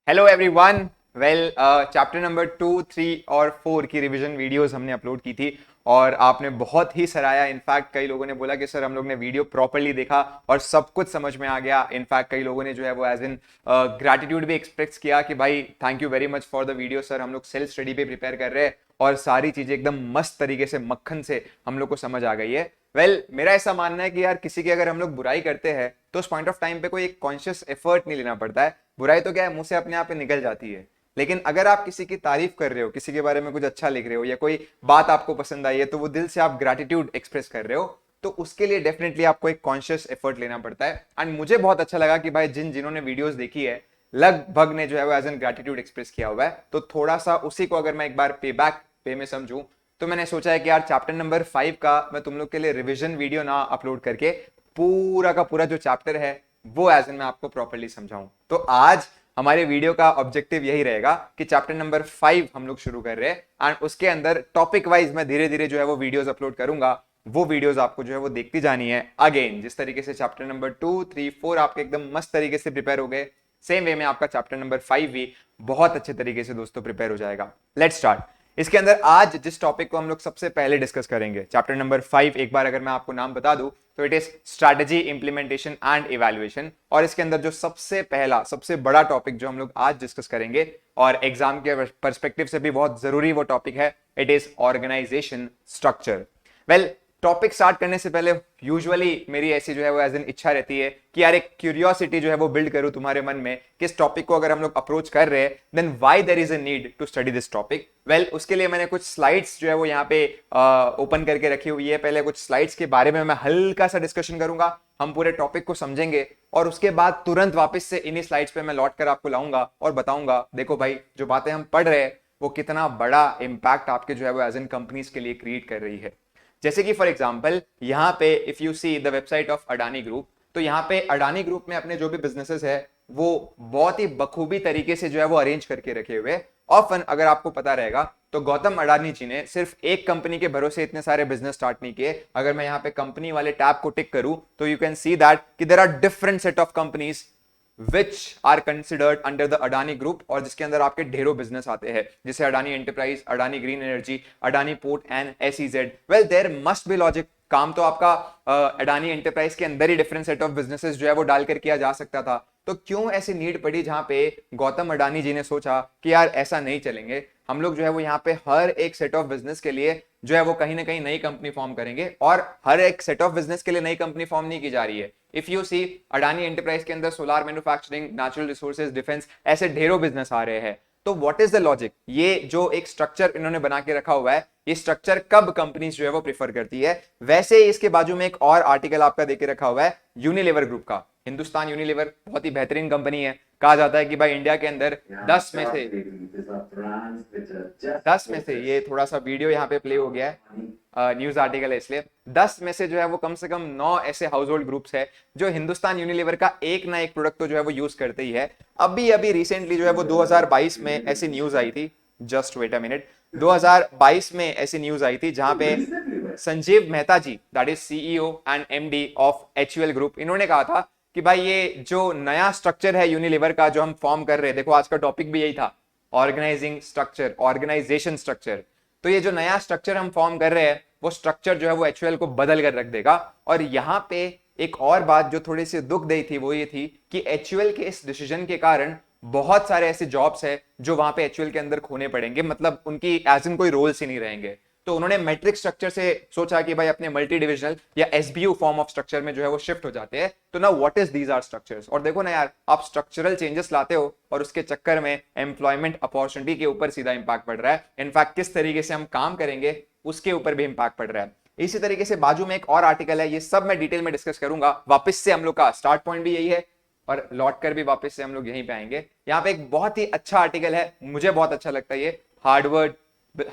Hello everyone. Well, chapter number 2, 3 और 4 की revision videos हमने अपलोड की थी और आपने बहुत ही सराहया। इनफैक्ट कई लोगों ने बोला कि सर हम लोग ने वीडियो प्रॉपर्ली देखा और सब कुछ समझ में आ गया। इनफैक्ट कई लोगों ने जो है वो एज इन ग्रैटिट्यूड भी एक्सप्रेस किया कि भाई thank you very much for the video sir, हम लोग सेल्फ स्टडी पे प्रिपेयर कर रहे हैं और सारी चीजें एकदम मस्त तरीके से मक्खन से हम लोग को समझ आ गई है। मेरा ऐसा मानना है कि यार किसी की अगर हम लोग बुराई करते हैं तो उस पॉइंट ऑफ टाइम पे कोई एक कॉन्शियस एफर्ट नहीं लेना पड़ता है। बुराई तो क्या है, मुंह से अपने आप पे निकल जाती है। लेकिन अगर आप किसी की तारीफ कर रहे हो, किसी के बारे में कुछ अच्छा लिख रहे हो या कोई बात आपको पसंद आई है तो वो दिल से आप ग्रैटिट्यूड एक्सप्रेस कर रहे हो, तो उसके लिए डेफिनेटली आपको एक कॉन्शियस एफर्ट लेना पड़ता है। एंड मुझे बहुत अच्छा लगा कि भाई जिन्होंने वीडियोस देखी है लगभग ने जो है वो एज एन ग्रैटिट्यूड एक्सप्रेस किया हुआ है। तो थोड़ा सा उसी को अगर मैं एक बार पे बैक पे में समझूं तो मैंने सोचा है कि यार चैप्टर नंबर 5 का मैं तुम लोग के लिए रिवीजन वीडियो ना अपलोड करके पूरा का पूरा जो चैप्टर है वो एज इन मैं आपको प्रॉपर्ली समझाऊं। तो आज हमारे वीडियो का ऑब्जेक्टिव यही रहेगा कि चैप्टर नंबर 5 हम लोग शुरू कर रहे हैं एंड उसके अंदर टॉपिक वाइज मैं धीरे धीरे जो है वो वीडियोस अपलोड करूंगा। वो वीडियोस आपको जो है वो देखती जानी है। अगेन जिस तरीके से चैप्टर नंबर 2, 3, 4 आपके एकदम मस्त तरीके से प्रिपेयर हो गए, सेम वे में आपका चैप्टर नंबर 5 भी बहुत अच्छे तरीके से दोस्तों प्रिपेयर हो जाएगा। Let's start. इसके अंदर आज जिस टॉपिक को हम लोग सबसे पहले डिस्कस करेंगे, चैप्टर नंबर 5, एक बार अगर मैं आपको नाम बता दूं तो it is strategy, implementation and evaluation. और इसके अंदर जो सबसे पहला सबसे बड़ा टॉपिक जो हम लोग आज डिस्कस करेंगे और एग्जाम के पर्सपेक्टिव से भी बहुत जरूरी वो टॉपिक है, it is organisation structure. Well, topic start करने से पहले यूजुअली मेरी ऐसी जो है वो एज एन इच्छा रहती है कि यार एक क्यूरियोसिटी जो है वो बिल्ड करूं तुम्हारे मन में कि इस टॉपिक को अगर हम लोग अप्रोच कर रहे हैं then why there is a need to study this topic. Well, उसके लिए मैंने कुछ स्लाइड्स जो है वो यहाँ पे ओपन करके रखी हुई है। पहले कुछ स्लाइड्स के बारे में मैं हल्का सा डिस्कशन करूंगा, हम पूरे टॉपिक को समझेंगे और उसके बाद तुरंत वापस से इन्हीं स्लाइड्स पे मैं लौट कर आपको लाऊंगा और बताऊंगा देखो भाई जो बातें हम पढ़ रहे हैं वो कितना बड़ा इंपैक्ट आपके जो है वो एज एन कंपनीज के लिए क्रिएट कर रही है। जैसे कि फॉर एग्जांपल यहां पे if you see the website of Adani group, तो यहां पे अडानी ग्रुप में अपने जो भी बिजनेसेस है वो बहुत ही बखूबी तरीके से जो है वो अरेंज करके रखे हुए। ऑफन अगर आपको पता रहेगा तो गौतम अडानी जी ने सिर्फ एक कंपनी के भरोसे इतने सारे बिजनेस स्टार्ट नहीं किए। अगर मैं यहाँ पे कंपनी वाले टैब को टिक करूं तो यू कैन सी दैट कि there are different set of companies which are considered under the Adani group और जिसके अंदर आपके ढेरों बिजनेस आते हैं, जैसे Adani enterprise, Adani green energy, Adani port and SEZ. Well, there must be logic. काम तो आपका अडानी एंटरप्राइज के अंदर ही डिफरेंट सेट ऑफ बिजनेसेस जो है वो डालकर किया जा सकता था। तो क्यों ऐसी नीड पड़ी जहां पे गौतम अडानी जी ने सोचा कि यार ऐसा नहीं चलेंगे, हम लोग जो है वो यहाँ पे हर एक सेट ऑफ बिजनेस के लिए जो है वो कहीं ना कहीं नई कंपनी फॉर्म करेंगे। और हर एक सेट ऑफ बिजनेस के लिए नई कंपनी फॉर्म नहीं की जा रही है। If you see Adani enterprise के अंदर solar manufacturing, natural resources, defence, ऐसे ढेरों बिजनेस आ रहे हैं। तो व्हाट इज द लॉजिक? ये जो एक स्ट्रक्चर इन्होंने बना के रखा हुआ है, ये स्ट्रक्चर कब कंपनीज जो है वो प्रीफर करती है? वैसे ही इसके बाजू में एक और आर्टिकल आपका देके रखा हुआ है यूनिलीवर ग्रुप का। हिंदुस्तान यूनिलीवर बहुत ही बेहतरीन कंपनी है। कहा जाता है कि भाई इंडिया के अंदर 10 में से ये थोड़ा सा वीडियो यहाँ पे प्ले हो गया है, न्यूज आर्टिकल है इसलिए 10 में से जो है वो कम से कम 9 ऐसे हाउस होल्ड ग्रुप्स है जो हिंदुस्तान यूनिलीवर का एक ना एक प्रोडक्ट तो जो है वो यूज करते ही है। अभी अभी रिसेंटली जो है वो 2022 में ऐसी न्यूज आई थी, जस्ट वेट अ मिनट, 2022 में ऐसी न्यूज आई थी जहां पे Sanjeev Mehta ji, that is CEO and MD of HUL group, इन्होंने कहा था कि भाई ये जो नया स्ट्रक्चर है यूनिलीवर का जो हम फॉर्म कर रहे हैं, देखो आज का टॉपिक भी यही था, ऑर्गेनाइजिंग स्ट्रक्चर, ऑर्गेनाइजेशन स्ट्रक्चर। तो ये जो नया स्ट्रक्चर हम फॉर्म कर रहे हैं वो स्ट्रक्चर जो है वो एचयूएल को बदल कर रख देगा। और यहां पे एक और बात जो थोड़ी सी दुख दी थी वो ये थी कि एचयूएल के इस डिसीजन के कारण बहुत सारे ऐसे जॉब्स है जो वहां पे एचयूएल के अंदर खोने पड़ेंगे, मतलब उनकी एज इन कोई रोल्स ही नहीं रहेंगे। तो उन्होंने मैट्रिक स्ट्रक्चर से सोचा कि भाई अपने मल्टी डिविजनल या एसबीयू फॉर्म ऑफ स्ट्रक्चर में जो है वो शिफ्ट हो जाते हैं। तो ना what is these are structures. और देखो ना यार, आप स्ट्रक्चरल चेंजेस लाते हो और उसके चक्कर में एम्प्लॉयमेंट अपॉर्चुनिटी के ऊपर सीधा इंपैक्ट पड़ रहा है। इनफैक्ट किस तरीके से हम काम करेंगे उसके ऊपर भी इंपैक्ट पड़ रहा है। इसी तरीके से बाजू में एक और आर्टिकल है, ये सब मैं डिटेल में डिस्कस करूंगा। वापस से हम लोग का स्टार्ट पॉइंट भी यही है और लौट कर भी वापस से हम लोग यहीं पे आएंगे। यहाँ पे एक बहुत ही अच्छा आर्टिकल है, मुझे बहुत अच्छा लगता है ये,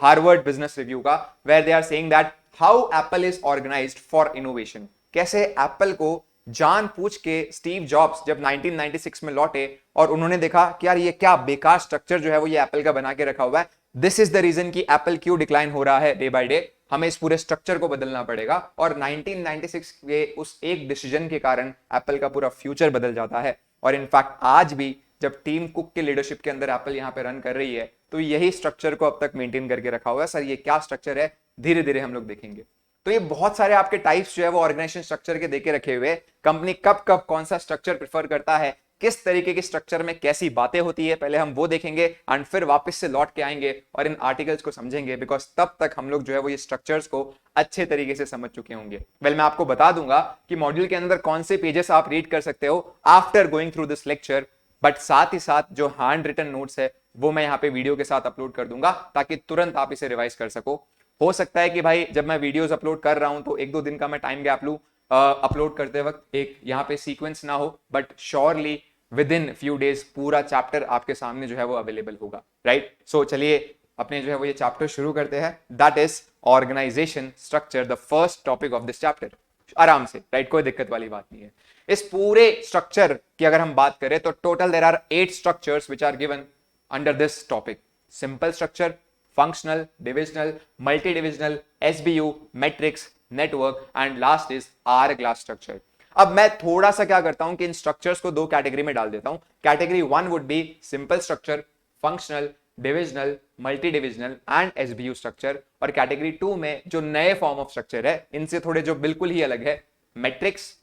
हार्वर्ड बिजनेस रिव्यू का, where they are saying that how Apple is organised for innovation. कैसे एप्पल को जान पूछ के स्टीव जॉब्स जब 1996 में लौटे और उन्होंने देखा कि यार ये क्या बेकार स्ट्रक्चर जो है वो ये एप्पल का बना के रखा हुआ है, दिस इज द रीजन कि एप्पल क्यों डिक्लाइन हो रहा है डे बाय डे, हमें इस पूरे स्ट्रक्चर को बदलना पड़ेगा। और 1996 के उस एक डिसीजन के कारण एप्पल का पूरा फ्यूचर बदल जाता है। और इनफैक्ट आज भी जब टीम कुक के लीडरशिप के अंदर एप्पल यहाँ पे रन कर रही है, तो यही स्ट्रक्चर को अब तक मेंटेन करके रखा हुआ है। सर ये क्या स्ट्रक्चर है, धीरे धीरे हम लोग देखेंगे। तो ये बहुत सारे आपके टाइप्स जो है वो ऑर्गेनाइजेशन स्ट्रक्चर के देके रखे हुए, कंपनी कब कब कौन सा स्ट्रक्चर प्रेफर करता है, किस तरीके की स्ट्रक्चर में कैसी बातें होती है, पहले हम वो देखेंगे एंड फिर वापस से लौट के आएंगे और इन आर्टिकल्स को समझेंगे, बिकॉज तब तक हम लोग जो है वो ये स्ट्रक्चर्स को अच्छे तरीके से समझ चुके होंगे। मैं आपको बता दूंगा कि मॉड्यूल के अंदर कौन से पेजेस आप रीड कर सकते हो after going through this lecture, but साथ ही साथ जो हैंड रिटन नोट्स है वो मैं यहाँ पे वीडियो के साथ अपलोड कर दूंगा ताकि तुरंत आप इसे रिवाइज कर सको। हो सकता है कि भाई जब मैं वीडियोस अपलोड कर रहा हूं तो 1-2 दिन का मैं टाइम गैप लूं अपलोड करते वक्त, एक यहाँ पे सीक्वेंस ना हो, but surely with in few days पूरा चैप्टर आपके सामने जो है वो अवेलेबल होगा, राइट। सो चलिए अपने जो है वो ये चैप्टर शुरू करते हैं, that is organisation structure, the first topic of this chapter. आराम से, राइट, कोई दिक्कत वाली बात नहीं है। इस पूरे स्ट्रक्चर की अगर हम बात करें तो total there are 8 structures which are given under this topic. Simple structure, functional, divisional, multi-divisional, SBU, matrix, network and last is hourglass structure। अब मैं थोड़ा सा क्या करता हूं कि इन स्ट्रक्चर्स को 2 कैटेगरी में डाल देता हूं। Category 1 would be simple structure, functional, divisional, multi divisional and SBU structure, और कैटेगरी 2 में जो नए फॉर्म ऑफ स्ट्रक्चर है इनसे थोड़े जो बिल्कुल ही अलग है, मैट्रिक्स,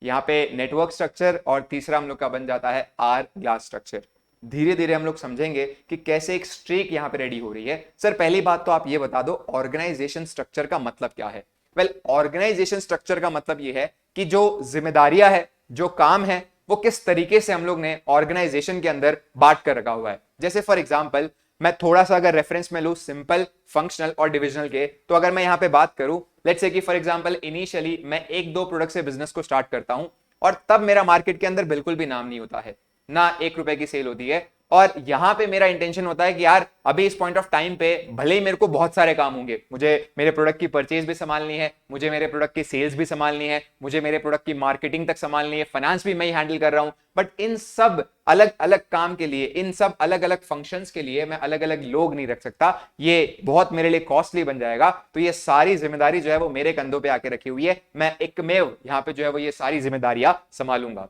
यहां पे नेटवर्क स्ट्रक्चर, और तीसरा हम लोग का बन जाता है आर ग्लास स्ट्रक्चर। धीरे धीरे हम लोग समझेंगे कि कैसे एक स्ट्रीक यहां पे रेडी हो रही है। सर पहली बात तो आप ये बता दो ऑर्गेनाइजेशन स्ट्रक्चर का मतलब क्या है। वेल ऑर्गेनाइजेशन स्ट्रक्चर का मतलब ये है कि जो जिम्मेदारियां है, जो काम है, वो किस तरीके से हम लोग ने ऑर्गेनाइजेशन के अंदर बांट कर रखा हुआ है। जैसे फॉर एग्जाम्पल मैं थोड़ा सा अगर रेफरेंस में लूं सिंपल, फंक्शनल और डिविजनल के, तो अगर मैं यहां पे बात करूं, लेट्स से कि फॉर एग्जांपल इनिशियली मैं 1-2 प्रोडक्ट से बिजनेस को स्टार्ट करता हूं और तब मेरा मार्केट के अंदर बिल्कुल भी नाम नहीं होता है, ना 1 रुपए की सेल होती है, और यहां पे मेरा इंटेंशन होता है कि यार अभी इस पॉइंट ऑफ टाइम पे भले ही मेरे को बहुत सारे काम होंगे, मुझे मेरे प्रोडक्ट की परचेज भी संभालनी है, मुझे मेरे प्रोडक्ट की सेल्स भी संभालनी है, मुझे मेरे प्रोडक्ट की मार्केटिंग तक संभालनी है, फाइनेंस भी मैं ही हैंडल कर रहा हूं, बट इन सब अलग अलग काम के लिए, इन सब अलग अलग फंक्शंस के लिए मैं अलग अलग लोग नहीं रख सकता, ये बहुत मेरे लिए कॉस्टली बन जाएगा। तो ये सारी जिम्मेदारी जो है वो मेरे कंधों पे आके रखी हुई है, मैं एकमेव यहाँ पे जो है वो ये सारी जिम्मेदारियां संभालूंगा।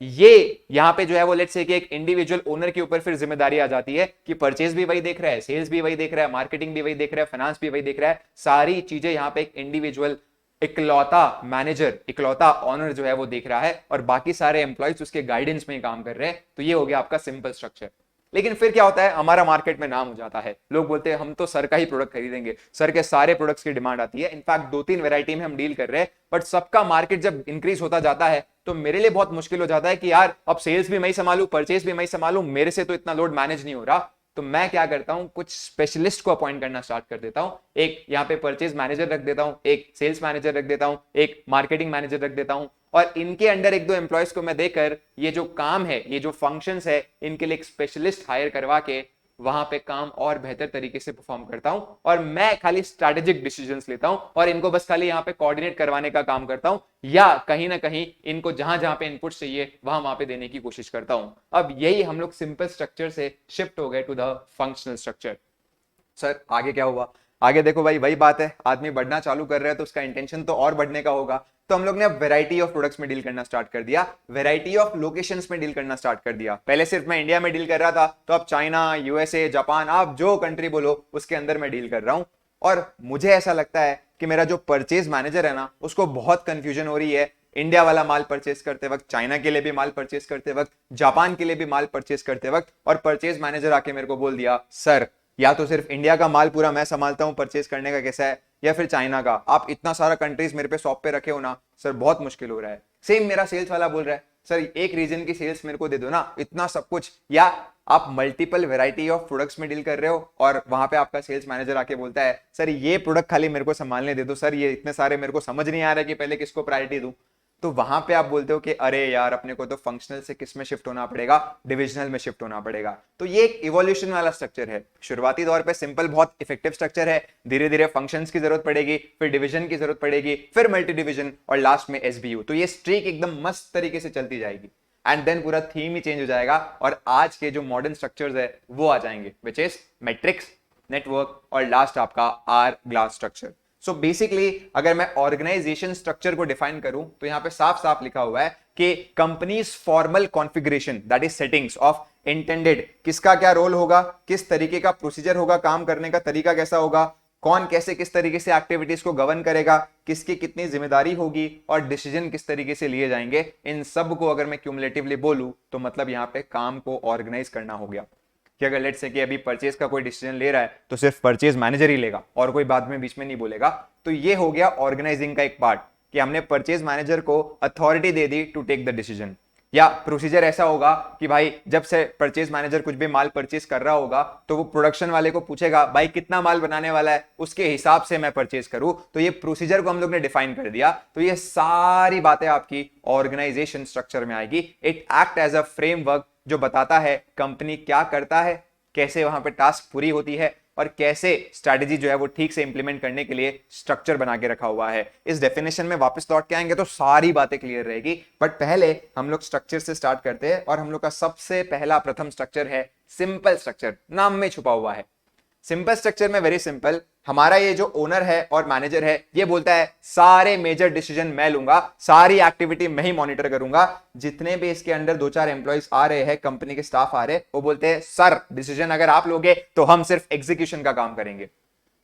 ये यहां पे जो है वो लेट्स से कि एक इंडिविजुअल ओनर के ऊपर फिर जिम्मेदारी आ जाती है कि परचेज भी वही देख रहा है, सेल्स भी वही देख रहा है, मार्केटिंग भी वही देख रहा है, फाइनेंस भी वही देख रहा है, सारी चीजें यहां पे एक इंडिविजुअल इकलौता मैनेजर, इकलौता ओनर जो है वो देख रहा है, और बाकी सारे एम्प्लॉयज उसके गाइडेंस में काम कर रहे हैं। तो ये हो गया आपका सिंपल स्ट्रक्चर। लेकिन फिर क्या होता है, हमारा मार्केट में नाम हो जाता है, लोग बोलते हैं हम तो सर का ही प्रोडक्ट खरीदेंगे, सर के सारे प्रोडक्ट्स की डिमांड आती है। इनफैक्ट 2-3 वैरायटी में हम डील कर रहे हैं, बट सबका मार्केट जब इंक्रीज होता जाता है तो मेरे लिए बहुत मुश्किल हो जाता है कि यार अब सेल्स भी मैं ही संभालू, परचेज भी मैं ही संभालू, मेरे से तो इतना लोड मैनेज नहीं हो रहा। तो मैं क्या करता हूं, कुछ स्पेशलिस्ट को अपॉइंट करना स्टार्ट कर देता हूं। एक यहाँ पे परचेज मैनेजर रख देता हूं, एक सेल्स मैनेजर रख देता हूं, एक मार्केटिंग मैनेजर रख देता हूं, और इनके अंडर 1-2 एम्प्लॉयज को मैं देकर ये जो काम है, ये जो फंक्शंस है, इनके लिए एक स्पेशलिस्ट हायर करवा के वहां पे काम और बेहतर तरीके से परफॉर्म करता हूं, और मैं खाली स्ट्रैटेजिक डिसीजंस लेता हूं और इनको बस खाली यहां पे कोऑर्डिनेट करवाने का काम करता हूं, या कहीं ना कहीं इनको जहां जहां पे इनपुट चाहिए वहां पे देने की कोशिश करता हूं। अब यही हम लोग सिंपल स्ट्रक्चर से शिफ्ट हो गए to the functional structure. Sir आगे क्या हुआ, आगे देखो भाई वही बात है, आदमी बढ़ना चालू कर रहा है तो उसका इंटेंशन तो और बढ़ने का होगा। तो हम लोग ने अब वैरायटी ऑफ प्रोडक्ट्स में डील करना स्टार्ट कर दिया, वैरायटी ऑफ लोकेशंस में डील करना स्टार्ट कर दिया। पहले सिर्फ मैं इंडिया में डील कर रहा था, तो अब चाइना, यूएसए, जापान, आप जो कंट्री बोलो उसके अंदर मैं डील कर रहा हूं। और मुझे ऐसा लगता है कि मेरा जो परचेज मैनेजर है ना, उसको बहुत कंफ्यूजन हो रही है। इंडिया वाला माल परचेज करते वक्त, चाइना के लिए भी माल परचेज करते वक्त, जापान के लिए भी माल परचेज करते वक्त, और परचेज मैनेजर आके मेरे को बोल दिया सर या तो सिर्फ इंडिया का माल पूरा मैं संभालता हूं परचेज करने का कैसा है, या फिर चाइना का, आप इतना सारा कंट्रीज मेरे पे शॉप पे रखे हो ना सर, बहुत मुश्किल हो रहा है। सेम मेरा सेल्स वाला बोल रहा है सर एक रीजन की सेल्स मेरे को दे दो ना, इतना सब कुछ। या आप मल्टीपल वैरायटी ऑफ प्रोडक्ट्स में डील कर रहे हो और वहां पे आपका सेल्स मैनेजर आके बोलता है सर ये प्रोडक्ट खाली मेरे को संभालने दे दो सर, ये इतने सारे मेरे को समझ नहीं आ रहा कि पहले किसको प्रायोरिटी दूं। तो वहां पे आप बोलते हो कि अरे यार अपने को तो फंक्शनल से किस में शिफ्ट होना पड़ेगा, डिविजनल में शिफ्ट होना पड़ेगा। तो ये एक इवोल्यूशन वाला स्ट्रक्चर है। शुरुआती दौर पे सिंपल बहुत इफेक्टिव स्ट्रक्चर है, धीरे धीरे फंक्शंस की जरूरत पड़ेगी, फिर डिवीजन की जरूरत पड़ेगी, फिर मल्टी डिवीजन, और लास्ट में एसबीयू। तो ये स्ट्रीक एकदम मस्त तरीके से चलती जाएगी, एंड देन पूरा थीम ही चेंज हो जाएगा और आज के जो मॉडर्न स्ट्रक्चर्स है वो आ जाएंगे, विच इज मैट्रिक्स, नेटवर्क, और लास्ट आपका hourglass structure. So basically अगर मैं ऑर्गेनाइजेशन स्ट्रक्चर को डिफाइन करूं तो यहां पे साफ साफ लिखा हुआ है कि companies formal configuration that is settings of intended, किसका क्या रोल होगा, किस तरीके का प्रोसीजर होगा, काम करने का तरीका कैसा होगा, कौन कैसे किस तरीके से एक्टिविटीज को गवर्न करेगा, किसकी कितनी जिम्मेदारी होगी और डिसीजन किस तरीके से लिए जाएंगे, इन सब को अगर मैं क्यूमुलेटिवली बोलूं तो मतलब यहां पे काम को ऑर्गेनाइज करना हो गया। कि अगर लेट्स से कि अभी परचेज का कोई डिसीजन ले रहा है तो सिर्फ परचेज मैनेजर ही लेगा और कोई बाद में बीच में नहीं बोलेगा, तो ये हो गया ऑर्गेनाइजिंग का एक पार्ट कि हमने परचेज मैनेजर को अथॉरिटी दे दी टू टेक द डिसीजन। या प्रोसीजर ऐसा होगा कि भाई जब से परचेज मैनेजर कुछ भी माल परचेज कर रहा होगा तो वो प्रोडक्शन वाले को पूछेगा भाई कितना माल बनाने वाला है, उसके हिसाब से मैं परचेज करूं। तो ये प्रोसीजर को हम लोग ने डिफाइन कर दिया। तो ये सारी बातें आपकी ऑर्गेनाइजेशन स्ट्रक्चर में आएगी। It act as a framework जो बताता है कंपनी क्या करता है, कैसे वहां पे टास्क पूरी होती है और कैसे स्ट्रैटेजी जो है वो ठीक से इंप्लीमेंट करने के लिए स्ट्रक्चर बना के रखा हुआ है। इस डेफिनेशन में वापस लौट के आएंगे तो सारी बातें क्लियर रहेगी, बट पहले हम लोग स्ट्रक्चर से स्टार्ट करते हैं और हम लोग का सबसे पहला प्रथम स्ट्रक्चर है सिंपल स्ट्रक्चर, नाम में छुपा हुआ है। सिंपल स्ट्रक्चर में वेरी सिंपल, हमारा ये जो ओनर है और मैनेजर है ये बोलता है सारे मेजर डिसीजन मैं लूंगा, सारी एक्टिविटी मैं ही मॉनिटर करूंगा। जितने भी इसके अंडर 2-4 एम्प्लॉइज आ रहे हैं, कंपनी के स्टाफ आ रहे हैं, वो बोलते हैं सर डिसीजन अगर आप लोगे तो हम सिर्फ एग्जीक्यूशन का काम करेंगे,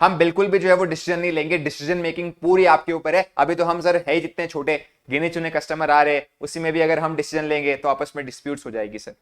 हम बिल्कुल भी जो है वो डिसीजन नहीं लेंगे, डिसीजन मेकिंग पूरी आपके ऊपर है। अभी तो हम सर है ही जितने छोटे गिने चुने कस्टमर आ रहे, उसी में भी अगर हम डिसीजन लेंगे तो आपस में डिस्प्यूट्स हो जाएगी सर।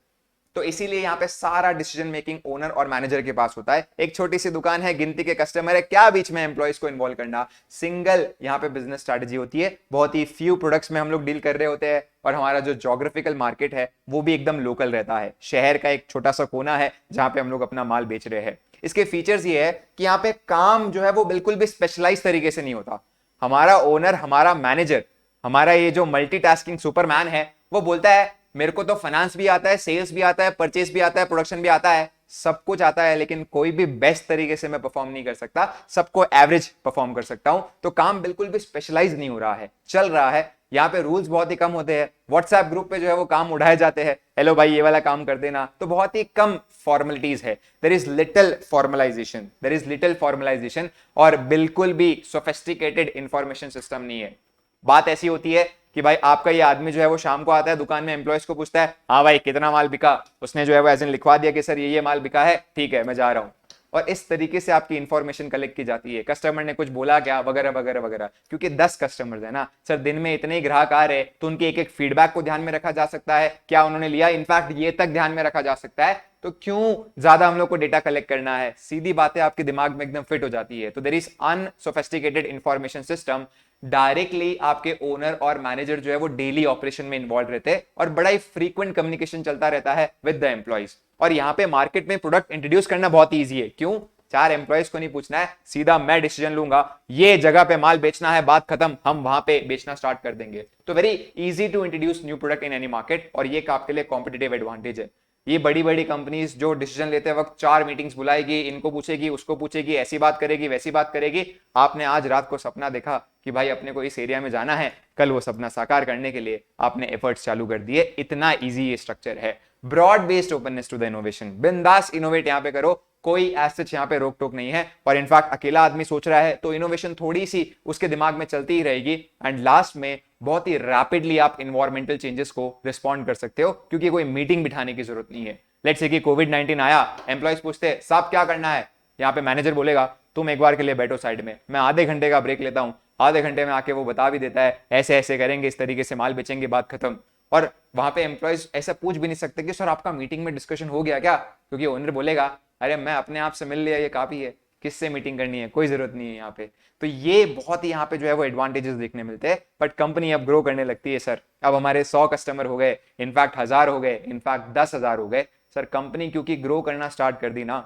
तो इसीलिए यहाँ पे सारा डिसीजन मेकिंग ओनर और मैनेजर के पास होता है। एक छोटी सी दुकान है, गिनती के कस्टमर है, क्या बीच में एम्प्लॉइज को इन्वॉल्व करना। सिंगल यहाँ पे बिजनेस स्ट्रैटेजी होती है, बहुत ही फ्यू प्रोडक्ट्स में हम लोग डील कर रहे होते हैं और हमारा जो ज्योग्राफिकल मार्केट है वो भी एकदम लोकल रहता है, शहर का एक छोटा सा कोना है जहां पे हम लोग अपना माल बेच रहे हैं। इसके फीचर्स ये है कि यहाँ पे काम जो है वो बिल्कुल भी स्पेशलाइज तरीके से नहीं होता। हमारा ओनर, हमारा मैनेजर, हमारा ये जो मल्टीटास्किंग सुपरमैन है वो बोलता है मेरे को तो फाइनेंस भी आता है, सेल्स भी आता है, परचेस भी आता है, प्रोडक्शन भी आता है, सब कुछ आता है, लेकिन कोई भी बेस्ट तरीके से मैं परफॉर्म नहीं कर सकता, सबको एवरेज परफॉर्म कर सकता हूं। तो काम बिल्कुल भी स्पेशलाइज नहीं हो रहा है, चल रहा है। यहाँ पे रूल्स बहुत ही कम होते हैं, व्हाट्सएप ग्रुप पे जो है वो काम उठाए जाते हैं, हेलो भाई ये वाला काम कर देना, तो बहुत ही कम फॉर्मेलिटीज है। There is little formalisation, there is little formalisation और बिल्कुल भी सोफिस्टिकेटेड इंफॉर्मेशन सिस्टम नहीं है। बात ऐसी होती है कि भाई आपका ये आदमी जो है वो शाम को आता है दुकान में, एम्प्लॉयज को पूछता है हाँ भाई कितना माल बिका, उसने जो है वो एजेंट लिखवा दिया कि सर ये माल बिका है, ठीक है मैं जा रहा हूं। और इस तरीके से आपकी इंफॉर्मेशन कलेक्ट की जाती है, कस्टमर ने कुछ बोला क्या वगैरह वगैरह वगैरह। क्योंकि 10 कस्टमर्स है ना सर, दिन में इतने ही ग्राहक आ रहे तो उनके एक एक फीडबैक को ध्यान में रखा जा सकता है, क्या उन्होंने लिया, इनफैक्ट ये तक ध्यान में रखा जा सकता है। तो क्यों ज्यादा हम लोग को डेटा कलेक्ट करना है, सीधी बातें आपके दिमाग में एकदम फिट हो जाती है। तो there is unsophisticated information system. Directly आपके ओनर और मैनेजर जो है वो डेली ऑपरेशन में इन्वॉल्व रहते हैं और बड़ा ही फ्रीक्वेंट कम्युनिकेशन चलता रहता है विद द एम्प्लॉइज। और यहाँ पे मार्केट में प्रोडक्ट इंट्रोड्यूस करना बहुत ईजी है, क्यों, 4 एम्प्लॉइज को नहीं पूछना है, सीधा मैं डिसीजन लूंगा, ये जगह पे माल बेचना है, बात खत्म, हम वहां पे बेचना स्टार्ट कर देंगे। तो very easy to introduce new product in any market और ये आपके लिए कॉम्पिटिटिव एडवांटेज है। ये बड़ी बड़ी कंपनीज जो डिसीजन लेते वक्त 4 मीटिंग्स बुलाएगी, इनको पूछेगी, उसको पूछेगी, ऐसी बात करेगी, वैसी बात करेगी। आपने आज रात को सपना देखा कि भाई अपने को इस एरिया में जाना है, कल वो सपना साकार करने के लिए आपने एफर्ट्स चालू कर दिए। इतना इजी ये स्ट्रक्चर है। Broad based openness to the innovation, बिंदास इनोवेट यहाँ पे करो, कोई एसेट यहाँ पे रोक टोक नहीं है। और इनफैक्ट अकेला आदमी सोच रहा है तो इनोवेशन थोड़ी सी उसके दिमाग में चलती ही रहेगी। एंड लास्ट में बहुत ही रैपिडली आप इन्वायरमेंटल चेंजेस को रिस्पॉन्ड कर सकते हो, क्योंकि कोई मीटिंग बिठाने की जरूरत नहीं है। लेट्स से कि कोविड-19 आया, एम्प्लॉइज पूछते हैं साहब क्या करना है, यहाँ पे मैनेजर बोलेगा तुम एक बार के लिए बैठो साइड में, मैं आधे घंटे का ब्रेक लेता हूँ। आधे घंटे में आके वो बता भी देता है ऐसे ऐसे करेंगे, इस तरीके से माल बेचेंगे, बात खत्म। और वहां पे एम्प्लॉइज ऐसा पूछ भी नहीं सकते कि सर आपका मीटिंग में डिस्कशन हो गया क्या, क्योंकि ओनर बोलेगा अरे मैं अपने आप से मिल लिया, ये काफी है, किससे मीटिंग करनी है, कोई जरूरत नहीं है यहाँ पे। तो ये बहुत ही यहाँ पे जो है वो एडवांटेजेस देखने मिलते हैं। बट कंपनी अब ग्रो करने लगती है सर, अब हमारे 100 कस्टमर हो गए, इनफैक्ट 1000 हो गए, इनफैक्ट 10,000 हो गए। सर कंपनी क्योंकि ग्रो करना स्टार्ट कर दी ना,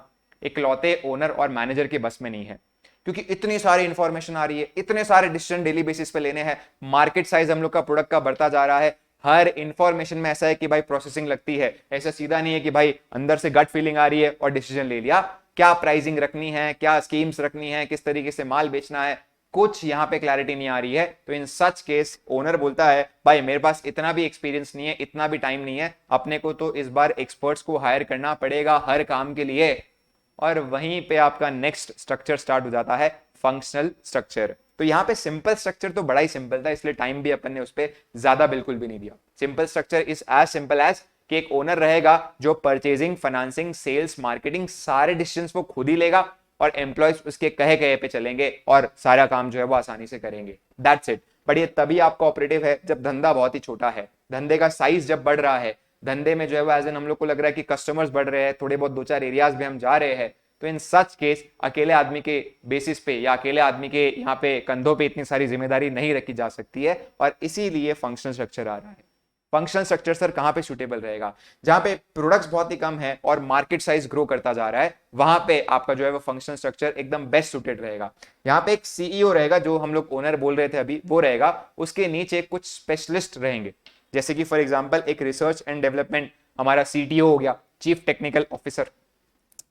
इकलौते ओनर और मैनेजर के बस में नहीं है, क्योंकि इतनी सारी इंफॉर्मेशन आ रही है, इतने सारे डिसीजन डेली बेसिस पे लेने हैं, मार्केट साइज हम लोग का प्रोडक्ट का बढ़ता जा रहा है। हर इंफॉर्मेशन में ऐसा है कि भाई प्रोसेसिंग लगती है, ऐसा सीधा नहीं है कि भाई अंदर से गट फीलिंग आ रही है और डिसीजन ले लिया। क्या प्राइसिंग रखनी है, क्या स्कीम्स रखनी है, किस तरीके से माल बेचना है, कुछ यहाँ पे क्लैरिटी नहीं आ रही है। तो इन सच केस ओनर बोलता है भाई मेरे पास इतना भी एक्सपीरियंस नहीं है, इतना भी टाइम नहीं है, अपने को तो इस बार एक्सपर्ट्स को हायर करना पड़ेगा हर काम के लिए। और वहीं पे आपका नेक्स्ट स्ट्रक्चर स्टार्ट हो जाता है, फंक्शनल स्ट्रक्चर। तो यहाँ पे सिंपल स्ट्रक्चर तो बड़ा ही सिंपल था, इसलिए टाइम भी अपन ने उस पर ज्यादा बिल्कुल भी नहीं दिया। Simple structure is as simple as कि एक ओनर रहेगा जो परचेजिंग, फाइनेंसिंग, सेल्स, मार्केटिंग सारे डिसीजंस वो खुद ही लेगा और एम्प्लॉयज उसके कहे कहे पे चलेंगे और सारा काम जो है वो आसानी से करेंगे। That's it. बट ये तभी आपका ऑपरेटिव है जब धंधा बहुत ही छोटा है, धंधे का साइज जब बढ़ रहा है, धंधे में जो है वो एज एन हम लोग को लग रहा है कि कस्टमर्स बढ़ रहे हैं, थोड़े बहुत दो चार एरियाज में हम जा रहे हैं, तो इन सच केस अकेले आदमी के बेसिस पे या अकेले आदमी के यहाँ पे कंधों पे इतनी सारी जिम्मेदारी नहीं रखी जा सकती है, और इसीलिए फंक्शनल स्ट्रक्चर आ रहा है। फंक्शनल स्ट्रक्चर सर कहां पे सुटेबल रहेगा? जहां पे प्रोडक्ट्स बहुत ही कम है और मार्केट साइज ग्रो करता जा रहा है, वहां पे आपका जो है वो फंक्शनल स्ट्रक्चर एकदम बेस्ट सुटेड रहेगा। यहाँ पे एक सीईओ रहेगा, जो हम लोग ओनर बोल रहे थे अभी, वो रहेगा, उसके नीचे कुछ स्पेशलिस्ट रहेंगे, जैसे कि फॉर एग्जांपल एक रिसर्च एंड डेवलपमेंट हमारा सीटीओ हो गया, चीफ टेक्निकल ऑफिसर,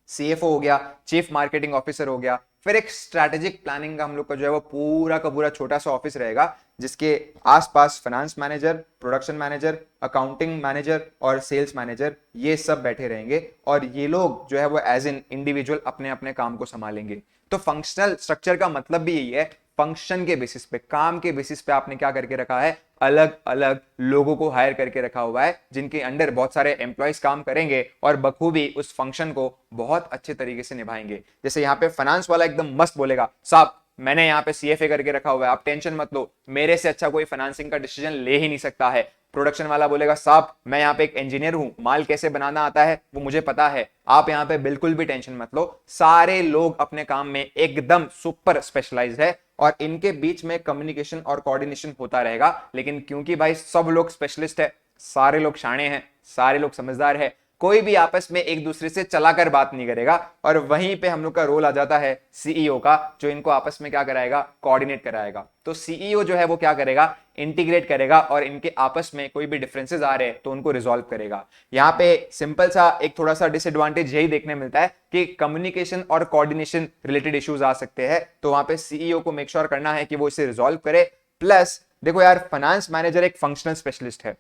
सीएफओ हो गया, चीफ मार्केटिंग ऑफिसर हो गया। फिर एक स्ट्रैटेजिक प्लानिंग का हम लोग का जो है वो पूरा का पूरा छोटा सा ऑफिस रहेगा, जिसके आसपास finance manager, production manager, accounting manager और सेल्स मैनेजर ये सब बैठे रहेंगे, और ये लोग जो है वो एज एन इंडिविजुअल अपने अपने काम को संभालेंगे। तो फंक्शनल स्ट्रक्चर का मतलब भी यही है, फंक्शन के बेसिस पे, काम के बेसिस पे आपने क्या करके रखा है, अलग अलग लोगों को हायर करके रखा हुआ है, जिनके अंडर बहुत सारे एम्प्लॉयज काम करेंगे और बखूबी उस फंक्शन को बहुत अच्छे तरीके से निभाएंगे। जैसे यहाँ पे फाइनेंस वाला एकदम मस्त बोलेगा, साहब मैंने यहाँ पे सीएफए करके रखा हुआ है, आप टेंशन मत लो, मेरे से अच्छा कोई फाइनेंसिंग का डिसीजन ले ही नहीं सकता है। प्रोडक्शन वाला बोलेगा, साहब मैं यहाँ पे एक इंजीनियर हूं, माल कैसे बनाना आता है वो मुझे पता है, आप यहाँ पे बिल्कुल भी टेंशन मत लो। सारे लोग अपने काम में एकदम सुपर स्पेशलाइज्ड है, और इनके बीच में कम्युनिकेशन और कोऑर्डिनेशन होता रहेगा। लेकिन क्योंकि भाई सब लोग स्पेशलिस्ट है, सारे लोग शाणे हैं, सारे लोग समझदार है, कोई भी आपस में एक दूसरे से चलाकर बात नहीं करेगा, और वहीं पे हम लोग का रोल आ जाता है सीईओ का, जो इनको आपस में क्या कराएगा, कोऑर्डिनेट कराएगा। तो सीईओ जो है वो क्या करेगा, इंटीग्रेट करेगा, और इनके आपस में कोई भी डिफरेंसेस आ रहे हैं तो उनको रिजॉल्व करेगा। यहाँ पे सिंपल सा एक थोड़ा सा डिसएडवांटेज यही देखने मिलता है कि कम्युनिकेशन और कोऑर्डिनेशन रिलेटेड इश्यूज आ सकते हैं, तो वहां पे सीईओ को मेक श्योर करना है कि वो इसे रिजॉल्व करे। प्लस देखो यार, फाइनेंस मैनेजर एक फंक्शनल स्पेशलिस्ट है,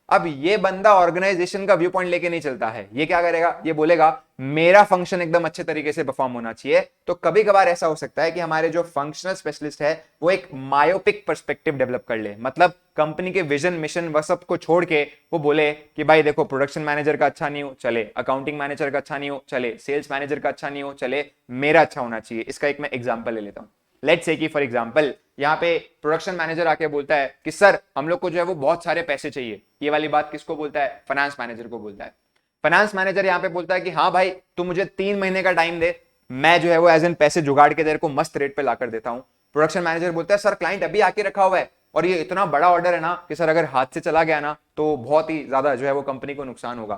अब ये बंदा ऑर्गेनाइजेशन का व्यू पॉइंट लेके नहीं चलता है, ये क्या करेगा, ये बोलेगा मेरा फंक्शन एकदम अच्छे तरीके से परफॉर्म होना चाहिए। तो कभी कभार ऐसा हो सकता है कि हमारे जो फंक्शनल स्पेशलिस्ट है वो एक मायोपिक पर्सपेक्टिव डेवलप कर ले, मतलब कंपनी के विजन, मिशन व सब को छोड़ के वो बोले कि भाई देखो, प्रोडक्शन मैनेजर का अच्छा नहीं हो चले, अकाउंटिंग मैनेजर का अच्छा नहीं हो चले, सेल्स मैनेजर का अच्छा नहीं हो चले, मेरा अच्छा होना चाहिए। इसका एक मैं एग्जाम्पल ले लेता हूं। लेट्स से कि फॉर एग्जांपल यहाँ पे प्रोडक्शन मैनेजर आके बोलता है कि सर हम लोग को जो है वो बहुत सारे पैसे चाहिए। ये वाली बात किसको बोलता है, फाइनेंस मैनेजर को बोलता है। फाइनेंस मैनेजर यहाँ पे बोलता है कि हाँ भाई, तू मुझे 3 महीने का टाइम दे, मैं जो है वो एज एन पैसे जुगाड़ के तेरे को मस्त रेट पे लाकर देता हूं। प्रोडक्शन मैनेजर बोलता है सर क्लाइंट अभी आके रखा हुआ है, और ये इतना बड़ा ऑर्डर है ना कि सर अगर हाथ से चला गया ना तो बहुत ही ज्यादा जो है वो कंपनी को नुकसान होगा।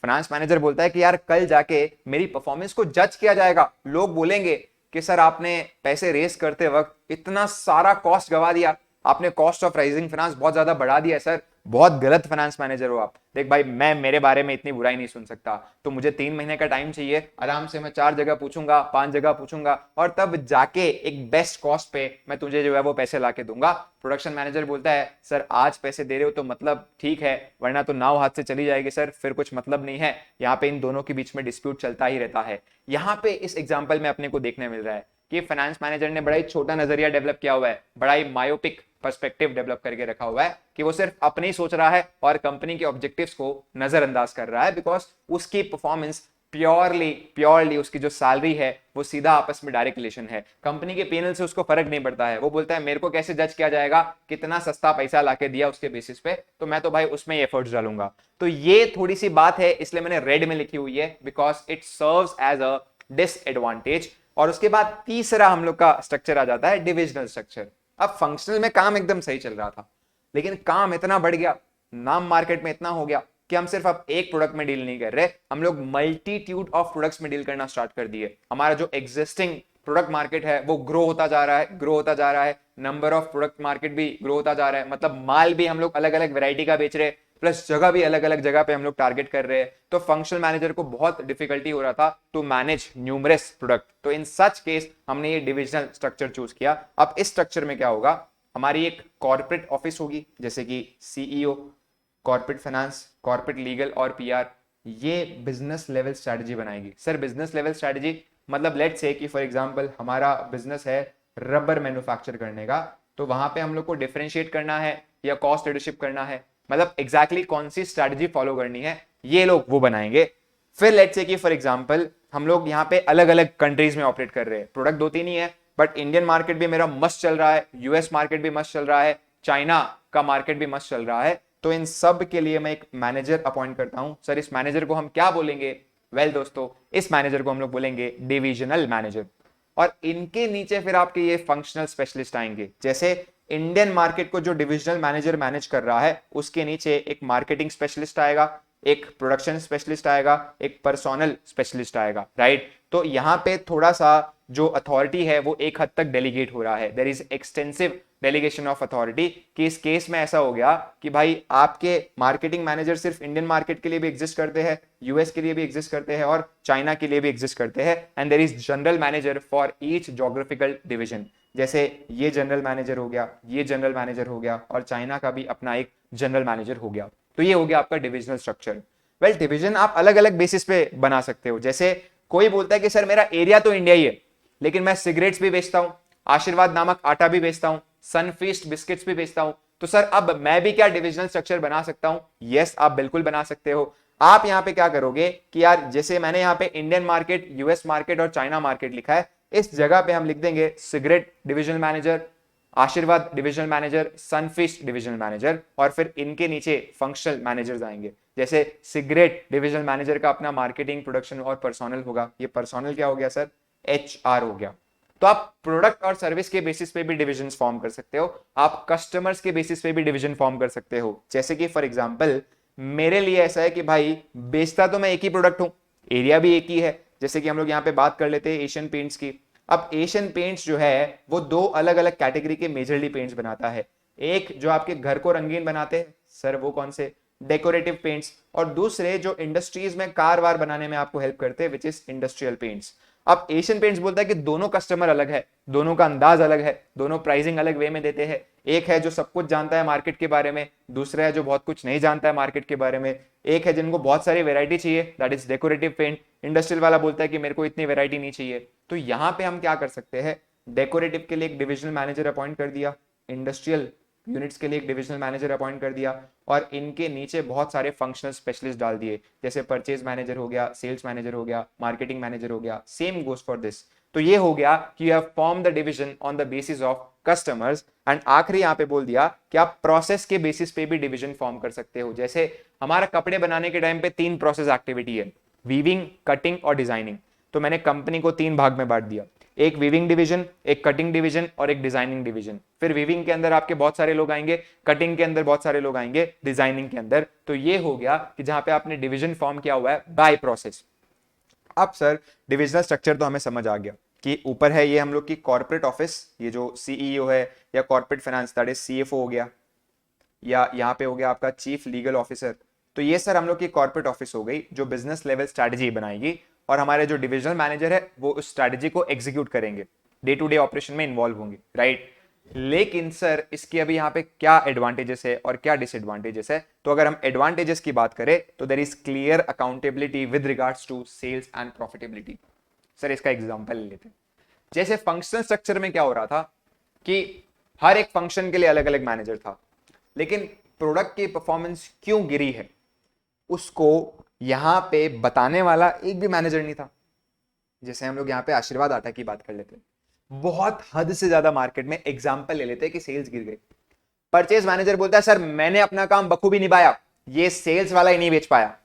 फाइनेंस मैनेजर बोलता है कि यार कल जाके मेरी परफॉर्मेंस को जज किया जाएगा, लोग बोलेंगे कि सर आपने पैसे रेस करते वक्त इतना सारा कॉस्ट गवा दिया, आपने कॉस्ट ऑफ राइजिंग फाइनेंस बहुत ज्यादा बढ़ा दिया है, सर बहुत गलत फाइनेंस मैनेजर हो आप। देख भाई, मैं मेरे बारे में इतनी बुराई नहीं सुन सकता, तो मुझे 3 महीने का टाइम चाहिए, आराम से मैं 4 जगह पूछूंगा, 5 जगह पूछूंगा, और तब जाके एक बेस्ट कॉस्ट पे मैं तुझे जो है वो पैसे ला के दूंगा। प्रोडक्शन मैनेजर बोलता है सर आज पैसे दे रहे हो तो मतलब ठीक है, वरना तो नाव हाथ से चली जाएगी सर, फिर कुछ मतलब नहीं है। यहाँ पे इन दोनों के बीच में डिस्प्यूट चलता ही रहता है। यहाँ पे इस एग्जाम्पल में अपने को देखने मिल रहा है कि फाइनेंस मैनेजर ने बड़ा ही छोटा नजरिया डेवलप किया हुआ है, बड़ा ही मायोपिक पर्सपेक्टिव डेवलप करके रखा हुआ है, कि वो सिर्फ अपने ही सोच रहा है और कंपनी के ऑब्जेक्टिव्स को नजरअंदाज कर रहा है, बिकॉज उसकी परफॉर्मेंस प्योरली उसकी जो सैलरी है वो सीधा आपस में डायरेक्ट रिलेशन है, कंपनी के पीएनएल से उसको फर्क नहीं पड़ता है। वो बोलता है मेरे को कैसे जज किया जाएगा, कितना सस्ता पैसा लाके दिया उसके बेसिस पे, तो मैं तो भाई उसमें एफर्ट्स डालूंगा। तो ये थोड़ी सी बात है, इसलिए मैंने रेड में लिखी हुई है, because it serves as a disadvantage. और उसके बाद तीसरा हम लोग का स्ट्रक्चर आ जाता है डिविजनल स्ट्रक्चर। अब फंक्शनल में काम एकदम सही चल रहा था, लेकिन काम इतना बढ़ गया, नाम मार्केट में इतना हो गया कि हम सिर्फ अब एक प्रोडक्ट में डील नहीं कर रहे, हम लोग मल्टीट्यूड ऑफ प्रोडक्ट्स में डील करना स्टार्ट कर दिए। हमारा जो एग्जिस्टिंग प्रोडक्ट मार्केट है वो ग्रो होता जा रहा है, ग्रो होता जा रहा है, नंबर ऑफ प्रोडक्ट मार्केट भी ग्रो होता जा रहा है, मतलब माल भी हम लोग अलग अलग वैरायटी का बेच रहे हैं, प्लस जगह भी अलग अलग जगह पे हम लोग टारगेट कर रहे हैं। तो फंक्शनल मैनेजर को बहुत डिफिकल्टी हो रहा था टू मैनेज न्यूमरस प्रोडक्ट, तो इन सच केस हमने ये डिविजनल स्ट्रक्चर चूज किया। अब इस स्ट्रक्चर में क्या होगा, हमारी एक कॉर्पोरेट ऑफिस होगी, जैसे कि CEO, corporate finance, corporate legal और पीआर, ये बिजनेस लेवल स्ट्रेटजी बनाएगी। सर बिजनेस लेवल स्ट्रेटजी मतलब लेट्स से कि फॉर एग्जांपल हमारा बिजनेस है रबर मैन्युफैक्चर करने का, तो वहां पे हम लोग को डिफरेंशिएट करना है या कॉस्ट लीडरशिप करना है, मतलब एग्जैक्टली कौन सी स्ट्रैटेजी फॉलो करनी है, ये लोग वो बनाएंगे। फिर लेट्स से कि फॉर एग्जांपल हम लोग यहाँ पे अलग अलग कंट्रीज में ऑपरेट कर रहे हैं, प्रोडक्ट दो तीन ही है, बट इंडियन मार्केट भी मेरा मस्त चल रहा है, यूएस मार्केट भी मस्त चल रहा है, चाइना का मार्केट भी मस्त चल रहा है, तो इन सब के लिए मैं एक मैनेजर अपॉइंट करता हूं। सर इस मैनेजर को हम क्या बोलेंगे? वेल दोस्तों, इस मैनेजर को हम लोग बोलेंगे डिविजनल मैनेजर। और इनके नीचे फिर आपके ये फंक्शनल स्पेशलिस्ट आएंगे। जैसे इंडियन मार्केट को जो डिविजनल मैनेजर मैनेज कर रहा है, उसके नीचे एक मार्केटिंग स्पेशलिस्ट आएगा, एक प्रोडक्शन स्पेशलिस्ट आएगा, एक पर्सोनल स्पेशलिस्ट आएगा, राइट। तो यहां पे थोड़ा सा जो अथॉरिटी है वो एक हद तक डेलीगेट हो रहा है, there is extensive delegation of authority. कि इस केस में ऐसा हो गया कि भाई आपके मार्केटिंग मैनेजर सिर्फ इंडियन मार्केट के लिए भी एग्जिस्ट करते हैं, यूएस के लिए भी एग्जिस्ट करते हैं और चाइना के लिए भी एग्जिस्ट करते हैं, and there is general manager for each geographical division. जैसे ये जनरल मैनेजर हो गया, ये जनरल मैनेजर हो गया, और चाइना का भी अपना एक जनरल मैनेजर हो गया। तो ये हो गया आपका डिविजनल स्ट्रक्चर। वेल डिवीजन आप अलग अलग बेसिस पे बना सकते हो। जैसे कोई बोलता है कि सर मेरा एरिया तो इंडिया ही है, लेकिन मैं सिगरेट्स भी बेचता हूं, आशीर्वाद नामक आटा भी बेचता हूं, सनफीस्ट बिस्किट्स भी बेचता हूं, तो सर अब मैं भी क्या डिविजनल स्ट्रक्चर बना सकता हूं? यस, आप बिल्कुल बना सकते हो। आप यहां पे क्या करोगे कि यार जैसे मैंने यहां पे इंडियन मार्केट, यूएस मार्केट और चाइना मार्केट लिखा है, इस जगह पे हम लिख देंगे सिगरेट डिविजनल मैनेजर, आशीर्वाद divisional manager, Sunfeast divisional manager, और फिर इनके नीचे फंक्शनल मैनेजर्स आएंगे। जैसे सिगरेट डिविजनल मैनेजर का अपना मार्केटिंग, प्रोडक्शन और पर्सोनल होगा। ये पर्सोनल क्या हो गया सर? एचआर हो गया। तो आप प्रोडक्ट और सर्विस के बेसिस पे भी डिविजन फॉर्म कर सकते हो, आप कस्टमर्स के बेसिस पे भी डिविजन फॉर्म कर सकते हो। जैसे कि फॉर एग्जांपल मेरे लिए ऐसा है कि भाई बेचता तो मैं एक ही प्रोडक्ट हूं, एरिया भी एक ही है। जैसे कि हम लोग यहाँ पे बात कर लेते हैं एशियन पेंट्स की। अब एशियन पेंट्स जो है वो दो अलग अलग कैटेगरी के मेजरली पेंट्स बनाता है। एक जो आपके घर को रंगीन बनाते हैं सर, वो कौन से? Decorative paints. और दूसरे जो इंडस्ट्रीज में कार वार बनाने में आपको हेल्प करते हैं, विच इज इंडस्ट्रियल पेंट्स। अब एशियन पेंट्स बोलता है कि दोनों कस्टमर अलग है, दोनों का अंदाज अलग है, दोनों प्राइसिंग अलग वे में देते हैं। एक है जो सब कुछ जानता है मार्केट के बारे में, दूसरा है जो बहुत कुछ नहीं जानता है मार्केट के बारे में। एक है जिनको बहुत सारी वेरायटी चाहिए, that is decorative paint. Industrial वाला बोलता है कि मेरे को इतनी वेरायटी नहीं चाहिए। तो यहां पे हम क्या कर सकते हैं? डेकोरेटिव के लिए एक डिविजनल मैनेजर अपॉइंट कर दिया, इंडस्ट्रियल यूनिट्स के लिए एक डिविजनल मैनेजर अपॉइंट कर दिया, और इनके नीचे बहुत सारे फंक्शनल स्पेशलिस्ट डाल दिए। जैसे परचेज मैनेजर हो गया, सेल्स मैनेजर हो गया, मार्केटिंग मैनेजर हो गया, सेम गोज फॉर दिस। तो ये हो गया कि you have form the division on the basis of customers. And आखिरी यहां पे बोल दिया कि आप प्रोसेस के बेसिस पे भी डिवीजन फॉर्म कर सकते हो। जैसे हमारा कपड़े बनाने के टाइम पे 3 प्रोसेस एक्टिविटी है, वीविंग, कटिंग और डिजाइनिंग। तो मैंने कंपनी को 3 भाग में बांट दिया, एक वीविंग डिवीजन, एक कटिंग डिवीजन और एक डिजाइनिंग डिवीजन। फिर वीविंग के अंदर आपके बहुत सारे लोग आएंगे, कटिंग के अंदर बहुत सारे लोग आएंगे, डिजाइनिंग के अंदर। तो ये हो गया कि जहां पे आपने डिवीजन फॉर्म किया हुआ है बाय प्रोसेस। अब सर डिविजनल स्ट्रक्चर तो हमें समझ आ गया कि ऊपर है ये हम लोग की कॉर्पोरेट ऑफिस, ये जो सीईओ है या corporate finance that is CFO हो गया, या यहाँ पे हो गया आपका चीफ लीगल ऑफिसर। तो ये सर हम लोग की कॉर्पोरेट ऑफिस हो गई जो बिजनेस लेवल स्ट्रैटेजी बनाएगी, और हमारे जो डिविजनल मैनेजर है वो उस स्ट्रैटेजी को एग्जीक्यूट करेंगे, डे टू डे ऑपरेशन में इन्वॉल्व होंगे, राइट। लेकिन सर इसकी अभी यहाँ पे क्या एडवांटेजेस है और क्या डिसएडवांटेजेस है? तो अगर हम एडवांटेजेस की बात करें तो there is clear accountability with regards to sales and profitability. Sir इसका एग्जांपल ले लेते हैं। जैसे फंक्शनल स्ट्रक्चर में क्या हो रहा था कि हर एक फंक्शन के लिए अलग अलग मैनेजर था, लेकिन प्रोडक्ट की परफॉर्मेंस क्यों गिरी है उसको यहां पे बताने वाला एक भी मैनेजर नहीं था। जैसे हम लोग यहाँ पे आशीर्वाद आटा की बात कर लेते हैं, बहुत हद से ज्यादा मार्केट में एग्जांपल ले लेते हैं कि सेल्स गिर गई। परचेज मैनेजर बोलता है सर मैंने अपना काम बखूबी निभाया, ये सेल्स वाला ही नहीं बेच पाया।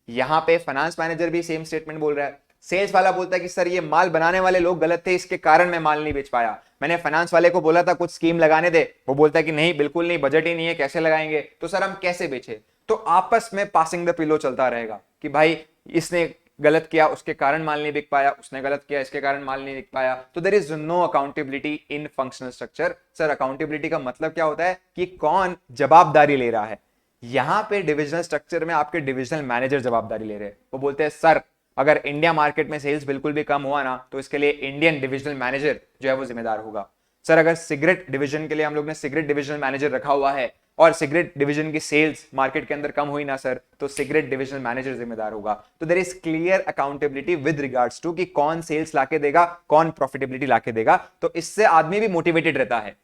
यहां पे फाइनेंस मैनेजर भी सेम स्टेटमेंट बोल रहा है। सेल्स वाला बोलता है कि सर ये माल बनाने वाले लोग गलत थे, इसके कारण मैं माल नहीं बेच पाया। मैंने फाइनेंस वाले को बोला था कुछ स्कीम लगाने दे, वो बोलता है कि नहीं बिल्कुल नहीं, बजट ही नहीं है, कैसे लगाएंगे? तो सर हम कैसे बेचे? तो आपस में पासिंग द पिलो चलता रहेगा कि भाई इसने गलत किया उसके कारण माल नहीं बिक पाया, उसने गलत किया इसके कारण माल नहीं बिक पाया। तो there is no accountability in functional structure. Sir accountability का मतलब क्या होता है कि कौन जवाबदारी ले रहा है। यहां पे डिविजनल स्ट्रक्चर में आपके डिविजनल मैनेजर जवाबदारी ले रहे हैं। वो बोलते हैं सर अगर इंडिया मार्केट में सेल्स बिल्कुल भी कम हुआ ना तो इसके लिए इंडियन डिविजनल मैनेजर जो है वो जिम्मेदार होगा। सर अगर सिगरेट डिवीजन के लिए हम लोग ने सिगरेट डिविजनल मैनेजर रखा हुआ है और सिगरेट डिवीजन की सेल्स मार्केट के अंदर कम हुई ना सर, तो सिगरेट डिविजनल मैनेजर जिम्मेदार होगा। तो there is clear accountability with regards to कि कौन सेल्स लाके देगा, कौन प्रॉफिटेबिलिटी लाके देगा। तो इससे आदमी भी मोटिवेटेड रहता है,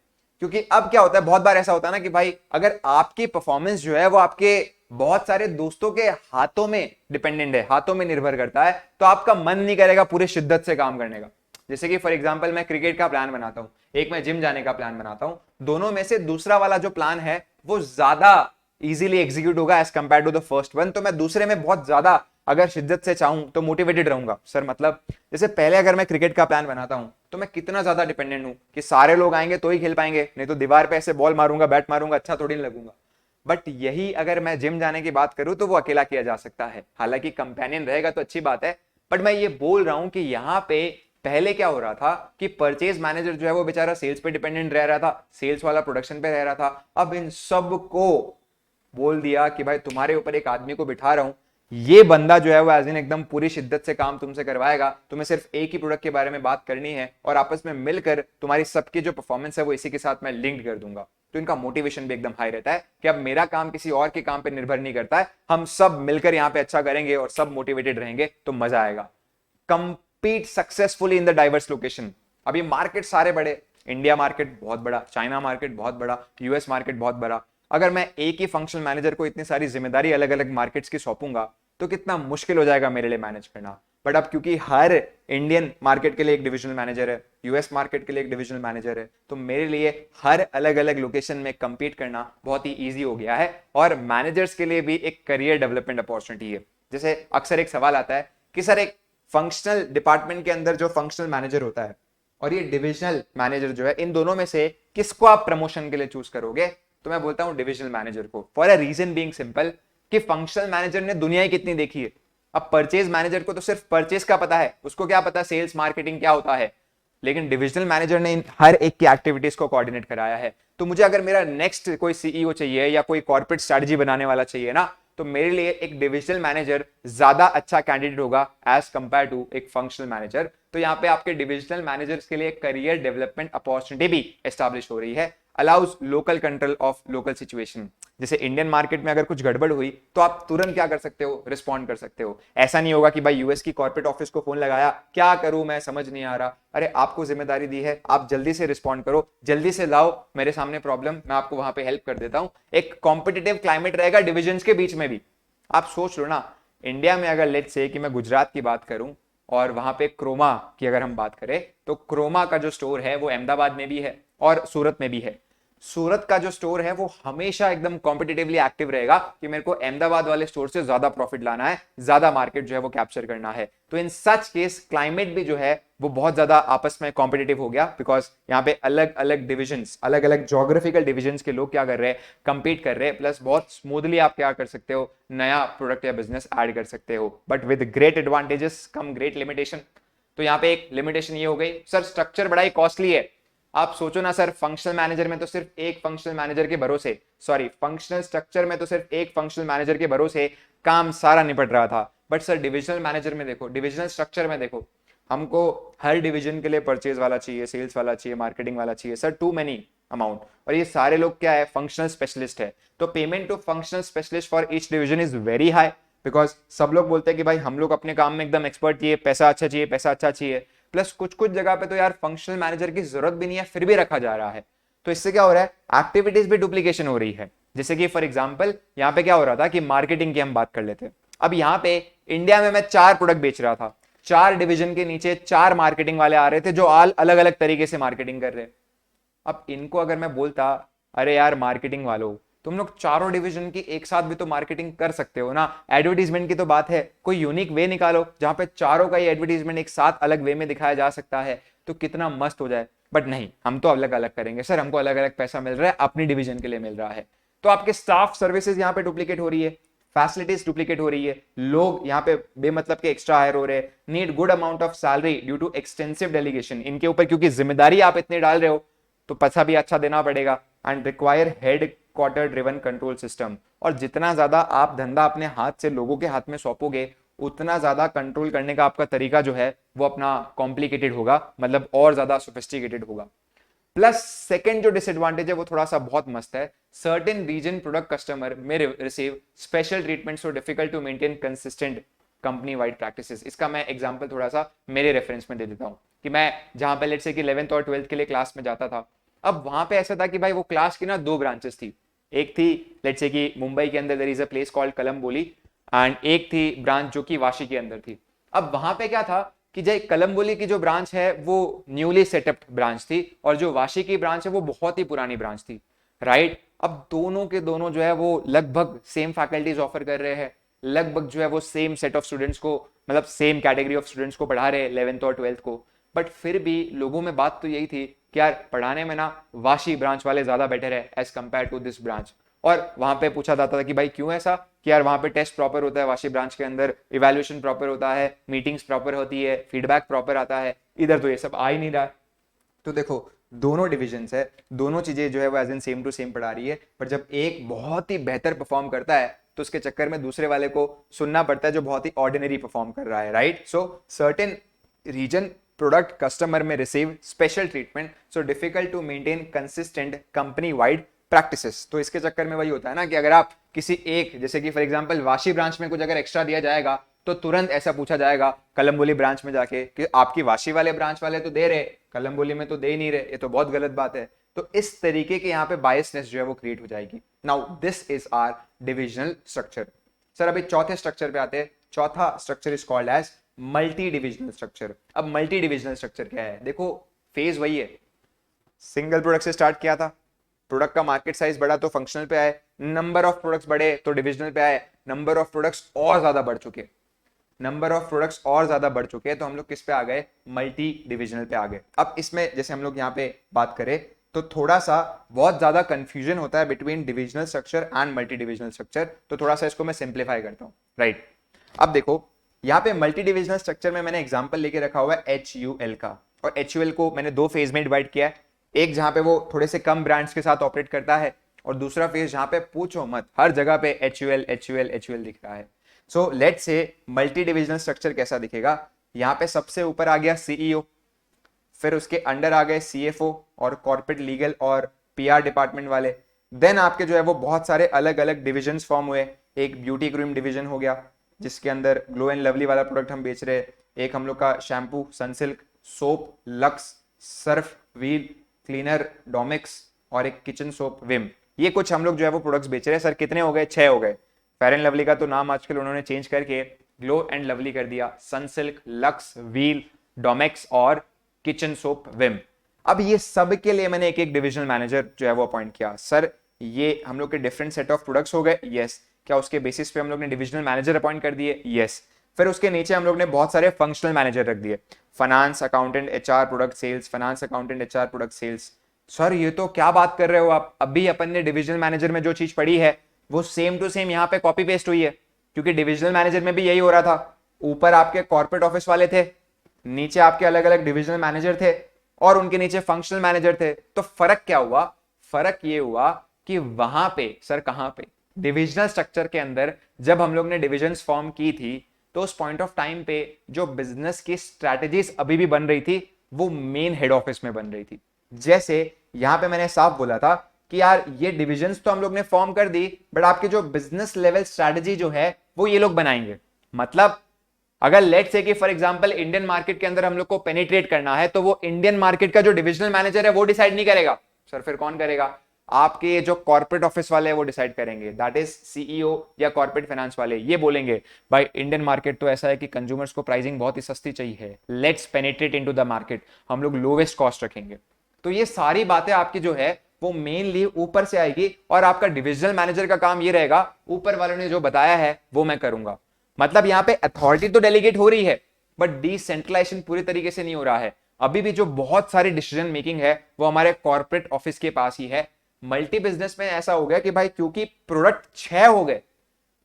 क्योंकि अब क्या होता है, बहुत बार ऐसा होता है ना कि भाई अगर आपकी परफॉर्मेंस जो है वो आपके बहुत सारे दोस्तों के हाथों में डिपेंडेंट है, हाथों में निर्भर करता है, तो आपका मन नहीं करेगा पूरे शिद्दत से काम करने का। जैसे कि फॉर एग्जांपल मैं क्रिकेट का प्लान बनाता हूं, एक मैं जिम जाने का प्लान बनाता हूं, दोनों में से दूसरा वाला जो प्लान है वो ज्यादा इजीली एग्जीक्यूट होगा as compare to the first one. तो मैं दूसरे में बहुत ज्यादा अगर शिद्दत से चाहूं तो मोटिवेटेड रहूंगा सर। मतलब जैसे पहले अगर मैं क्रिकेट का प्लान बनाता हूं तो मैं कितना ज्यादा डिपेंडेंट हूं कि सारे लोग आएंगे तो ही खेल पाएंगे, नहीं तो दीवार पे ऐसे बॉल मारूंगा, बैट मारूंगा, अच्छा थोड़ी नहीं लगूंगा। बट यही अगर मैं जिम जाने की बात करूं तो वो अकेला किया जा सकता है, हालांकि कंपेनियन रहेगा तो अच्छी बात है। बट मैं ये बोल रहा हूं कि यहां पे पहले क्या हो रहा था कि परचेज मैनेजर जो है वो बेचारा सेल्स पे डिपेंडेंट रह रहा था, सेल्स वाला प्रोडक्शन पे रह रहा था। अब इन सब को बोल दिया कि भाई तुम्हारे ऊपर एक आदमी को बिठा रहा हूं, ये बंदा जो है वो एज इन एकदम पूरी शिद्दत से काम तुमसे करवाएगा, तुम्हें सिर्फ एक ही प्रोडक्ट के बारे में बात करनी है और आपस में मिलकर तुम्हारी सबकी जो परफॉर्मेंस है वो इसी के साथ मैं लिंक कर दूंगा। तो इनका मोटिवेशन भी एकदम हाई रहता है कि अब मेरा काम किसी और के काम पे निर्भर नहीं करता है, हम सब मिलकर यहाँ पे अच्छा करेंगे और सब मोटिवेटेड रहेंगे तो मजा आएगा। Compete successfully in the diverse location. अभी मार्केट सारे बड़े, इंडिया मार्केट बहुत बड़ा, चाइना मार्केट बहुत बड़ा, यूएस मार्केट बहुत बड़ा। अगर मैं एक ही फंक्शनल मैनेजर को इतनी सारी जिम्मेदारी अलग अलग मार्केट्स की सौंपूंगा तो कितना मुश्किल हो जाएगा मेरे लिए मैनेज करना। बट अब क्योंकि हर इंडियन मार्केट के लिए एक डिविजनल मैनेजर है, यूएस मार्केट के लिए एक डिविजनल मैनेजर है, तो मेरे लिए हर अलग अलग लोकेशन में कंपीट करना बहुत ही ईजी हो गया है। और मैनेजर्स के लिए भी एक करियर डेवलपमेंट अपॉर्चुनिटी है। जैसे अक्सर एक सवाल आता है कि सर एक फंक्शनल डिपार्टमेंट के अंदर जो फंक्शनल मैनेजर होता है और ये डिविजनल मैनेजर जो है, इन दोनों में से किसको आप प्रमोशन के लिए चूज करोगे? तो मैं बोलता हूं डिविजनल मैनेजर को, for a reason being simple कि फंक्शनल मैनेजर ने दुनिया ही कितनी देखी है। अब परचेज मैनेजर को तो सिर्फ परचेज का पता है, उसको क्या पता सेल्स मार्केटिंग क्या होता है, लेकिन डिविजनल मैनेजर ने इन हर एक की एक्टिविटीज को कोऑर्डिनेट कराया है। तो मुझे अगर मेरा नेक्स्ट कोई सीईओ चाहिए या कोई कॉर्पोरेट स्ट्रेटजी बनाने वाला चाहिए ना, तो मेरे लिए एक डिविजनल मैनेजर ज्यादा अच्छा कैंडिडेट होगा एज कंपेयर टू एक फंक्शनल मैनेजर। तो यहाँ पे आपके डिविजनल मैनेजर्स के लिए करियर डेवलपमेंट अपॉर्चुनिटी भी एस्टैब्लिश हो रही है। Allows local control of local situation. जैसे इंडियन मार्केट में अगर कुछ गड़बड़ हुई तो आप तुरंत क्या कर सकते हो, रिस्पॉन्ड कर सकते हो। ऐसा नहीं होगा कि भाई यूएस की कॉर्पोरेट ऑफिस को फोन लगाया, क्या करूं मैं समझ नहीं आ रहा। अरे आपको जिम्मेदारी दी है, आप जल्दी से रिस्पॉन्ड करो, जल्दी से लाओ मेरे सामने प्रॉब्लम, मैं आपको वहां पे हेल्प कर देता हूं। एक कॉम्पिटिटिव क्लाइमेट रहेगा डिविजन्स के बीच में भी। आप सोच लो ना, इंडिया में अगर लेट्स से कि मैं गुजरात की बात करूं और वहां पे क्रोमा की अगर हम बात करें, तो क्रोमा का जो स्टोर है वो अहमदाबाद में भी है और सूरत में भी है। सूरत का जो स्टोर है वो हमेशा एकदम कॉम्पिटिटिवली एक्टिव रहेगा कि मेरे को अहमदाबाद वाले स्टोर से ज्यादा प्रॉफिट लाना है, ज्यादा मार्केट जो है वो कैप्चर करना है। तो इन सच केस क्लाइमेट भी जो है वो बहुत ज्यादा आपस में कॉम्पिटिटिव हो गया, बिकॉज यहाँ पे अलग अलग डिविजन्स, अलग अलग जोग्राफिकल डिविजन्स के लोग क्या कर रहे हैं, कंपीट कर रहे हैं। प्लस बहुत स्मूथली आप क्या कर सकते हो, नया प्रोडक्ट या बिजनेस ऐड कर सकते हो। But with great advantages come great limitation. तो यहाँ पे एक लिमिटेशन ये हो गई, सर स्ट्रक्चर बड़ा ही कॉस्टली है। आप सोचो ना सर, फंक्शनल मैनेजर में तो सिर्फ एक फंक्शनल मैनेजर के भरोसे, सॉरी फंक्शनल स्ट्रक्चर में तो सिर्फ एक फंक्शनल मैनेजर के भरोसे काम सारा निपट रहा था। बट सर डिविजनल मैनेजर में देखो, डिविजनल स्ट्रक्चर में देखो, हमको हर डिवीजन के लिए परचेज वाला चाहिए, सेल्स वाला चाहिए, मार्केटिंग वाला चाहिए, सर टू मेनी अमाउंट। और ये सारे लोग क्या है, फंक्शनल स्पेशलिस्ट है। तो payment to functional specialist for each division is very high, because सब लोग बोलते हैं कि भाई हम लोग अपने काम में एकदम एक्सपर्ट चाहिए, पैसा अच्छा चाहिए, पैसा अच्छा चाहिए। प्लस कुछ कुछ जगह पे तो यार फंक्शनल मैनेजर की जरूरत भी नहीं है, फिर भी रखा जा रहा है। तो इससे क्या हो रहा है, एक्टिविटीज भी डुप्लीकेशन हो रही है। जैसे कि फॉर एग्जांपल यहाँ पे क्या हो रहा था कि मार्केटिंग की हम बात कर लेते हैं। अब यहाँ पे इंडिया में मैं 4 प्रोडक्ट बेच रहा था, 4 डिवीजन के नीचे 4 मार्केटिंग वाले आ रहे थे जो अलग अलग तरीके से मार्केटिंग कर रहे। अब इनको अगर मैं बोलता, अरे यार मार्केटिंग वालों, तुम लोग चारों डिवीजन की एक साथ भी तो मार्केटिंग कर सकते हो ना, एडवर्टीजमेंट की तो बात है, कोई यूनिक वे निकालो जहां पे चारों का ही एडवर्टीजमेंट एक साथ अलग वे में दिखाया जा सकता है, तो कितना मस्त हो जाए। बट नहीं, हम तो अलग अलग करेंगे सर, हमको अलग अलग पैसा मिल रहा है, अपनी डिवीजन के लिए मिल रहा है। तो आपके स्टाफ सर्विसेज यहाँ पे डुप्लीकेट हो रही है, फैसिलिटीज डुप्लीकेट हो रही है, लोग यहाँ पे बेमतलब के एक्स्ट्रा हायर हो रहे हैं, need good amount of salary due to extensive delegation. इनके ऊपर क्योंकि जिम्मेदारी आप इतनी डाल रहे हो तो पैसा भी अच्छा देना पड़ेगा। And require head quarter driven control system. और जितना ज्यादा आप धंधा अपने हाथ से लोगों के हाथ में सौंपोगे, उतना ज्यादा कंट्रोल करने का आपका तरीका जो है वो अपना कॉम्प्लिकेटेड होगा, मतलब और ज्यादा सोफिस्टिकेटेड होगा। प्लस सेकंड जो डिसएडवांटेज है वो थोड़ा सा बहुत मस्त है, सर्टेन रीजन प्रोडक्ट कस्टमर में receive special treatment so difficult to maintain consistent company wide practices. इसका मैं एग्जांपल थोड़ा सा मेरे रेफरेंस में दे देता हूँ कि मैं जहां पे लेट्स से कि 11th और 12th के लिए क्लास में जाता था, अब वहां पे ऐसा था कि भाई वो क्लास की ना 2 ब्रांचेस थी। एक थी लेट्स से कि मुंबई के अंदर there is a place called Kalamboli, and एक थी ब्रांच जो कि वाशी के अंदर थी। अब वहां पे क्या था कि जो कलम्बोली की जो ब्रांच है वो न्यूली सेटअप ब्रांच थी, और जो वाशी की ब्रांच है वो बहुत ही पुरानी ब्रांच थी, राइट। अब दोनों के दोनों जो है वो लगभग सेम फैकल्टीज ऑफर कर रहे हैं, लगभग जो है वो सेम सेट ऑफ स्टूडेंट्स को, मतलब सेम कैटेगरी ऑफ स्टूडेंट्स को पढ़ा रहे हैं 11th और 12th को। बट फिर भी लोगों में बात तो यही थी कि यार पढ़ाने में ना वाशी ब्रांच वाले ज्यादा बेटर है as compare to this branch. और वहां पे पूछा जाता था कि भाई क्यों ऐसा, कि यार वहां पे टेस्ट प्रॉपर होता है वाशी ब्रांच के अंदर, इवैल्यूएशन प्रॉपर होता है, मीटिंग्स प्रॉपर होती है, फीडबैक प्रॉपर आता है, इधर तो ये सब आ ही नहीं रहा। तो देखो दोनों डिविजन्स है, दोनों चीजें जो है वो as in same to same पढ़ा रही है, पर जब एक बहुत ही बेहतर परफॉर्म करता है तो उसके चक्कर में दूसरे वाले को सुनना पड़ता है जो बहुत ही ऑर्डिनरी परफॉर्म कर रहा है, right. So certain region product customer में receive special treatment so difficult to maintain consistent company wide practices. तो इसके चक्कर में वही होता है ना कि अगर आप किसी एक, जैसे कि फॉर एग्जांपल वाशी ब्रांच में कुछ अगर एक्स्ट्रा दिया जाएगा तो तुरंत ऐसा पूछा जाएगा कलम्बोली ब्रांच में जाके कि आपकी वाशी वाले ब्रांच वाले तो दे रहे, कलम्बोली में तो दे ही नहीं रहे, ये तो बहुत गलत बात है। तो इस तरीके के यहाँ पे बायसनेस जो है वो क्रिएट हो जाएगी। Now this is our divisional structure. Sir अभी चौथे स्ट्रक्चर पे आते हैं। चौथा structure is called as multi divisional structure. अब मल्टी डिविजनल स्ट्रक्चर क्या है, देखो फेज वही है, सिंगल प्रोडक्ट से स्टार्ट किया था, प्रोडक्ट का मार्केट साइज बढ़ा तो फंक्शनल पे आए, नंबर ऑफ प्रोडक्ट्स बढ़े तो डिविजनल पे आए, नंबर ऑफ प्रोडक्ट्स और ज्यादा बढ़ चुके, नंबर ऑफ प्रोडक्ट्स और ज्यादा बढ़ चुके हैं तो हम लोग किस पे आ गए, मल्टी डिविजनल पे आ गए। अब इसमें जैसे हम लोग यहाँ पे बात करें तो थोड़ा सा बहुत ज्यादा कंफ्यूजन होता है between divisional structure and multi divisional structure, तो थोड़ा सा इसको मैं सिंप्लीफाई करता हूँ, राइट। अब देखो यहाँ पे मल्टी डिविजनल स्ट्रक्चर में मैंने एग्जांपल लेके रखा हुआ है HUL का, और HUL को मैंने 2 फेज में डिवाइड किया है, एक जहां पे वो थोड़े से कम ब्रांड्स के साथ ऑपरेट करता है, और दूसरा फेज जहां पे पूछो मत हर जगह पे HUL दिख रहा है। So let's say multi divisional structure कैसा दिखेगा, यहाँ पे सबसे ऊपर आ गया CEO, फिर उसके अंडर आ गए CFO और कॉर्पोरेट लीगल और PR डिपार्टमेंट वाले, देन आपके जो है वो बहुत सारे अलग अलग डिविजन्स फॉर्म हुए। एक ब्यूटी क्रीम डिवीजन हो गया जिसके अंदर ग्लो एंड लवली वाला प्रोडक्ट हम बेच रहे हैं, एक हम लोग का shampoo Sunsilk, soap Lux, Surf Wheel, cleaner Domex, और एक किचन सोप विम। ये कुछ हम लोग जो है वो प्रोडक्ट्स बेच रहे हैं। सर कितने हो गए, 6 हो गए। फेयर एंड लवली का तो नाम आजकल उन्होंने चेंज करके ग्लो एंड लवली कर दिया, सनसिल्क, लक्स, व्हील, डोमेक्स और किचन सोप विम। अब ये सब के लिए मैंने एक एक डिविजनल मैनेजर जो है वो अपॉइंट किया। सर ये हम लोग के डिफरेंट सेट ऑफ प्रोडक्ट्स हो गए, यस। क्या उसके बेसिस पे हम लोग ने डिविजनल मैनेजर अपॉइंट कर दिए, यस। फिर उसके नीचे हम लोग ने बहुत सारे फंक्शनल मैनेजर रख दिए, finance accountant HR product sales, finance accountant HR product sales. Sir ये तो क्या बात कर रहे हो आप, अभी अपन ने डिविजनल मैनेजर में जो चीज पढ़ी है वो सेम टू सेम यहाँ पे कॉपी पेस्ट हुई है, क्योंकि डिविजनल मैनेजर में भी यही हो रहा था। ऊपर आपके कॉर्पोरेट ऑफिस वाले थे, नीचे आपके अलग अलग डिविजनल मैनेजर थे, और उनके नीचे फंक्शनल मैनेजर थे। तो फर्क क्या हुआ, फर्क ये हुआ कि वहां पे सर कहां पे डिविजनल स्ट्रक्चर के अंदर जब हम लोग ने डिविजन्स फॉर्म की थी तो उस पॉइंट ऑफ टाइम पे जो बिजनेस की स्ट्रैटेजीज अभी भी बन रही थी वो मेन हेड ऑफिस में बन रही थी। जैसे यहां पे मैंने साफ बोला था कि यार ये डिविजन्स तो हम लोग ने फॉर्म कर दी, बट आपकी जो बिजनेस लेवल स्ट्रैटेजी जो है वो ये लोग बनाएंगे। मतलब अगर लेट्स से कि फॉर एग्जांपल इंडियन मार्केट के अंदर हम लोग को पेनिट्रेट करना है तो वो इंडियन मार्केट का जो डिविजनल मैनेजर है वो डिसाइड नहीं करेगा। सर फिर कौन करेगा, आपके जो कॉर्पोरेट ऑफिस वाले हैं वो डिसाइड करेंगे, दैट इज CEO या कॉर्पोरेट फाइनेंस वाले। ये बोलेंगे भाई इंडियन मार्केट तो ऐसा है कि कंज्यूमर्स को प्राइसिंग बहुत ही सस्ती चाहिए, let's penetrate into the market, हम लोग लोवेस्ट कॉस्ट रखेंगे। तो ये सारी बातें आपकी जो है वो मेनली ऊपर से आएगी, और आपका डिविजनल मैनेजर का काम ये रहेगा ऊपर वालों ने जो बताया है वो मैं करूंगा। मतलब यहाँ पे अथॉरिटी तो डेलीगेट हो रही है बट डिसेंट्रलाइजेशन पूरी तरीके से नहीं हो रहा है। अभी भी जो बहुत सारी डिसीजन मेकिंग है वो हमारे कॉर्पोरेट ऑफिस के पास ही है। मल्टी बिजनेस में ऐसा हो गया कि भाई क्योंकि प्रोडक्ट 6 हो गए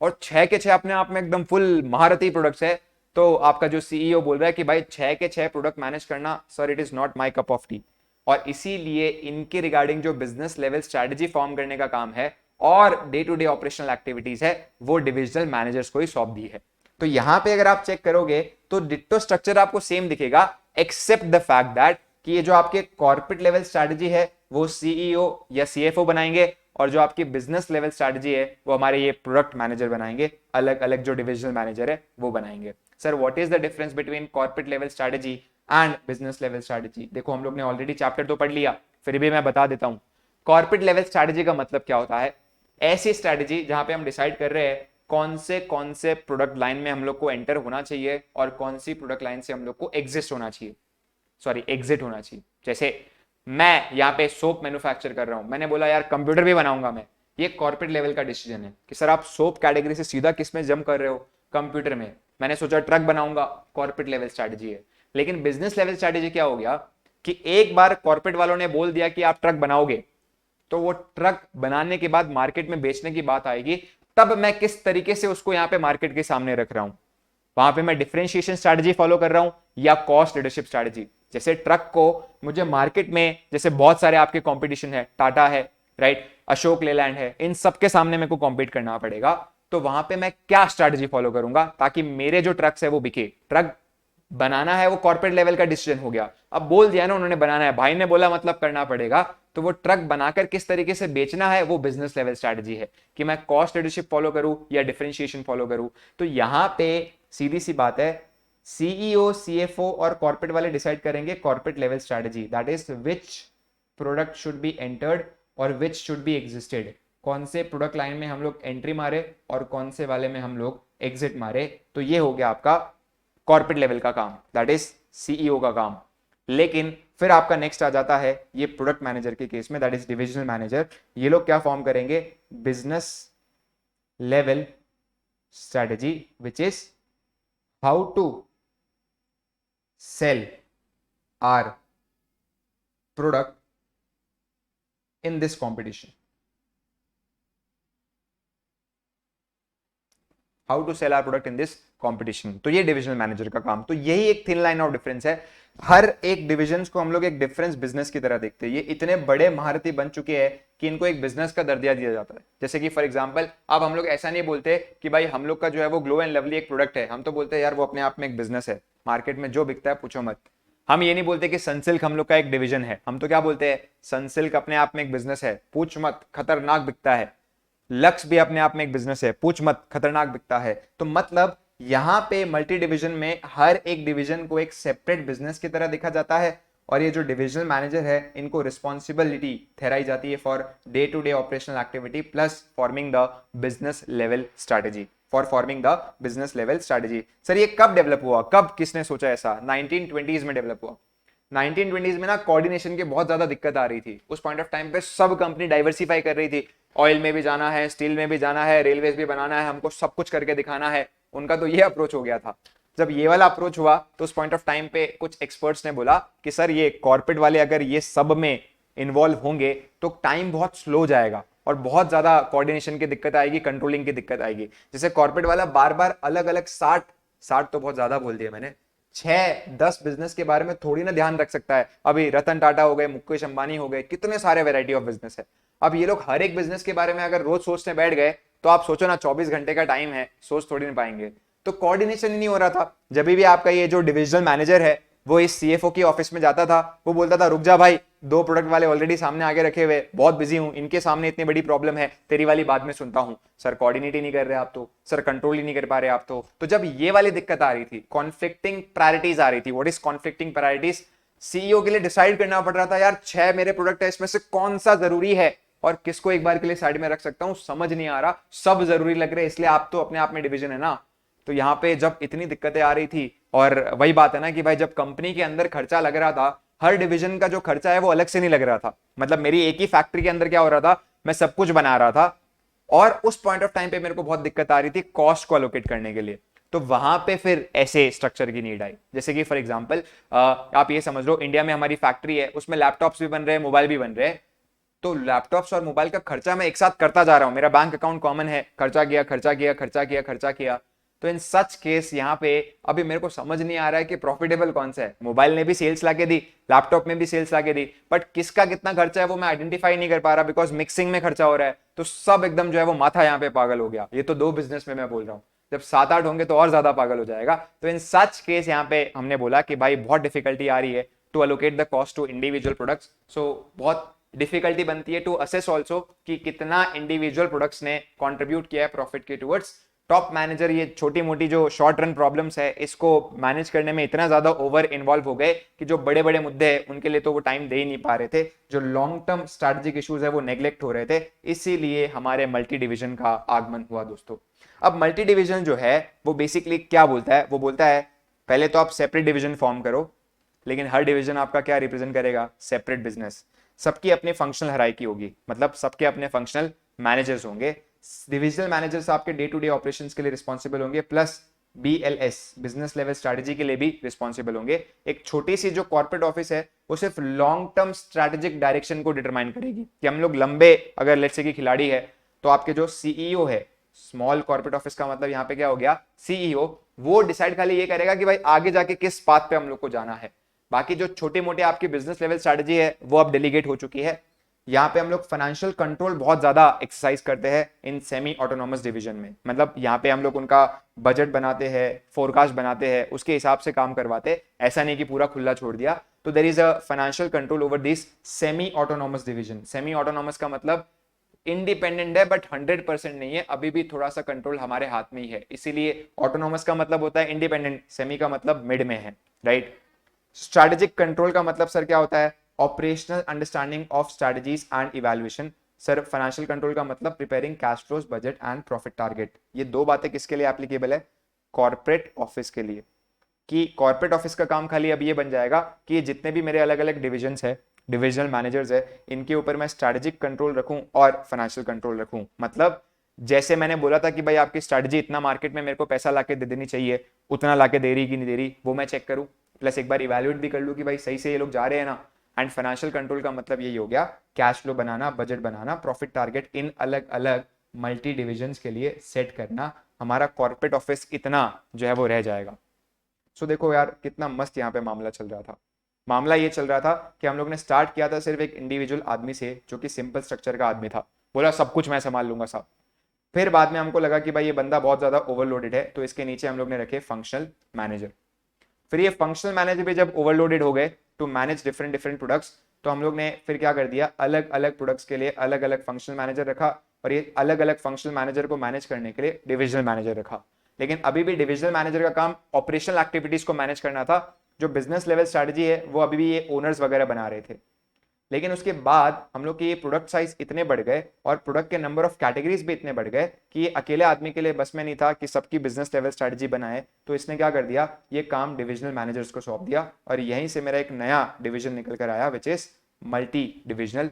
और 6 के 6 अपने आप में एकदम फुल महारती प्रोडक्ट्स है, तो आपका जो CEO बोल रहा है कि भाई 6 के 6 प्रोडक्ट मैनेज करना sir it is not my cup of T. और इसीलिए इनके रिगार्डिंग जो बिजनेस लेवल स्ट्रैटेजी फॉर्म करने का काम है और day to day operational activities है वो डिविजनल मैनेजर्स को ही सौंप दी है। तो यहां पे अगर आप चेक करोगे तो डिट्टो स्ट्रक्चर आपको सेम दिखेगा, एक्सेप्ट द फैक्ट दैट कि ये जो आपके कॉर्पोरेट लेवल स्ट्रैटेजी है वो सीईओ या सीएफओ बनाएंगे, और जो आपकी बिजनेस लेवल स्ट्रैटेजी है वो हमारे ये प्रोडक्ट मैनेजर बनाएंगे, अलग अलग जो डिविजनल मैनेजर है वो बनाएंगे। Sir what is the difference between corporate level strategy and business level strategy? देखो हम लोग ने ऑलरेडी चैप्टर तो पढ़ लिया, फिर भी मैं बता देता हूं। कॉर्पोरेट लेवल स्ट्रैटेजी का मतलब क्या होता है? ऐसी स्ट्रैटेजी जहां पे हम डिसाइड कर रहे हैं कौन से प्रोडक्ट लाइन में हम लोग को एंटर होना चाहिए और कौन सी प्रोडक्ट लाइन से हम लोग को एग्जिस्ट होना चाहिए, सॉरी एग्जिट होना चाहिए। जैसे मैं यहाँ पे सोप मैन्युफैक्चर कर रहा हूं, मैंने बोला यार कंप्यूटर भी बनाऊंगा मैं, ये कॉर्पोरेट लेवल का डिसीजन है कि सर आप सोप कैटेगरी से सीधा किस में जंप कर रहे हो, कंप्यूटर में। मैंने सोचा ट्रक बनाऊंगा, कॉर्पोरेट लेवल स्ट्रैटेजी है। लेकिन बिजनेस लेवल स्ट्रैटेजी क्या हो गया कि एक बार कॉर्पोरेट वालों ने बोल दिया कि आप ट्रक बनाओगे, तो वो ट्रक बनाने के बाद मार्केट में बेचने की बात आएगी, तब मैं किस तरीके से उसको यहां पे मार्केट के सामने रख रहा हूं, वहां पे मैं डिफरेंशिएशन स्ट्रैटेजी फॉलो कर रहा हूं या कॉस्ट लीडरशिप स्ट्रैटेजी। जैसे ट्रक को मुझे मार्केट में, जैसे बहुत सारे आपके कंपटीशन है, टाटा है, राइट, अशोक लेलैंड है, इन सबके सामने मेरे को कॉम्पीट करना पड़ेगा, तो वहां पे मैं क्या स्ट्रैटेजी फॉलो करूंगा ताकि मेरे जो ट्रक्स है वो बिके। ट्रक बनाना है वो कॉर्पोरेट लेवल का डिसीजन हो गया, अब बोल दिया ना उन्होंने बनाना है, भाई ने बोला मतलब करना पड़ेगा, तो वो ट्रक बनाकर किस तरीके से बेचना है वो बिजनेस लेवल स्ट्रैटेजी है कि मैं कॉस्ट लीडरशिप फॉलो करूं या डिफरेंशिएशन फॉलो करूं। तो यहां पे सीधी सी बात है, सीईओ सीएफओ और कॉर्पोरेट वाले डिसाइड करेंगे corporate level strategy, that is which product should be entered और विच शुड बी एग्जिस्टेड, कौन से प्रोडक्ट लाइन में हम लोग एंट्री मारे और कौन से वाले में हम लोग एग्जिट मारे। तो ये हो गया आपका कॉर्पोरेट लेवल का काम, दैट इज सीईओ का काम। लेकिन फिर आपका नेक्स्ट आ जाता है ये प्रोडक्ट मैनेजर के केस में, दैट इज डिविजनल मैनेजर। ये लोग क्या फॉर्म करेंगे? Business level strategy, which is how to sell our product in this competition, how to sell our product in this competition. तो ये डिविजनल मैनेजर का काम। तो यही एक थिन लाइन ऑफ डिफरेंस है, हर एक डिविजन को हम लोग एक डिफरेंस बिजनेस की तरह देखते हैं। ये इतने बड़े महारथी बन चुके हैं कि इनको एक बिजनेस का दर्जा दिया जाता है। जैसे कि फॉर एग्जांपल अब हम लोग ऐसा नहीं बोलते कि भाई हम लोग का जो है वो ग्लो एंड लवली एक प्रोडक्ट है, हम तो बोलते हैं यार वो अपने आप में एक बिजनेस है, मार्केट में जो बिकता है पूछो मत। हम ये नहीं बोलते कि सनसिल्क हम लोग का एक डिवीजन है, हम तो क्या बोलते हैं सनसिल्क अपने आप में एक बिजनेस है, पूछ मत खतरनाक बिकता है। लक्स भी अपने आप में एक बिजनेस है, पूछ मत खतरनाक बिकता है। तो मतलब यहां पे मल्टी डिवीजन में हर एक डिवीजन को एक सेपरेट बिजनेस की तरह देखा जाता है, और ये जो डिविजनल मैनेजर है इनको रिस्पॉन्सिबिलिटी ठहराई जाती है for day to day operational activity plus forming the business level strategy, for forming the business level strategy. Sir ये कब डेवलप हुआ, कब किसने सोचा ऐसा? 1920s में डेवलप हुआ। 1920s में ना कोऑर्डिनेशन की बहुत ज्यादा दिक्कत आ रही थी। उस पॉइंट ऑफ टाइम पे सब कंपनी डाइवर्सिफाई कर रही थी, ऑयल में भी जाना है, स्टील में भी जाना है, रेलवेज भी बनाना है, हमको सब कुछ करके दिखाना है। उनका तो ये अप्रोच हो गया था। जब ये वाला अप्रोच हुआ तो उस पॉइंट ऑफ टाइम पे कुछ एक्सपर्ट्स ने बोला कि सर ये कॉर्पोरेट वाले अगर ये सब में इन्वॉल्व होंगे तो टाइम बहुत स्लो जाएगा और बहुत ज्यादा कोऑर्डिनेशन की दिक्कत आएगी, कंट्रोलिंग की दिक्कत आएगी। जैसे कॉर्पोरेट वाला बार बार अलग अलग 60 तो बहुत ज्यादा बोल दिया मैंने, 6-10 बिजनेस के बारे में थोड़ी ना ध्यान रख सकता है। अभी रतन टाटा हो गए, मुकेश अंबानी हो गए, कितने सारे वैरायटी ऑफ बिजनेस है। अब ये लोग हर एक बिजनेस के बारे में अगर रोज सोचने बैठ गए तो आप सोचो ना 24 घंटे का टाइम है, सोच थोड़ी नहीं पाएंगे। तो कोऑर्डिनेशन ही नहीं हो रहा था। जब भी आपका ये जो डिविजनल मैनेजर है वो इस सीएफओ की ऑफिस में जाता था, वो बोलता था रुक जा भाई, 2 प्रोडक्ट वाले ऑलरेडी सामने आगे रखे हुए, बहुत बिजी हूं, इनके सामने इतनी बड़ी प्रॉब्लम है, तेरी वाली बात में सुनता हूं। सर कोऑर्डिनेट ही नहीं कर रहे आप तो, सर कंट्रोल ही नहीं कर पा रहे आप तो जब ये वाली दिक्कत आ रही थी, कॉन्फ्लिक्टिंग प्रायोरिटीज आ रही थी। What is conflicting priorities? CEO के लिए डिसाइड करना पड़ रहा था यार 6 मेरे प्रोडक्ट है, इसमें से कौन सा जरूरी है और किसको एक बार के लिए साइड में रख सकता हूं, समझ नहीं आ रहा, सब जरूरी लग रहे, इसलिए आप तो अपने आप में डिवीजन है ना। तो यहां पे जब इतनी दिक्कतें आ रही थी, और वही बात है ना कि भाई जब कंपनी के अंदर खर्चा लग रहा था, हर डिवीजन का जो खर्चा है वो अलग से नहीं लग रहा था। मतलब मेरी एक ही फैक्ट्री के अंदर क्या हो रहा था, मैं सब कुछ बना रहा था, और उस पॉइंट ऑफ टाइम पे मेरे को बहुत दिक्कत आ रही थी कॉस्ट को अलोकेट करने के लिए। तो वहां पे फिर ऐसे स्ट्रक्चर की नीड आई। जैसे कि फॉर एग्जांपल आप ये समझ लो, इंडिया में हमारी फैक्ट्री है, उसमें लैपटॉप्स भी बन रहे हैं, मोबाइल भी बन रहे हैं। तो लैपटॉप्स और मोबाइल का खर्चा मैं एक साथ करता जा रहा हूं, मेरा बैंक अकाउंट कॉमन है, खर्चा किया खर्चा किया खर्चा किया खर्चा किया। तो इन सच केस यहाँ पे अभी मेरे को समझ नहीं आ रहा है कि प्रॉफिटेबल कौन सा है। मोबाइल ने भी सेल्स लाके दी, लैपटॉप में भी सेल्स लाके दी, बट किसका कितना खर्चा है वो मैं आइडेंटिफाई नहीं कर पा रहा, बिकॉज मिक्सिंग में खर्चा हो रहा है। तो सब एकदम जो है वो माथा यहाँ पे पागल हो गया। ये तो 2 बिजनेस में मैं बोल रहा हूँ, जब 7-8 होंगे तो और ज्यादा पागल हो जाएगा। तो इन सच केस यहाँ पे हमने बोला कि भाई बहुत डिफिकल्टी आ रही है, to allocate the cost to individual products. So बहुत डिफिकल्टी बनती है टू असेस ऑल्सो कि कितना इंडिविजुअल प्रोडक्ट्स ने कॉन्ट्रीब्यूट किया है प्रॉफिट के टुवर्ड्स। टॉप मैनेजर ये छोटी मोटी जो शॉर्ट रन प्रॉब्लम्स है इसको मैनेज करने में इतना ज्यादा ओवर इन्वॉल्व हो गए कि जो बड़े बड़े मुद्दे हैं उनके लिए तो वो टाइम दे ही नहीं पा रहे थे, जो लॉन्ग टर्म स्ट्रैटेजिक इश्यूज है वो नेग्लेक्ट हो रहे थे। इसीलिए हमारे मल्टी डिवीजन का आगमन हुआ दोस्तों। अब मल्टी डिवीजन जो है वो बेसिकली क्या बोलता है, वो बोलता है पहले तो आप सेपरेट डिवीजन फॉर्म करो, लेकिन हर डिवीजन आपका क्या रिप्रेजेंट करेगा, सेपरेट बिजनेस। सबकी अपनी फंक्शनल हायरार्की होगी, मतलब सबके अपने फंक्शनल मैनेजर्स होंगे। डिविजनल मैनेजर्स आपके डे टू डे ऑपरेशंस के लिए रिस्पॉन्सिबल होंगे, plus BLS business level strategy के लिए भी रिस्पॉन्सिबल होंगे। एक छोटी सी जो कॉर्पोरेट ऑफिस है वो सिर्फ लॉन्ग टर्म स्ट्रैटेजिक डायरेक्शन को डिटरमाइन करेगी कि हम लोग लंबे, अगर लेट्स से की खिलाड़ी है तो आपके जो CEO है, स्मॉल कॉर्पोरेट ऑफिस का मतलब यहाँ पे क्या हो गया, CEO, वो डिसाइड खाली ये करेगा कि भाई आगे जाके किस पाथ पे हम लोग को जाना है। बाकी जो छोटे मोटे आपकी बिजनेस लेवल स्ट्रैटेजी है वो अब डेलीगेट हो चुकी है। यहाँ पे हम लोग फाइनेंशियल कंट्रोल बहुत ज्यादा एक्सरसाइज करते हैं इन सेमी ऑटोनोमस डिवीजन में, मतलब यहाँ पे हम लोग उनका बजट बनाते हैं, फोरकास्ट बनाते हैं, उसके हिसाब से काम करवाते हैं, ऐसा नहीं कि पूरा खुला छोड़ दिया। तो there is a financial control over this semi autonomous division. Semi autonomous का मतलब इंडिपेंडेंट है बट 100% नहीं है, अभी भी थोड़ा सा कंट्रोल हमारे हाथ में ही है। इसीलिए ऑटोनोमस का मतलब होता है इंडिपेंडेंट, सेमी का मतलब मिड में है, राइट। स्ट्रैटेजिक कंट्रोल का मतलब सर क्या होता है, operational understanding of strategies and evaluation. Sir financial control का मतलब preparing cash flows, budget and profit target. ये दो बातें किसके लिए एप्लीकेबल है, कॉर्पोरेट ऑफिस के लिए। कि कॉर्पोरेट ऑफिस का काम खाली अब ये बन जाएगा कि जितने भी मेरे अलग अलग डिविजन्स है, डिविजनल मैनेजर्स है, इनके ऊपर मैं स्ट्रैटेजिक कंट्रोल रखूं और फाइनेंशियल कंट्रोल रखूं। मतलब जैसे मैंने बोला था कि भाई आपकी स्ट्रैटेजी इतना मार्केट में मेरे को पैसा लाके दे देनी चाहिए, उतना लाके दे रही कि नहीं दे रही वो मैं चेक करूं, प्लस एक बार इवैल्यूएट भी कर लूं कि भाई सही से ये लोग जा रहे हैं ना। एंड फाइनेंशियल कंट्रोल का मतलब यही हो गया, कैश फ्लो बनाना, बजट बनाना, प्रॉफिट टारगेट इन अलग अलग मल्टी डिविजन्स के लिए सेट करना। हमारा कॉर्पोरेट ऑफिस इतना जो है वो रह जाएगा। सो देखो यार कितना मस्त यहाँ पे मामला चल रहा था। मामला ये चल रहा था कि हम लोग ने स्टार्ट किया था सिर्फ एक इंडिविजुअल आदमी से जो कि सिंपल स्ट्रक्चर का आदमी था, बोला सब कुछ मैं संभाल लूंगा साहब। फिर बाद में हमको लगा कि भाई ये बंदा बहुत ज्यादा ओवरलोडेड है, तो इसके नीचे हम लोग ने रखे फंक्शनल मैनेजर। फिर ये फंक्शनल मैनेजर भी जब ओवरलोडेड हो गए to manage different different products, तो हम लोग ने फिर क्या कर दिया, अलग अलग प्रोडक्ट्स के लिए अलग अलग फंक्शनल मैनेजर रखा, और ये अलग अलग फंक्शनल मैनेजर को मैनेज करने के लिए डिविजनल मैनेजर रखा। लेकिन अभी भी डिविजनल मैनेजर का काम ऑपरेशनल एक्टिविटीज को मैनेज करना था, जो बिजनेस लेवल स्ट्रैटेजी है वो अभी भी ये ओनर्स वगैरह बना रहे थे। लेकिन उसके बाद हम लोग के ये प्रोडक्ट साइज इतने बढ़ गए और प्रोडक्ट के नंबर ऑफ कैटेगरीज भी इतने बढ़ गए कि ये अकेले आदमी के लिए बस में नहीं था कि सबकी बिजनेस लेवल स्ट्रैटेजी बनाए। तो इसने क्या कर दिया, ये काम डिविजनल मैनेजर्स को सौंप दिया, और यहीं से मेरा एक नया डिवीजन निकल कर आया which is multi divisional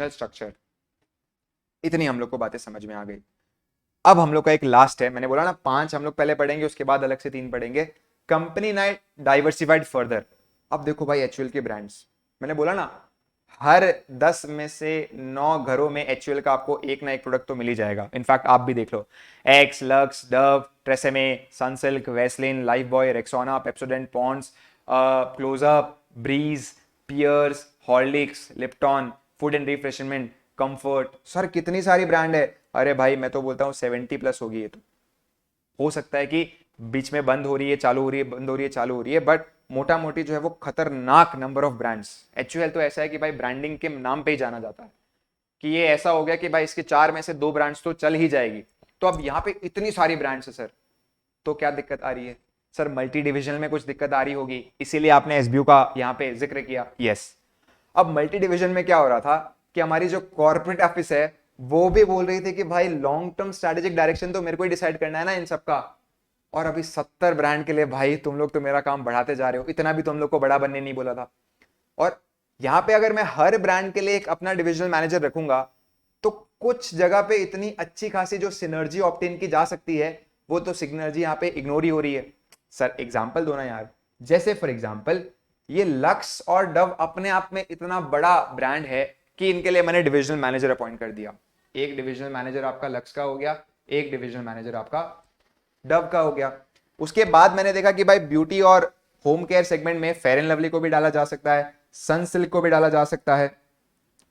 structure. इतनी हम लोग को बातें समझ में आ गई। अब हम लोग का एक लास्ट है, मैंने बोला ना 5 हम लोग पहले पढ़ेंगे, उसके बाद अलग से 3 पढ़ेंगे। Company night diversified further. अब देखो भाई HUL के ब्रांड्स, मैंने बोला ना हर 10 में से 9 घरों में HUL का आपको एक ना एक प्रोडक्ट तो मिल ही जाएगा। इनफैक्ट आप भी देख लो, Axe, Lux, Dove, Tresemme, Sunsilk, Vaseline, Lifebuoy, Rexona, Pepsodent, Pond's, Closeup, Breeze, Pears, Horlicks, Lipton, food and refreshment, Comfort. Sir कितनी सारी ब्रांड है। अरे भाई मैं तो बोलता हूँ 70+ होगी ये तो। हो सकता है कि बीच में बंद हो रही है, चालू हो रही है, बंद हो रही है, चालू हो रही है, बट मोटा मोटी जो है वो खतरनाक नंबर ऑफ ब्रांड्स। HUL तो ऐसा है कि भाई ब्रांडिंग के नाम पे ही जाना जाता है, कि ये ऐसा हो गया कि भाई इसके 4 में से 2 ब्रांड्स तो चल ही जाएगी। तो अब यहाँ पे इतनी सारी ब्रांड्स है सर, तो क्या दिक्कत आ रही है सर, मल्टी डिविजनल में कुछ दिक्कत आ रही होगी, इसीलिए आपने SBU का यहाँ पे जिक्र किया। यस, अब मल्टी डिविजन में क्या हो रहा था कि हमारी जो कॉर्पोरेट ऑफिस है वो भी बोल रही थी कि भाई लॉन्ग टर्म स्ट्रेटेजिक डायरेक्शन तो मेरे को ही डिसाइड करना है ना इन सबका, और अभी 70 ब्रांड के लिए भाई तुम लोग तो मेरा काम बढ़ाते जा रहे हो, इतना भी तुम लोग को बड़ा बनने नहीं बोला था। और यहाँ पे अगर मैं हर ब्रांड के लिए एक अपना डिविजनल मैनेजर रखूंगा तो कुछ जगह पे इतनी अच्छी खासी जो सिनर्जी ऑब्टेन की जा सकती है वो तो सिनर्जी यहाँ पे इग्नोर ही हो रही है। सर एग्जाम्पल दो ना यार, जैसे फॉर एग्जाम्पल ये लक्स और डव अपने आप में इतना बड़ा ब्रांड है कि इनके लिए मैंने डिविजनल मैनेजर अपॉइंट कर दिया। एक डिविजनल मैनेजर आपका लक्स का हो गया, एक डिविजनल मैनेजर आपका डव का हो गया। उसके बाद मैंने देखा कि भाई ब्यूटी और होम केयर सेगमेंट में फेयर एंड लवली को भी डाला जा सकता है, सनसिल्क को भी डाला जा सकता है।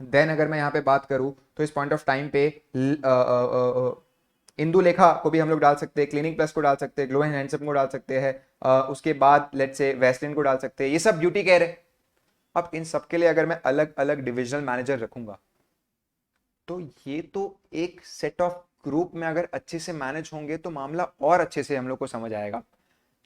देन अगर मैं यहाँ पे बात करूं तो इस पॉइंट ऑफ टाइम पे इंदुलेखा को भी हम लोग डाल सकते हैं, क्लिनिक प्लस को डाल सकते हैं, ग्लो एंड हैंडसम को डाल सकते हैं, उसके बाद लेट्स से वैसलिन को डाल सकते हैं। ये सब ब्यूटी केयर है। अब इन सब के लिए अगर मैं अलग अलग डिविजनल मैनेजर रखूंगा तो ये तो एक सेट ऑफ ग्रुप में अगर अच्छे से मैनेज होंगे तो मामला और अच्छे से हम लोग को समझ आएगा।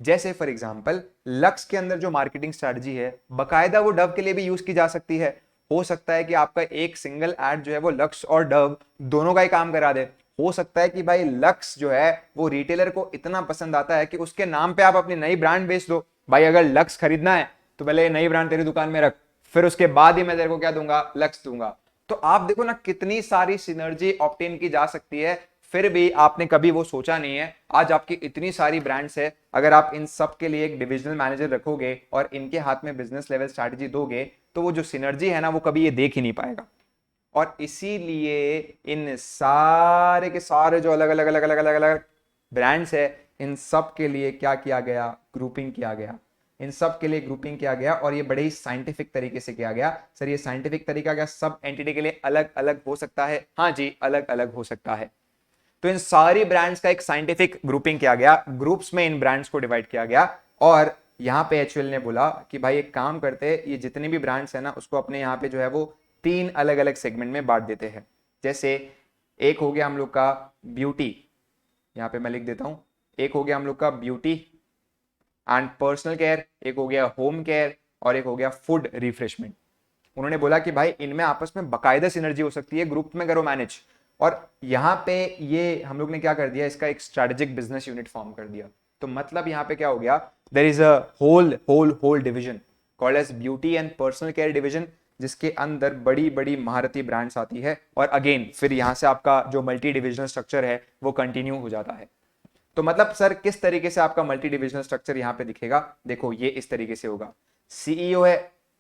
जैसे फॉर एग्जांपल लक्स के अंदर जो मार्केटिंग स्ट्रेटजी है बकायदा वो डव के लिए भी यूज की जा सकती है। हो सकता है कि आपका एक सिंगल एड जो है वो लक्स और डव दोनों का ही काम करा दे। हो सकता है कि भाई लक्स जो है वो रिटेलर को इतना पसंद आता है कि उसके नाम पे आप अपनी नई ब्रांड बेच दो। भाई अगर लक्स खरीदना है तो पहले नई ब्रांड तेरी दुकान में रख, फिर उसके बाद ही मैं तेरे को क्या दूंगा, लक्स दूंगा। तो आप देखो ना कितनी सारी सिनर्जी ऑब्टेन की जा सकती है, फिर भी आपने कभी वो सोचा नहीं है। आज आपकी इतनी सारी ब्रांड्स है, अगर आप इन सब के लिए एक डिविजनल मैनेजर रखोगे और इनके हाथ में बिजनेस लेवल स्ट्रैटेजी दोगे तो वो जो सिनर्जी है ना वो कभी ये देख ही नहीं पाएगा। और इसीलिए इन सारे के सारे जो अलग अलग अलग अलग अलग अलग ब्रांड्स है इन सब के लिए क्या किया गया, ग्रुपिंग किया गया। इन सब के लिए ग्रुपिंग किया गया और ये बड़े ही साइंटिफिक तरीके से किया गया। सर ये साइंटिफिक तरीका क्या सब एंटिटी के लिए अलग अलग हो सकता है? हाँ जी, अलग अलग हो सकता है। तो इन सारी ब्रांड्स का एक साइंटिफिक ग्रुपिंग किया गया, ग्रुप्स में इन ब्रांड्स को डिवाइड किया गया। और यहां पे एचयूएल ने बोला कि भाई एक काम करते हैं, ये जितनी भी ब्रांड्स है ना उसको अपने यहाँ पे जो है वो 3 अलग अलग सेगमेंट में बांट देते हैं। जैसे एक हो गया हम लोग का ब्यूटी, यहाँ पे मैं लिख देता हूं, एक हो गया हम लोग का ब्यूटी एंड पर्सनल केयर, एक हो गया होम केयर और एक हो गया फूड रिफ्रेशमेंट। उन्होंने बोला कि भाई इनमें आपस में बकायदा सिनर्जी हो सकती है, ग्रुप में करो मैनेज। और यहां पे ये हम लोग ने क्या कर दिया, इसका एक स्ट्रेटेजिक बिजनेस यूनिट फॉर्म कर दिया। तो मतलब यहां पे क्या हो गया, there is a whole whole whole division called as beauty and personal care division, जिसके अंदर बड़ी बड़ी महारती ब्रांड्स आती है। और अगेन फिर यहां से आपका जो मल्टी डिविजनल स्ट्रक्चर है वो कंटिन्यू हो जाता है। तो मतलब सर किस तरीके से आपका मल्टी डिविजनल स्ट्रक्चर यहां पे दिखेगा? देखो ये इस तरीके से होगा, सीईओ है,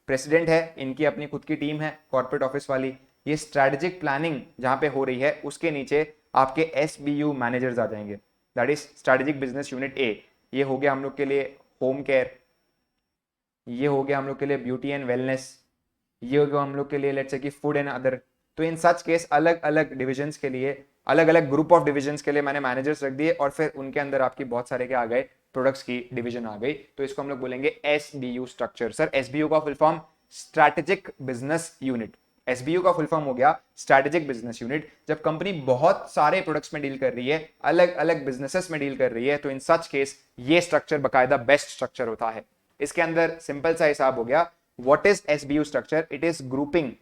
प्रेसिडेंट है, इनकी अपनी खुद की टीम है कॉर्पोरेट ऑफिस वाली। ये स्ट्रेटेजिक प्लानिंग जहां पे हो रही है उसके नीचे आपके एसबीयू मैनेजर्स आ जाएंगे, that is strategic business unit A. ये हो गया हम लोग के लिए होम केयर, ये हो गया हम लोग के लिए ब्यूटी एंड वेलनेस, ये हो गया हम लोग के लिए लेट्स से कि फूड एंड अदर। तो इन सच केस अलग अलग डिविजन्स के लिए, अलग अलग ग्रुप ऑफ डिविजन्स के लिए मैंने मैनेजर्स रख दिए और फिर उनके अंदर आपकी बहुत सारे क्या आ गए, प्रोडक्ट्स की डिवीजन आ गई। तो इसको हम लोग बोलेंगे एसबीयू स्ट्रक्चर। सर एसबीयू का full form strategic business unit. SBU का फुल फॉर्म हो गया स्ट्रैटेजिक बिजनेस यूनिट। जब कंपनी बहुत सारे प्रोडक्ट्स में डील कर रही है, अलग अलग बिजनेसेस में डील कर रही है, तो इन सच केस ये स्ट्रक्चर बकायदा बेस्ट स्ट्रक्चर होता है। इसके अंदर सिंपल सा हिसाब हो गया, what is SBU structure? It is grouping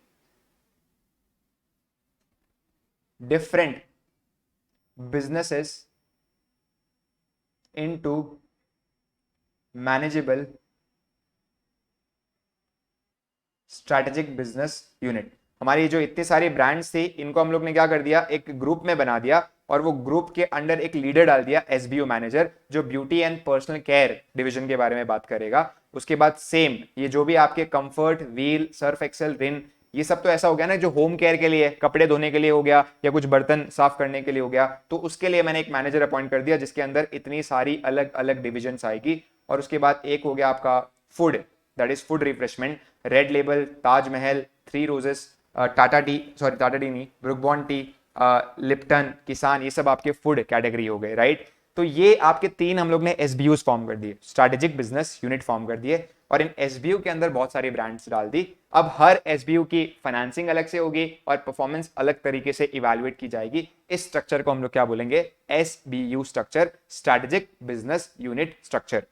different businesses into manageable strategic business unit। हमारी जो इतनी सारी ब्रांड्स थी इनको हम लोग ने क्या कर दिया, एक ग्रुप में बना दिया और वो ग्रुप के अंडर एक लीडर डाल दिया एसबीयू मैनेजर, जो beauty and personal care division के बारे में बात करेगा। उसके बाद सेम ये जो भी आपके कंफर्ट, व्हील, सर्फ एक्सेल, रिन, ये सब तो ऐसा हो गया ना जो होम केयर के लिए, कपड़े धोने के लिए हो गया या कुछ बर्तन साफ करने के लिए हो गया, तो उसके लिए मैंने एक मैनेजर अपॉइंट कर दिया जिसके अंदर इतनी सारी अलग अलग डिविजन्स आएगी। और उसके बाद एक हो गया आपका food, that is food refreshment, red label, Taj Mahal, three roses, Tata T, sorry Tata T नहीं, ब्रुक बॉन्ड टी, लिप्टन, किसान, ये सब आपके फूड कैटेगरी हो गए, राइट। तो ये आपके 3 हम लोग ने एसबीयूज फॉर्म कर दिए, स्ट्रैटेजिक बिजनेस यूनिट फॉर्म कर दिए और इन एसबीयू के अंदर बहुत सारी ब्रांड्स डाल दी। अब हर एसबीयू की फाइनेंसिंग अलग से होगी और परफॉर्मेंस अलग तरीके से इवैल्यूएट की जाएगी। इस स्ट्रक्चर को हम लोग क्या बोलेंगे, SBU structure, strategic business unit structure.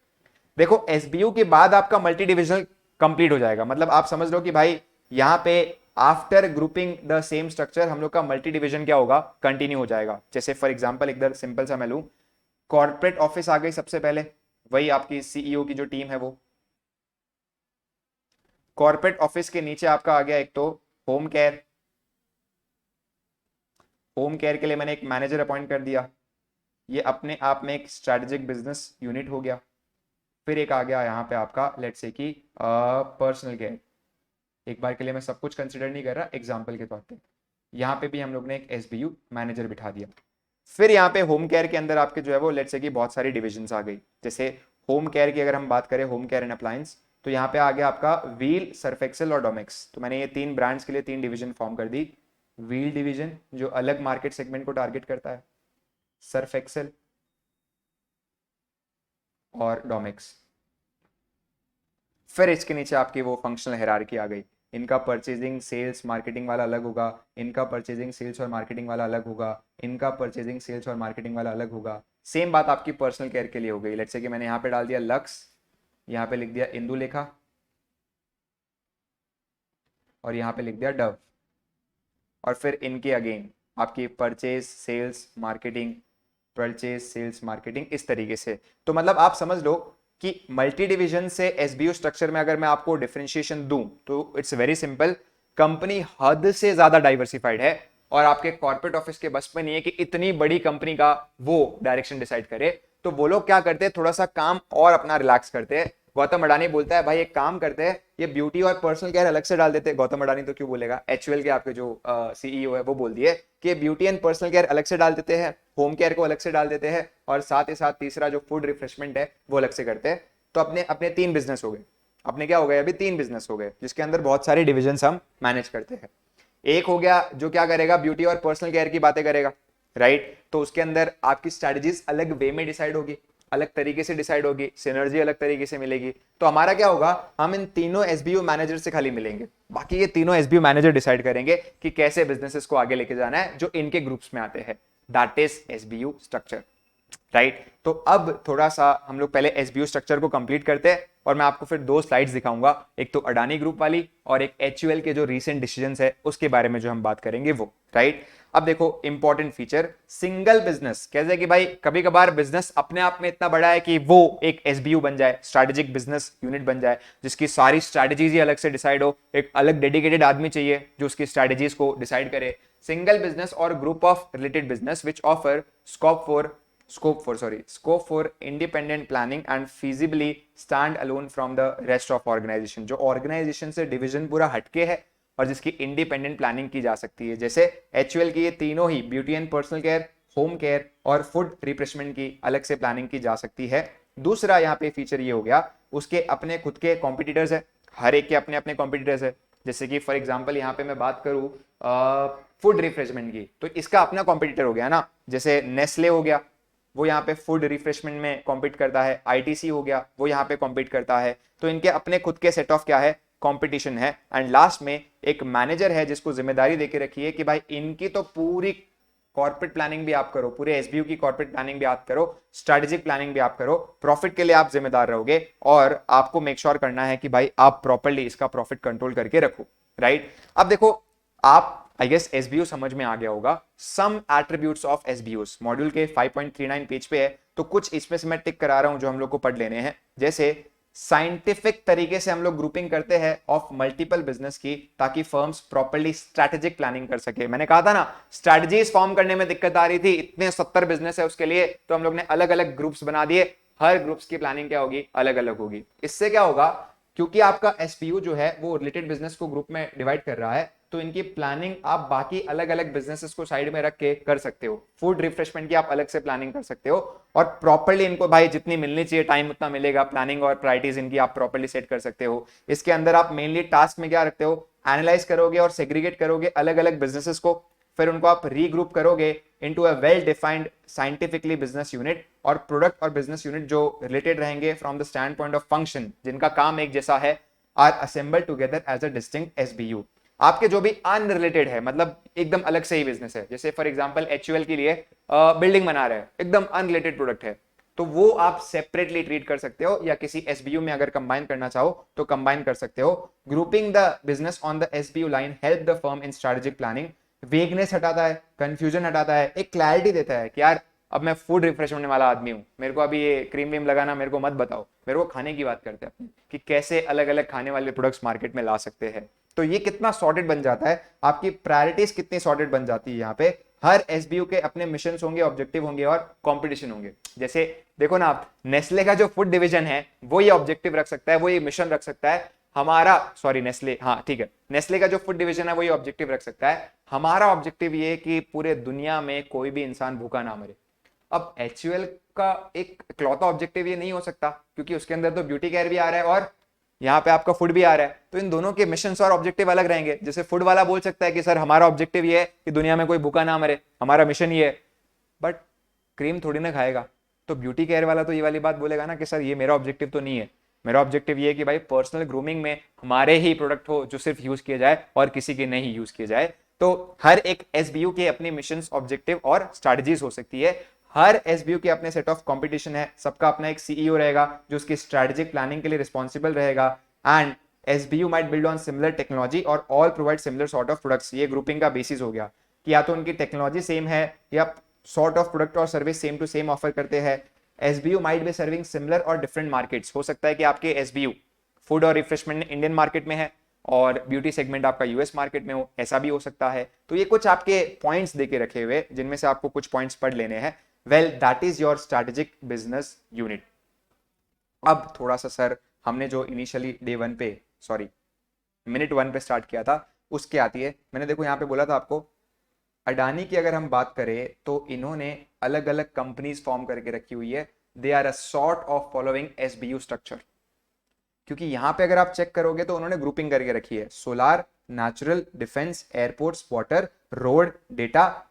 देखो एसबीयू के बाद आपका मल्टी डिविजनल कंप्लीट हो जाएगा, मतलब आप समझ लो कि भाई यहां पे after grouping the same structure हम लोग का मल्टी डिविजन क्या होगा, कंटिन्यू हो जाएगा। जैसे फॉर एग्जांपल इधर सिंपल सा मैं लूं, कॉर्पोरेट ऑफिस आ गई सबसे पहले, वही आपकी सीईओ की जो टीम है वो। कॉर्पोरेट ऑफिस के नीचे आपका आ गया एक तो होम केयर, होम केयर के लिए मैंने एक मैनेजर अपॉइंट कर दिया, ये अपने आप में एक स्ट्रैटेजिक बिजनेस यूनिट हो गया। फिर एक आ गया यहाँ पे आपका लेट्स से कि पर्सनल केयर, एक बार के लिए मैं सब कुछ कंसिडर नहीं कर रहा, एग्जाम्पल के तौर पे यहाँ पे भी हम लोग ने एक एसबीयू मैनेजर बिठा दिया। फिर यहाँ पे होम केयर के अंदर आपके जो है वो लेट्स से कि बहुत सारी डिविजन्स आ गई। जैसे होम केयर की अगर हम बात करें, होम केयर एंड अप्लायंस, तो यहाँ पे आ गया आपका व्हील, सर्फ एक्सेल और डोमेक्स। तो मैंने ये 3 ब्रांड्स के लिए 3 डिवीजन फॉर्म कर दी। व्हील डिवीजन जो अलग मार्केट सेगमेंट को टारगेट करता है, सर्फ एक्सेल और डोमेक्स। फिर इसके नीचे आपकी वो फंक्शनल हायरार्की आ गई, इनका परचेजिंग सेल्स मार्केटिंग वाला अलग होगा, इनका परचेजिंग सेल्स और मार्केटिंग वाला अलग होगा, इनका परचेजिंग सेल्स और मार्केटिंग वाला अलग होगा। सेम बात आपकी पर्सनल केयर के लिए हो गई। लेट्स से कि मैंने यहाँ पे डाल दिया लक्स, यहाँ पे लिख दिया इंदुलेखा और यहाँ पे लिख दिया डव, और फिर इनके अगेन आपकी purchase sales marketing, purchase sales marketing, इस तरीके से। तो मतलब आप समझ लो कि मल्टी डिवीजन से एसबीओ स्ट्रक्चर में अगर मैं आपको डिफरेंशिएशन दूं तो इट्स वेरी सिंपल, कंपनी हद से ज्यादा डाइवर्सिफाइड है और आपके कॉर्पोरेट ऑफिस के बस में नहीं है कि इतनी बड़ी कंपनी का वो डायरेक्शन डिसाइड करे। तो वो लोग क्या करते हैं, थोड़ा सा काम और अपना रिलैक्स करते हैं। गौतम अडानी बोलता है भाई एक काम करते हैं, ये ब्यूटी और पर्सनल केयर अलग से डाल देते हैं। गौतम अडानी तो क्यों बोलेगा, एचयूएल के आपके जो सीईओ है वो बोल दिए कि ब्यूटी एंड पर्सनल केयर अलग से डाल देते हैं, होम केयर को अलग से डाल देते हैं, और साथ ही साथ तीसरा जो फूड रिफ्रेशमेंट है वो अलग से करते हैं। तो अपने अपने 3 बिजनेस हो गए, अपने क्या हो गए अभी 3 बिजनेस हो गए, जिसके अंदर बहुत सारे डिविजन हम मैनेज करते हैं। एक हो गया जो क्या करेगा, ब्यूटी और पर्सनल केयर की बातें करेगा, राइट। तो उसके अंदर आपकी स्ट्रेटजीज अलग वे में डिसाइड होगी, अलग तरीके से डिसाइड होगी, सिनर्जी अलग तरीके से मिलेगी। तो हमारा क्या होगा, हम इन तीनों एसबीओ मैनेजर से खाली मिलेंगे, बाकी ये तीनों एसबीओ मैनेजर डिसाइड करेंगे कि कैसे बिजनेसेस को आगे लेके जाना है जो इनके ग्रुप्स में आते हैं। That is SBO structure, right. तो अब थोड़ा सा हम लोग पहले एसबीओ स्ट्रक्चर को कंप्लीट करते हैं और मैं आपको फिर 2 स्लाइड्स दिखाऊंगा, एक तो अडानी ग्रुप वाली और एक एचयूएल के जो रीसेंट डिसीजंस है उसके बारे में जो हम बात करेंगे वो, राइट। अब देखो इंपॉर्टेंट फीचर, सिंगल बिजनेस, कैसे कि भाई कभी कभार बिजनेस अपने आप में इतना बड़ा है कि वो एक एसबीयू बन जाए, स्ट्रेटेजिक बिजनेस यूनिट बन जाए, जिसकी सारी स्ट्रेटजीज ही अलग से डिसाइड हो, एक अलग डेडिकेटेड आदमी चाहिए जो उसकी स्ट्रेटजीज को डिसाइड करे। सिंगल बिजनेस और group of related business which offer scope for independent planning and feasibly stand alone from the rest of organization, जो ऑर्गेनाइजेशन से डिवीजन पूरा हटके है और जिसकी इंडिपेंडेंट प्लानिंग की जा सकती है। जैसे एचयूएल की ये तीनों ही beauty and personal care, home care और फूड रिफ्रेशमेंट की अलग से प्लानिंग की जा सकती है। दूसरा यहाँ पे फीचर ये हो गया, उसके अपने खुद के कॉम्पिटिटर्स है, हर एक के अपने अपने कॉम्पिटिटर्स है। जैसे कि फॉर एग्जाम्पल यहाँ पे मैं बात करूं फूड रिफ्रेशमेंट की, तो इसका अपना कॉम्पिटिटर हो गया ना, जैसे नेस्ले हो गया, वो यहाँ पे फूड रिफ्रेशमेंट में कॉम्पीट करता है, आईटीसी हो गया वो यहाँ पे कॉम्पीट करता है। तो इनके अपने खुद के सेट ऑफ क्या है, कंपटीशन है। एंड लास्ट में एक मैनेजर है जिसको जिम्मेदारी देके रखी है कि भाई इनकी तो पूरी कॉर्पोरेट प्लानिंग भी आप करो, पूरे एसबीयू की कॉर्पोरेट प्लानिंग भी आप करो, स्ट्रेटेजिक प्लानिंग भी आप करो, प्रॉफिट के लिए आप जिम्मेदार रहोगे और आपको मेक श्योर करना है कि भाई आप प्रॉपर्ली इसका प्रॉफिट कंट्रोल करके रखो, राइट। अब देखो आप आई गेस एसबीओ समझ में आ गया होगा। सम एट्रीब्यूट्स ऑफ एसबीओस मॉड्यूल के 5.39 पेज पे है, तो कुछ इसमें से मैं टिक करा रहा हूं जो हम लोग को पढ़ लेने हैं। जैसे साइंटिफिक तरीके से हम लोग ग्रुपिंग करते हैं ऑफ मल्टीपल बिजनेस की, ताकि फर्म्स प्रॉपर्ली स्ट्रेटेजिक प्लानिंग कर सके। मैंने कहा था ना स्ट्रेटजीज फॉर्म करने में दिक्कत आ रही थी, इतने 70 बिजनेस है उसके लिए, तो हम लोग ने अलग अलग ग्रुप्स बना दिए, हर ग्रुप्स की प्लानिंग क्या होगी, अलग अलग होगी। इससे क्या होगा, क्योंकि आपका एसपीयू जो है वो रिलेटेड बिजनेस को ग्रुप में डिवाइड कर रहा है, तो इनकी प्लानिंग आप बाकी अलग अलग बिजनेसेस को साइड में रख के कर सकते हो। फूड रिफ्रेशमेंट की आप अलग से प्लानिंग कर सकते हो और प्रॉपर्ली इनको भाई जितनी मिलनी चाहिए टाइम उतना मिलेगा, प्लानिंग और प्रायोरिटीज इनकी आप प्रॉपर्ली सेट कर सकते हो। इसके अंदर आप मेनली टास्क में क्या रखते हो, एनालाइज करोगे और सेग्रीगेट करोगे अलग अलग बिजनेसेस को, फिर उनको आप रीग्रुप करोगे into a well defined scientifically business unit, और प्रोडक्ट और बिजनेस यूनिट जो रिलेटेड रहेंगे from the standpoint of function, जिनका काम एक जैसा है, are assembled together as a distinct SBU. आपके जो भी अनरिलेटेड है, मतलब एकदम अलग से ही बिजनेस है, जैसे फॉर एग्जांपल एचयूएल के लिए बिल्डिंग बना रहे हैं, एकदम अनरिलेटेड प्रोडक्ट है, तो वो आप सेपरेटली ट्रीट कर सकते हो, या किसी एसबीयू में अगर कंबाइन करना चाहो तो कंबाइन कर सकते हो। Grouping the business on the SBU line help the firm in strategic planning, vagueness हटाता है, कंफ्यूजन हटाता है, एक क्लैरिटी देता है कि यार अब मैं फूड रिफ्रेशमेंट वाला आदमी हूं, मेरे को अभी ये क्रीम वीम लगाना मेरे को मत बताओ, मेरे को खाने की बात करते हैं अपने, कि कैसे अलग अलग खाने वाले प्रोडक्ट्स मार्केट में ला सकते हैं। तो ये कितना सॉर्टेड बन जाता है, आपकी प्रायोरिटीज कितनी सॉर्टेड बन जाती है। यहाँ पे हर एसबीयू के अपने मिशन होंगे, ऑब्जेक्टिव होंगे और कंपटीशन होंगे। जैसे देखो ना आप, नेस्ले का जो फूड डिवीजन है वो ये ऑब्जेक्टिव रख सकता है, वो ये मिशन रख सकता है, हमारा सॉरी नेस्ले, हाँ ठीक है, नेस्ले का जो फूड डिवीजन है वो ये ऑब्जेक्टिव रख सकता है, हमारा ऑब्जेक्टिव ये कि पूरे दुनिया में कोई भी इंसान भूखा ना मरे। अब एचयूएल का एक इकलौता ऑब्जेक्टिव ये नहीं हो सकता, क्योंकि उसके अंदर तो ब्यूटी केयर भी आ रहा है और यहाँ पे आपका फूड भी आ रहा है, तो इन दोनों के मिशन और ऑब्जेक्टिव अलग रहेंगे। जैसे फूड वाला बोल सकता है कि सर हमारा ऑब्जेक्टिव ये है कि दुनिया में कोई भूखा ना मरे, हमारा मिशन ये है, बट क्रीम थोड़ी ना खाएगा। तो ब्यूटी केयर वाला तो ये वाली बात बोलेगा ना कि सर ये मेरा ऑब्जेक्टिव तो नहीं है, मेरा ऑब्जेक्टिव ये है कि भाई पर्सनल ग्रूमिंग में हमारे ही प्रोडक्ट हो जो सिर्फ यूज किए जाए और किसी के नहीं यूज किए जाए। तो हर एक एसबीयू के अपने मिशन, ऑब्जेक्टिव और स्ट्रेटजीज हो सकती है। हर एसबीयू के अपने सेट ऑफ कंपटीशन है, सबका अपना एक सीईओ रहेगा जो उसकी स्ट्रेटेजिक प्लानिंग के लिए रिस्पॉन्सिबल रहेगा। And SBU might build on similar technology और all provide similar sort of products. ये ग्रुपिंग का बेसिस हो गया कि या तो उनकी टेक्नोलॉजी सेम है या सॉर्ट ऑफ प्रोडक्ट और service same to same offer करते हैं। SBU might be serving similar और डिफरेंट मार्केट्स। हो सकता है कि आपके एसबीयू फूड और रिफ्रेशमेंट इंडियन मार्केट में है और ब्यूटी सेगमेंट आपका यूएस मार्केट में हो, ऐसा भी हो सकता है। तो ये कुछ आपके पॉइंट्स देके रखे हुए जिनमें से आपको कुछ पॉइंट्स पढ़ लेने हैं। Well that is your strategic business unit. अब थोड़ा सा सर हमने जो इनिशियली डे 1 पे, सॉरी मिनट 1 पे स्टार्ट किया था उसके आती है। मैंने देखो यहाँ पे बोला था आपको, अडानी की अगर हम बात करें तो इन्होंने अलग अलग कंपनीज फॉर्म करके रखी हुई है। They are a sort of following SBU structure. क्योंकि यहां पे अगर आप चेक करोगे तो उन्होंने ग्रुपिंग करके रखी है, solar, natural, defence, airports, water, road, data,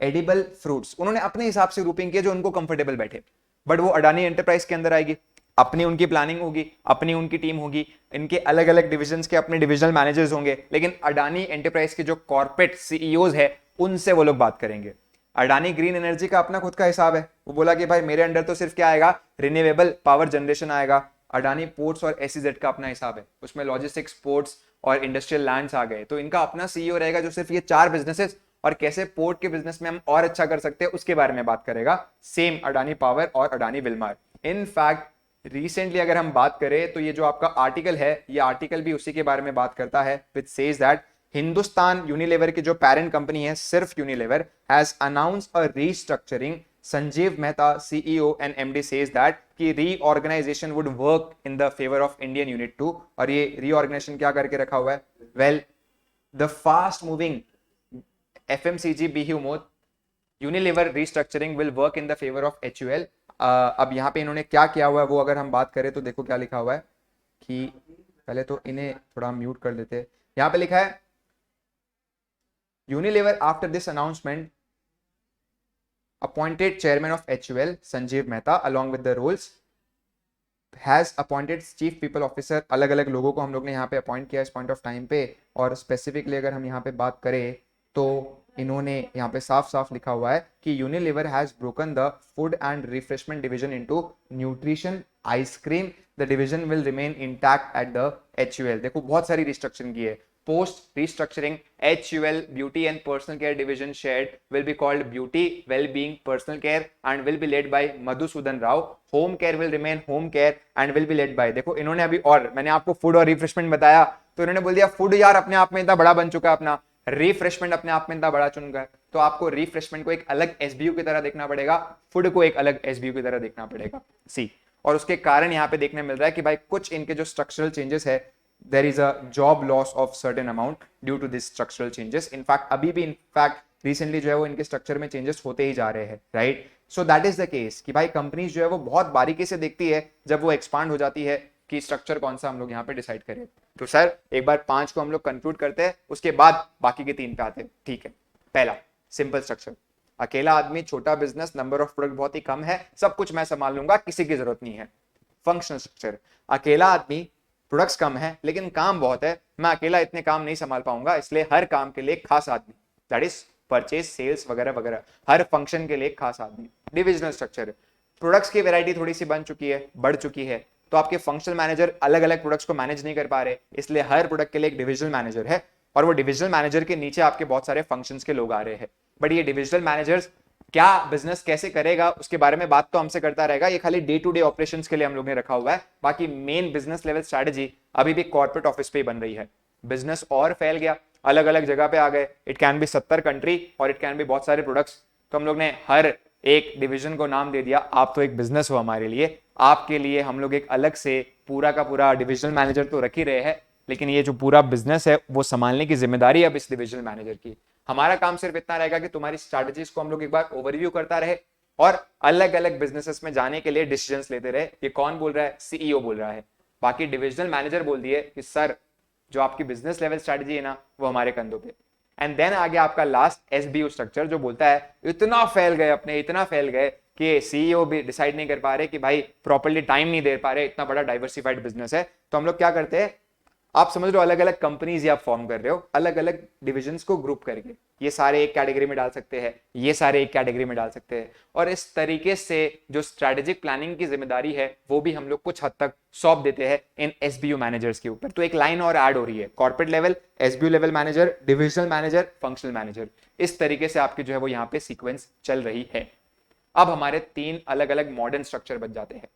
edible, fruits. उन्होंने अपने हिसाब से ग्रुपिंग किया जो उनको कंफर्टेबल बैठे। बट वो अडानी एंटरप्राइज के अंदर आएगी, अपनी उनकी प्लानिंग होगी, अपनी उनकी टीम होगी, इनके अलग अलग डिविजन्स के अपने डिविजनल मैनेजर्स होंगे। लेकिन अडानी एंटरप्राइज के जो कॉर्पोरेट सीईओज है उनसे वो लोग बात करेंगे। अडानी ग्रीन एनर्जी का अपना खुद का हिसाब है। वो बोला कि भाई मेरे अंडर तो सिर्फ क्या आएगा, रिन्यूएबल पावर जनरेशन आएगा। अडानी पोर्ट्स और एसईजेड का अपना हिसाब है, उसमें लॉजिस्टिक्स, पोर्ट्स और इंडस्ट्रियल लैंड्स आ गए। तो इनका अपना सीईओ रहेगा जो सिर्फ ये 4 बिजनेसेस और कैसे पोर्ट के बिजनेस में हम और अच्छा कर सकते हैं उसके बारे में बात करेगा। सेम अडानी पावर और अडानी विल्मार। इनफैक्ट रिसेंटली अगर हम बात करें तो ये जो आपका आर्टिकल है, ये आर्टिकल भी उसी के बारे में बात करता है, which says that Hindustan Unilever की जो पेरेंट कंपनी है सिर्फ Unilever has announced a restructuring. Sanjeev Mehta CEO and MD says that कि reorganisation would work in the favour of Indian unit 2। और ये रीऑर्गेनाइजेशन क्या करके रखा हुआ है? Well the fast moving FMCG behemoth Unilever restructuring will work in the favour of HUL. अब यहाँ पे इन्होंने क्या किया हुआ है वो अगर हम बात करें तो देखो क्या लिखा हुआ है कि पहले तो इन्हें थोड़ा म्यूट कर देते हैं। यहाँ पे लिखा है Unilever after this announcement appointed chairman of HUL Sanjeev Mehta along with the roles has appointed chief people officer। अलग अलग लोगों को हम लोग ने यहाँ पे अपॉइंट किया इस पॉइंट ऑफ टाइम पे। और स्पेसिफिकली अगर हम यहाँ पे बात करें तो इन्होंने यहाँ पे साफ साफ लिखा हुआ है कि Unilever has broken the food and refreshment division into nutrition, ice cream. The division will remain intact at the HUL। देखो बहुत सारी रिस्ट्रक्चरिंग की है। Post restructuring, HUL Beauty and Personal Care Division shared will be called Beauty, Well-being, Personal Care and will be led by Madhusudan Rao. Home Care will remain Home Care and will be led by, देखो इन्होंने अभी, और मैंने आपको food और refreshment बताया तो इन्होंने बोल दिया फूड यार अपने आप में इतना बड़ा बन चुका है, अपना रिफ्रेशमेंट अपने आप में इतना बड़ा चुन गया है, तो आपको रिफ्रेशमेंट को एक अलग एसबीयू की तरह देखना पड़ेगा, फूड को एक अलग एसबीयू की तरह देखना पड़ेगा। सी, और उसके कारण यहाँ पे देखने मिल रहा है कि भाई कुछ इनके जो स्ट्रक्चरल चेंजेस है, there is a job loss of certain amount due to this structural changes। in fact अभी भी इनफैक्ट रिसेंटली जो है वो इनके स्ट्रक्चर में चेंजेस होते ही जा रहे हैं, right. So that is the case कि भाई कंपनीज जो है वो बहुत बारीकी से देखती है जब वो एक्सपांड हो जाती है कि स्ट्रक्चर कौन सा हम लोग यहाँ पे डिसाइड करें। तो सर एक बार 5 को हम लोग कंक्लूड करते हैं, उसके बाद बाकी के 3 पे आते हैं, ठीक है। पहला सिंपल स्ट्रक्चर, अकेला आदमी, छोटा बिजनेस, नंबर ऑफ प्रोडक्ट बहुत ही कम है, सब कुछ मैं संभाल लूंगा, किसी की जरूरत नहीं है। फंक्शनल स्ट्रक्चर, अकेला आदमी, प्रोडक्ट्स कम है लेकिन काम बहुत है, मैं अकेला इतने काम नहीं संभाल पाऊंगा, इसलिए हर काम के लिए खास आदमी, दैट इज परचेज, सेल्स वगैरह वगैरह, हर फंक्शन के लिए खास आदमी। डिविजनल स्ट्रक्चर, प्रोडक्ट्स की वैरायटी थोड़ी सी बन चुकी है, बढ़ चुकी है, तो आपके फंक्शनल मैनेजर अलग अलग प्रोडक्ट्स को मैनेज नहीं कर पा रहे, इसलिए हर प्रोडक्ट के लिए एक डिविजनल मैनेजर है और वो डिविजनल मैनेजर के नीचे आपके बहुत सारे फंक्शंस के लोग आ रहे हैं। बट ये डिविजनल मैनेजर्स क्या बिजनेस कैसे करेगा उसके बारे में बात तो हमसे करता रहेगा, ये खाली डे टू डे ऑपरेशंस के लिए हम लोग ने रखा हुआ है। बाकी मेन बिजनेस लेवल स्ट्रेटजी अभी भी कॉर्पोरेट ऑफिस पे ही बन रही है। बिजनेस और फैल गया, अलग अलग जगह पे आ गए, इट कैन बी 70 कंट्री और इट कैन बी बहुत सारे प्रोडक्ट्स, तो हम लोग ने हर एक डिवीजन को नाम दे दिया, आप तो एक बिजनेस हो हमारे लिए, आपके लिए हम लोग एक अलग से पूरा का पूरा डिविजनल मैनेजर तो रख ही रहे हैं, लेकिन ये जो पूरा बिजनेस है वो संभालने की जिम्मेदारी अब इस डिविजनल मैनेजर की। हमारा काम सिर्फ इतना रहेगा कि तुम्हारी स्ट्रैटेजीज को हम लोग एक बार ओवरव्यू करता रहे और अलग अलग बिजनेसेस में जाने के लिए डिसीजंस लेते रहे। ये कौन बोल रहा है? सीईओ बोल रहा है। बाकी डिविजनल मैनेजर बोल दिए कि सर जो आपकी बिजनेस लेवल स्ट्रैटेजी है ना वो हमारे कंधों पे। एंड देन आगे आपका लास्ट एसबीयू स्ट्रक्चर जो बोलता है इतना फैल गए अपने, इतना फैल गए कि सीईओ भी डिसाइड नहीं कर पा रहे कि भाई प्रॉपर्ली टाइम नहीं दे पा रहे, इतना बड़ा डाइवर्सिफाइड बिजनेस है, तो हम लोग क्या करते हैं, आप समझ लो अलग अलग कंपनीज आप फॉर्म कर रहे हो, अलग अलग डिविजन्स को ग्रुप करके, ये सारे एक कैटेगरी में डाल सकते हैं, ये सारे एक कैटेगरी में डाल सकते हैं, और इस तरीके से जो स्ट्रेटेजिक प्लानिंग की जिम्मेदारी है वो भी हम लोग कुछ हद तक सौंप देते हैं इन एसबीयू मैनेजर्स के ऊपर। तो एक लाइन और ऐड हो रही है, corporate level, SBU level manager, divisional manager, functional manager, इस तरीके से आपकी जो है वो यहाँ पे सीक्वेंस चल रही है। अब हमारे 3 अलग अलग मॉडर्न स्ट्रक्चर बन जाते हैं,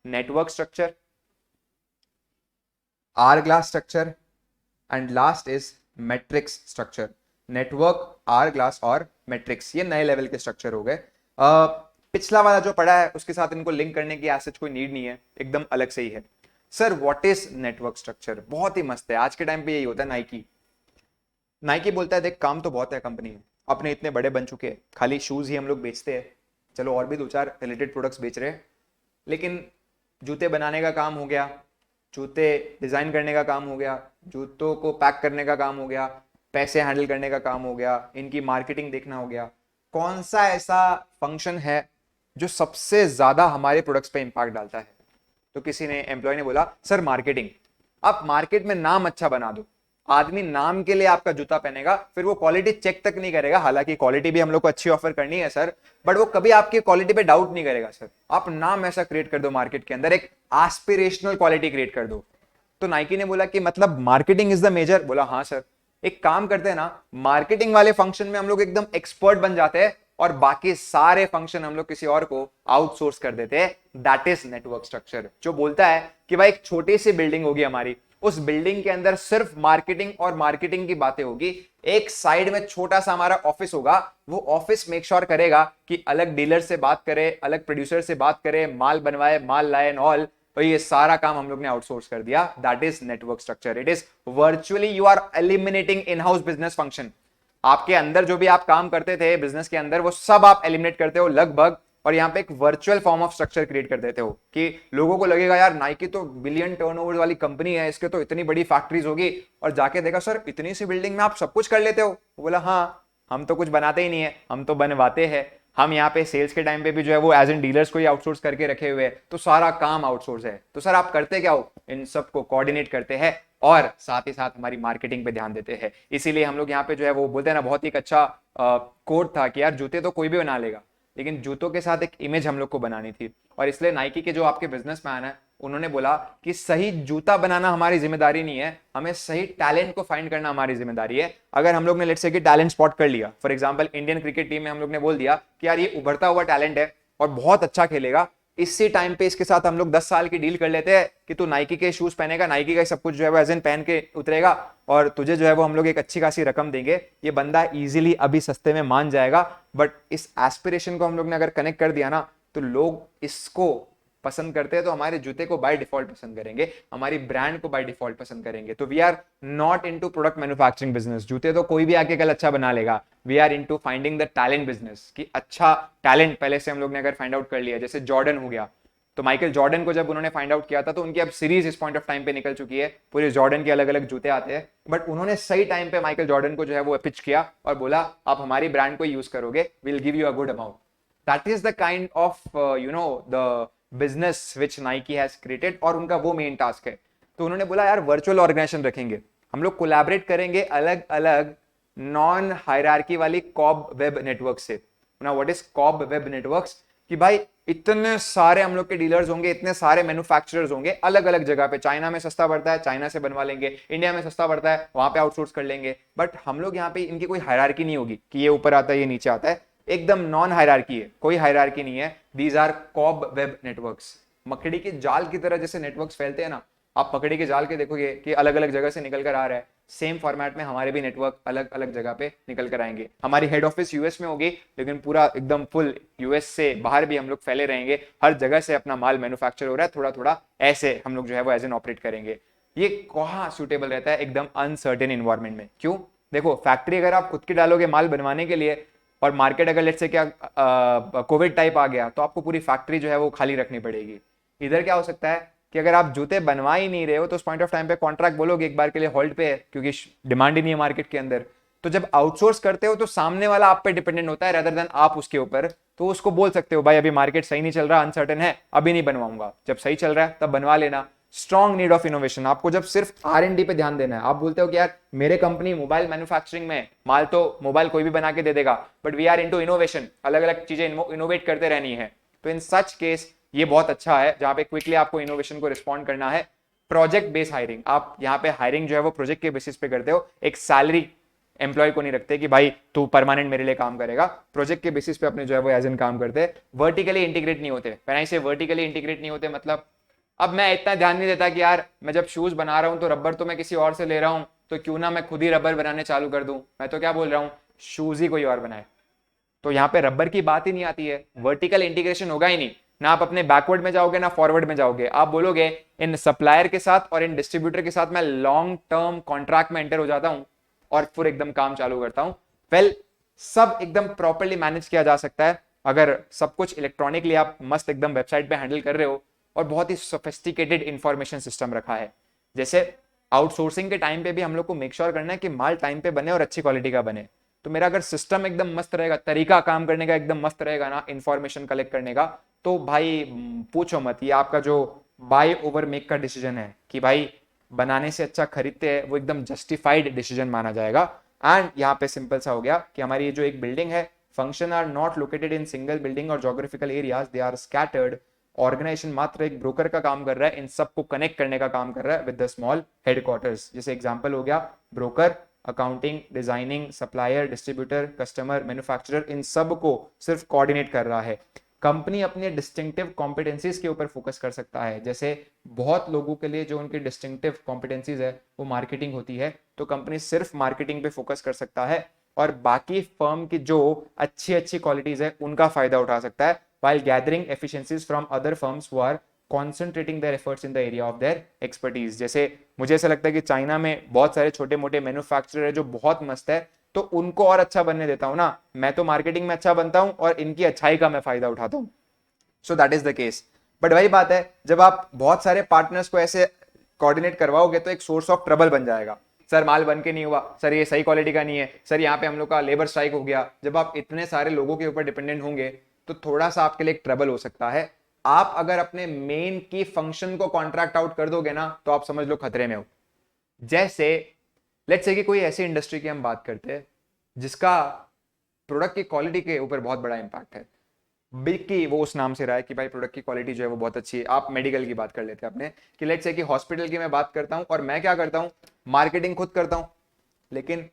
network structure, hourglass structure, and last is matrix structure. Network, hourglass और मैट्रिक्स, ये नए लेवल के स्ट्रक्चर हो गए। पिछला वाला जो पढ़ा है उसके साथ इनको लिंक करने की ऐसे कोई नीड नहीं है, एकदम अलग से ही है। Sir what is network structure? बहुत ही मस्त है, आज के टाइम पे यही होता है। नाइकी बोलता है देख काम तो बहुत है कंपनी में, अपने इतने बड़े बन चुके हैं, खाली शूज ही हम लोग बेचते हैं, चलो और भी 2-4 रिलेटेड प्रोडक्ट्स बेच रहे हैं, लेकिन जूते बनाने का काम हो गया, जूते डिजाइन करने का काम हो गया, जूतों को पैक करने का काम हो गया, पैसे हैंडल करने का काम हो गया, इनकी मार्केटिंग देखना हो गया, कौन सा ऐसा फंक्शन है जो सबसे ज्यादा हमारे प्रोडक्ट्स पे इंपैक्ट डालता है? तो किसी ने, एम्प्लॉय ने बोला सर मार्केटिंग। आप मार्केट में नाम अच्छा बना दो, आदमी नाम के लिए आपका जूता पहनेगा, फिर वो क्वालिटी चेक तक नहीं करेगा, हालांकि क्वालिटी भी हम लोग को अच्छी ऑफर करनी है सर, बट वो कभी आपकी क्वालिटी पे डाउट नहीं करेगा सर। आप नाम ऐसा क्रिएट कर दो मार्केट के अंदर, एक एस्पिरेशनल क्वालिटी क्रिएट कर दो। तो नाइकी ने बोला कि मतलब मार्केटिंग इज द मेजर? बोला हाँ सर, एक काम करते हैं ना, मार्केटिंग वाले फंक्शन में हम लोग एकदम एक्सपर्ट बन जाते हैं और बाकी सारे फंक्शन हम लोग किसी और को आउटसोर्स कर देते हैं। दैट इज नेटवर्क स्ट्रक्चर, जो बोलता है कि भाई एक छोटी सी बिल्डिंग होगी हमारी, उस बिल्डिंग के अंदर सिर्फ मार्केटिंग और मार्केटिंग की बातें होगी, एक साइड में छोटा सा हमारा ऑफिस होगा, वो ऑफिस मेक श्योर करेगा कि अलग डीलर से बात करे, अलग प्रोड्यूसर से बात करे, माल बनवाए, माल लाए एंड ऑल, तो ये सारा काम हम लोग ने आउटसोर्स कर दिया। That is network structure. It is virtually you are eliminating in house business function. आपके अंदर जो भी आप काम करते थे बिजनेस के अंदर, वो सब आप एलिमिनेट करते हो लगभग, और यहाँ पे एक virtual form of structure create कर देते हो कि लोगों को लगेगा यार नाइकी तो बिलियन टर्नओवर वाली कंपनी है, इसके तो इतनी बड़ी फैक्ट्रीज होगी, और जाके देखा सर इतनी सी बिल्डिंग में आप सब कुछ कर लेते हो। बोला हाँ, हम तो कुछ बनाते ही नहीं है, हम तो बनवाते हैं। हम यहाँ पे सेल्स के टाइम पे भी जो है वो एज एन डीलर्स को ही आउटसोर्स करके रखे हुए हैं, तो सारा काम आउटसोर्स है। तो सर आप करते क्या हो? इन सबको कोऑर्डिनेट करते हैं और साथ ही साथ हमारी मार्केटिंग पे ध्यान देते हैं। इसीलिए हम लोग यहाँ पे जो है वो बोलते हैं ना, बहुत ही अच्छा कोड था कि यार जूते तो कोई भी बना लेगा, लेकिन जूतों के साथ एक इमेज हम लोग को बनानी थी। और इसलिए नाइकी के जो आपके बिजनेसमैन है, उन्होंने बोला कि सही जूता बनाना हमारी जिम्मेदारी नहीं है, हमें सही टैलेंट को फाइंड करना हमारी जिम्मेदारी है। अगर हम लोग ने लेट्स से कि टैलेंट स्पॉट कर लिया, for example Indian cricket team में हम लोग ने बोल दिया कि यार ये उभरता हुआ टैलेंट है और बहुत अच्छा खेलेगा, इसी टाइम पे इसके साथ हम लोग 10 साल की डील कर लेते हैं कि तू नाइकी के शूज पहनेगा, नाइकी का सब कुछ जो है वो एज इन पहन के उतरेगा, और तुझे जो है वो हम लोग एक अच्छी खासी रकम देंगे। ये बंदा इजीली अभी सस्ते में मान जाएगा, बट इस एस्पिरेशन को हम लोग ने अगर कनेक्ट कर दिया ना, तो लोग इसको पसंद करते हैं, तो हमारे जूते को बाय डिफॉल्ट पसंद करेंगे, हमारी ब्रांड को बाय डिफॉल्ट पसंद करेंगे। तो we are not into product manufacturing business, जूते तो कोई भी आके कल अच्छा बना लेगा। We are into finding the talent business, कि अच्छा टैलेंट पहले से हम लोग ने अगर फाइंड आउट कर लिया, जैसे जॉर्डन हो गया, तो माइकल जॉर्डन को जब उन्होंने फाइंड आउट किया था, तो उनकी अब सीरीज इस पॉइंट ऑफ टाइम पे निकल चुकी है, पूरे जॉर्डन के अलग अलग जूते आते हैं, बट उन्होंने सही टाइम पे माइकल जॉर्डन को जो है वो पिच किया और बोला आप हमारी ब्रांड को यूज करोगे, will give you a good amount. That is the kind of the business which Nike has created, और उनका वो मेन टास्क है। तो उन्होंने बोला यार वर्चुअल ऑर्गेनाइजेशन रखेंगे, हम लोग कोलैबोरेट करेंगे अलग अलग नॉन हायरार्की वाली कॉब वेब नेटवर्क से। ना what is cobweb networks? कि भाई इतने सारे हम लोग के डीलर्स होंगे, इतने सारे मैन्युफैक्चरर्स होंगे अलग अलग जगह पे, चाइना में सस्ता पड़ता है चाइना से बनवा लेंगे, इंडिया में सस्ता पड़ता है वहां पे आउटसोर्स कर लेंगे, बट हम लोग यहाँ पे इनकी कोई हायरार्की नहीं होगी कि ये ऊपर आता है ये नीचे आता है, एकदम नॉन हायरार्की है, कोई हायरार्की नहीं है। These are cobweb networks. मकड़ी के जाल की तरह जैसे नेटवर्क्स फैलते हैं ना, आप मकड़ी के जाल के देखोगे कि अलग अलग जगह से निकल कर आ रहा है, सेम फॉर्मेट में हमारे भी नेटवर्क अलग अलग जगह पे निकल कर आएंगे। हमारी हेड ऑफिस यूएस में होगी, लेकिन पूरा एकदम फुल यूएस से बाहर भी हम लोग फैले रहेंगे, हर जगह से अपना माल मैन्युफैक्चर हो रहा है, थोड़ा थोड़ा ऐसे हम लोग जो है वो एज एन ऑपरेट करेंगे। ये कहाँ सुटेबल रहता है? एकदम अनसर्टेन इन्वायरमेंट में। क्यों? देखो फैक्ट्री अगर आप खुद की डालोगे माल बनवाने के लिए, और मार्केट अगर लेट्स से क्या कोविड टाइप आ गया, तो आपको पूरी फैक्ट्री जो है वो खाली रखनी पड़ेगी। इधर क्या हो सकता है कि अगर आप जूते बनवा ही नहीं रहे हो, तो उस पॉइंट ऑफ टाइम पे कॉन्ट्रैक्ट बोलोगे एक बार के लिए होल्ड पे है, क्योंकि डिमांड ही नहीं है मार्केट के अंदर। तो जब आउटसोर्स करते हो तो सामने वाला आप पे डिपेंडेंट होता है, रेदर देन आप उसके ऊपर। तो उसको बोल सकते हो भाई अभी मार्केट सही नहीं चल रहा, अनसर्टेन है, अभी नहीं बनवाऊंगा, जब सही चल रहा है तब बनवा लेना। स्ट्रॉन्ग नीड ऑफ इनोवेशन, आपको जब सिर्फ R&D पे ध्यान देना है, आप बोलते हो कि यार मेरे कंपनी मोबाइल मैन्युफैक्चरिंग में, माल तो मोबाइल कोई भी बना के दे देगा, but we are into innovation, अलग अलग चीजें इनोवेट करते रहनी है, तो इन सच केस ये बहुत अच्छा है जहां पे क्विकली आपको इनोवेशन को रिस्पॉन्ड करना है। प्रोजेक्ट बेस्ड हायरिंग, आप यहाँ पे हायरिंग जो है वो प्रोजेक्ट के बेसिस पे करते हो, एक सैलरी एम्प्लॉय को नहीं रखते कि भाई तू परमानेंट मेरे लिए काम करेगा, प्रोजेक्ट के बेसिस पे अपने जो है वो एज एन काम करते हैं। वर्टिकली इंटीग्रेट नहीं होते, पहले से वर्टिकली इंटीग्रेट नहीं होते मतलब अब मैं इतना ध्यान नहीं देता कि यार मैं जब शूज बना रहा हूं तो रबर तो मैं किसी और से ले रहा हूं, तो क्यों ना मैं खुद ही रबर बनाने चालू कर दूं, मैं तो क्या बोल रहा हूं, शूज ही कोई और बनाए। तो यहाँ पे रबर की बात ही नहीं आती है, वर्टिकल इंटीग्रेशन होगा ही नहीं, ना आप अपने बैकवर्ड में जाओगे ना फॉरवर्ड में जाओगे, आप बोलोगे इन सप्लायर के साथ और इन डिस्ट्रीब्यूटर के साथ मैं लॉन्ग टर्म कॉन्ट्रैक्ट में एंटर हो जाता हूं और फिर एकदम काम चालू करता हूं। वेल सब एकदम प्रॉपरली मैनेज किया जा सकता है अगर सब कुछ इलेक्ट्रॉनिकली आप मस्त एकदम वेबसाइट पे हैंडल कर रहे हो और बहुत ही सोफिस्टिकेटेड इंफॉर्मेशन सिस्टम रखा है। जैसे आउटसोर्सिंग के टाइम पे भी हम लोग को मेक श्योर करना है कि माल टाइम पे बने और अच्छी क्वालिटी का बने। तो मेरा अगर सिस्टम एकदम मस्त रहेगा, तरीका काम करने का एकदम मस्त रहेगा ना, इंफॉर्मेशन कलेक्ट करने का, तो भाई पूछो मत, ये आपका जो बाय ओवर मेक का डिसीजन है कि भाई बनाने से अच्छा खरीदते हैं, वो एकदम जस्टिफाइड डिसीजन माना जाएगा। एंड यहाँ पे सिंपल सा हो गया कि हमारी ये जो एक बिल्डिंग है, function are not located in single building और geographical areas, they are scattered. Organisation मात्र एक ब्रोकर का काम कर रहा है, इन सबको कनेक्ट करने का काम कर रहा है विद द स्मॉल हेडक्वार्टर्स। जैसे एग्जांपल हो गया broker, accounting, designing, supplier, distributor, customer, manufacturer, इन सब को सिर्फ कोऑर्डिनेट कर रहा है। कंपनी अपने डिस्टिंक्टिव कॉम्पिटेंसीज के ऊपर फोकस कर सकता है। जैसे बहुत लोगों के लिए जो उनकी डिस्टिंक्टिव कॉम्पिटेंसीज है वो मार्केटिंग होती है, तो कंपनी सिर्फ मार्केटिंग पे फोकस कर सकता है और बाकी फर्म की जो अच्छी अच्छी क्वालिटीज है उनका फायदा उठा सकता है, while gathering efficiencies from other firms who are concentrating their efforts in the area of their expertise। जैसे मुझे ऐसा लगता है कि चाइना में बहुत सारे छोटे मोटे मैन्युफैक्चरर है जो बहुत मस्त है, तो उनको और अच्छा बनने देता हूं ना, मैं तो मार्केटिंग में अच्छा बनता हूं और इनकी अच्छाई का मैं फायदा उठाता हूं। So that is the case. But वही बात है, जब आप बहुत सारे पार्टनर्स को ऐसे कोऑर्डिनेट करवाओगे तो एक सोर्स ऑफ ट्रबल बन जाएगा। सर माल बन के नहीं हुआ, सर ये सही क्वालिटी का नहीं है, सर यहाँ पे हम लोग का लेबर स्ट्राइक हो गया। जब आप इतने सारे लोगों के ऊपर डिपेंडेंट होंगे तो थोड़ा सा आपके लिए एक ट्रबल हो सकता है। आप अगर अपने मेन की फंक्शन को कॉन्ट्रैक्ट आउट कर दोगे ना तो आप समझ लो खतरे में हो। जैसे लेट्स से कि कोई ऐसी इंडस्ट्री की हम बात करते हैं जिसका प्रोडक्ट की क्वालिटी के ऊपर बहुत बड़ा इंपैक्ट है, बिग की वो उस नाम से रहा है कि भाई प्रोडक्ट की क्वालिटी जो है वो बहुत अच्छी है। आप मेडिकल की बात कर लेते हैं अपने, कि लेट्स से कि हॉस्पिटल की मैं बात करता हूं और मैं क्या करता हूं, मार्केटिंग खुद करता हूं लेकिन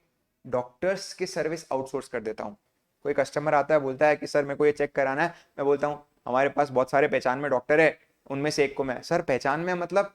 डॉक्टर्स की सर्विस आउटसोर्स कर देता हूं। कोई कस्टमर आता है बोलता है कि सर मेरे को ये चेक कराना है, मैं बोलता हूँ हमारे पास बहुत सारे पहचान में डॉक्टर है, उनमें से एक को मैं, सर पहचान में मतलब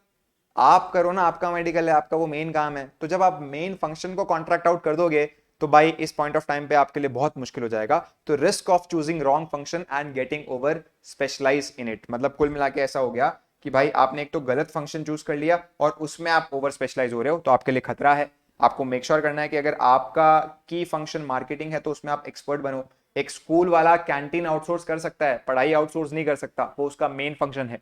आप करो ना, आपका मेडिकल है, आपका वो मेन काम है। तो जब आप मेन फंक्शन को कॉन्ट्रैक्ट आउट कर दोगे तो भाई इस पॉइंट ऑफ टाइम पे आपके लिए बहुत मुश्किल हो जाएगा। तो risk of choosing wrong function and getting over specialise in it, मतलब कुल मिला के ऐसा हो गया कि भाई आपने एक तो गलत फंक्शन चूज कर लिया और उसमें आप ओवर स्पेशलाइज हो रहे हो, तो आपके लिए खतरा है। आपको मेक श्योर करना है कि अगर आपका की फंक्शन मार्केटिंग है तो उसमें आप एक्सपर्ट बनो। एक स्कूल वाला कैंटीन आउटसोर्स कर सकता है, पढ़ाई आउटसोर्स नहीं कर सकता, वो उसका मेन फंक्शन है।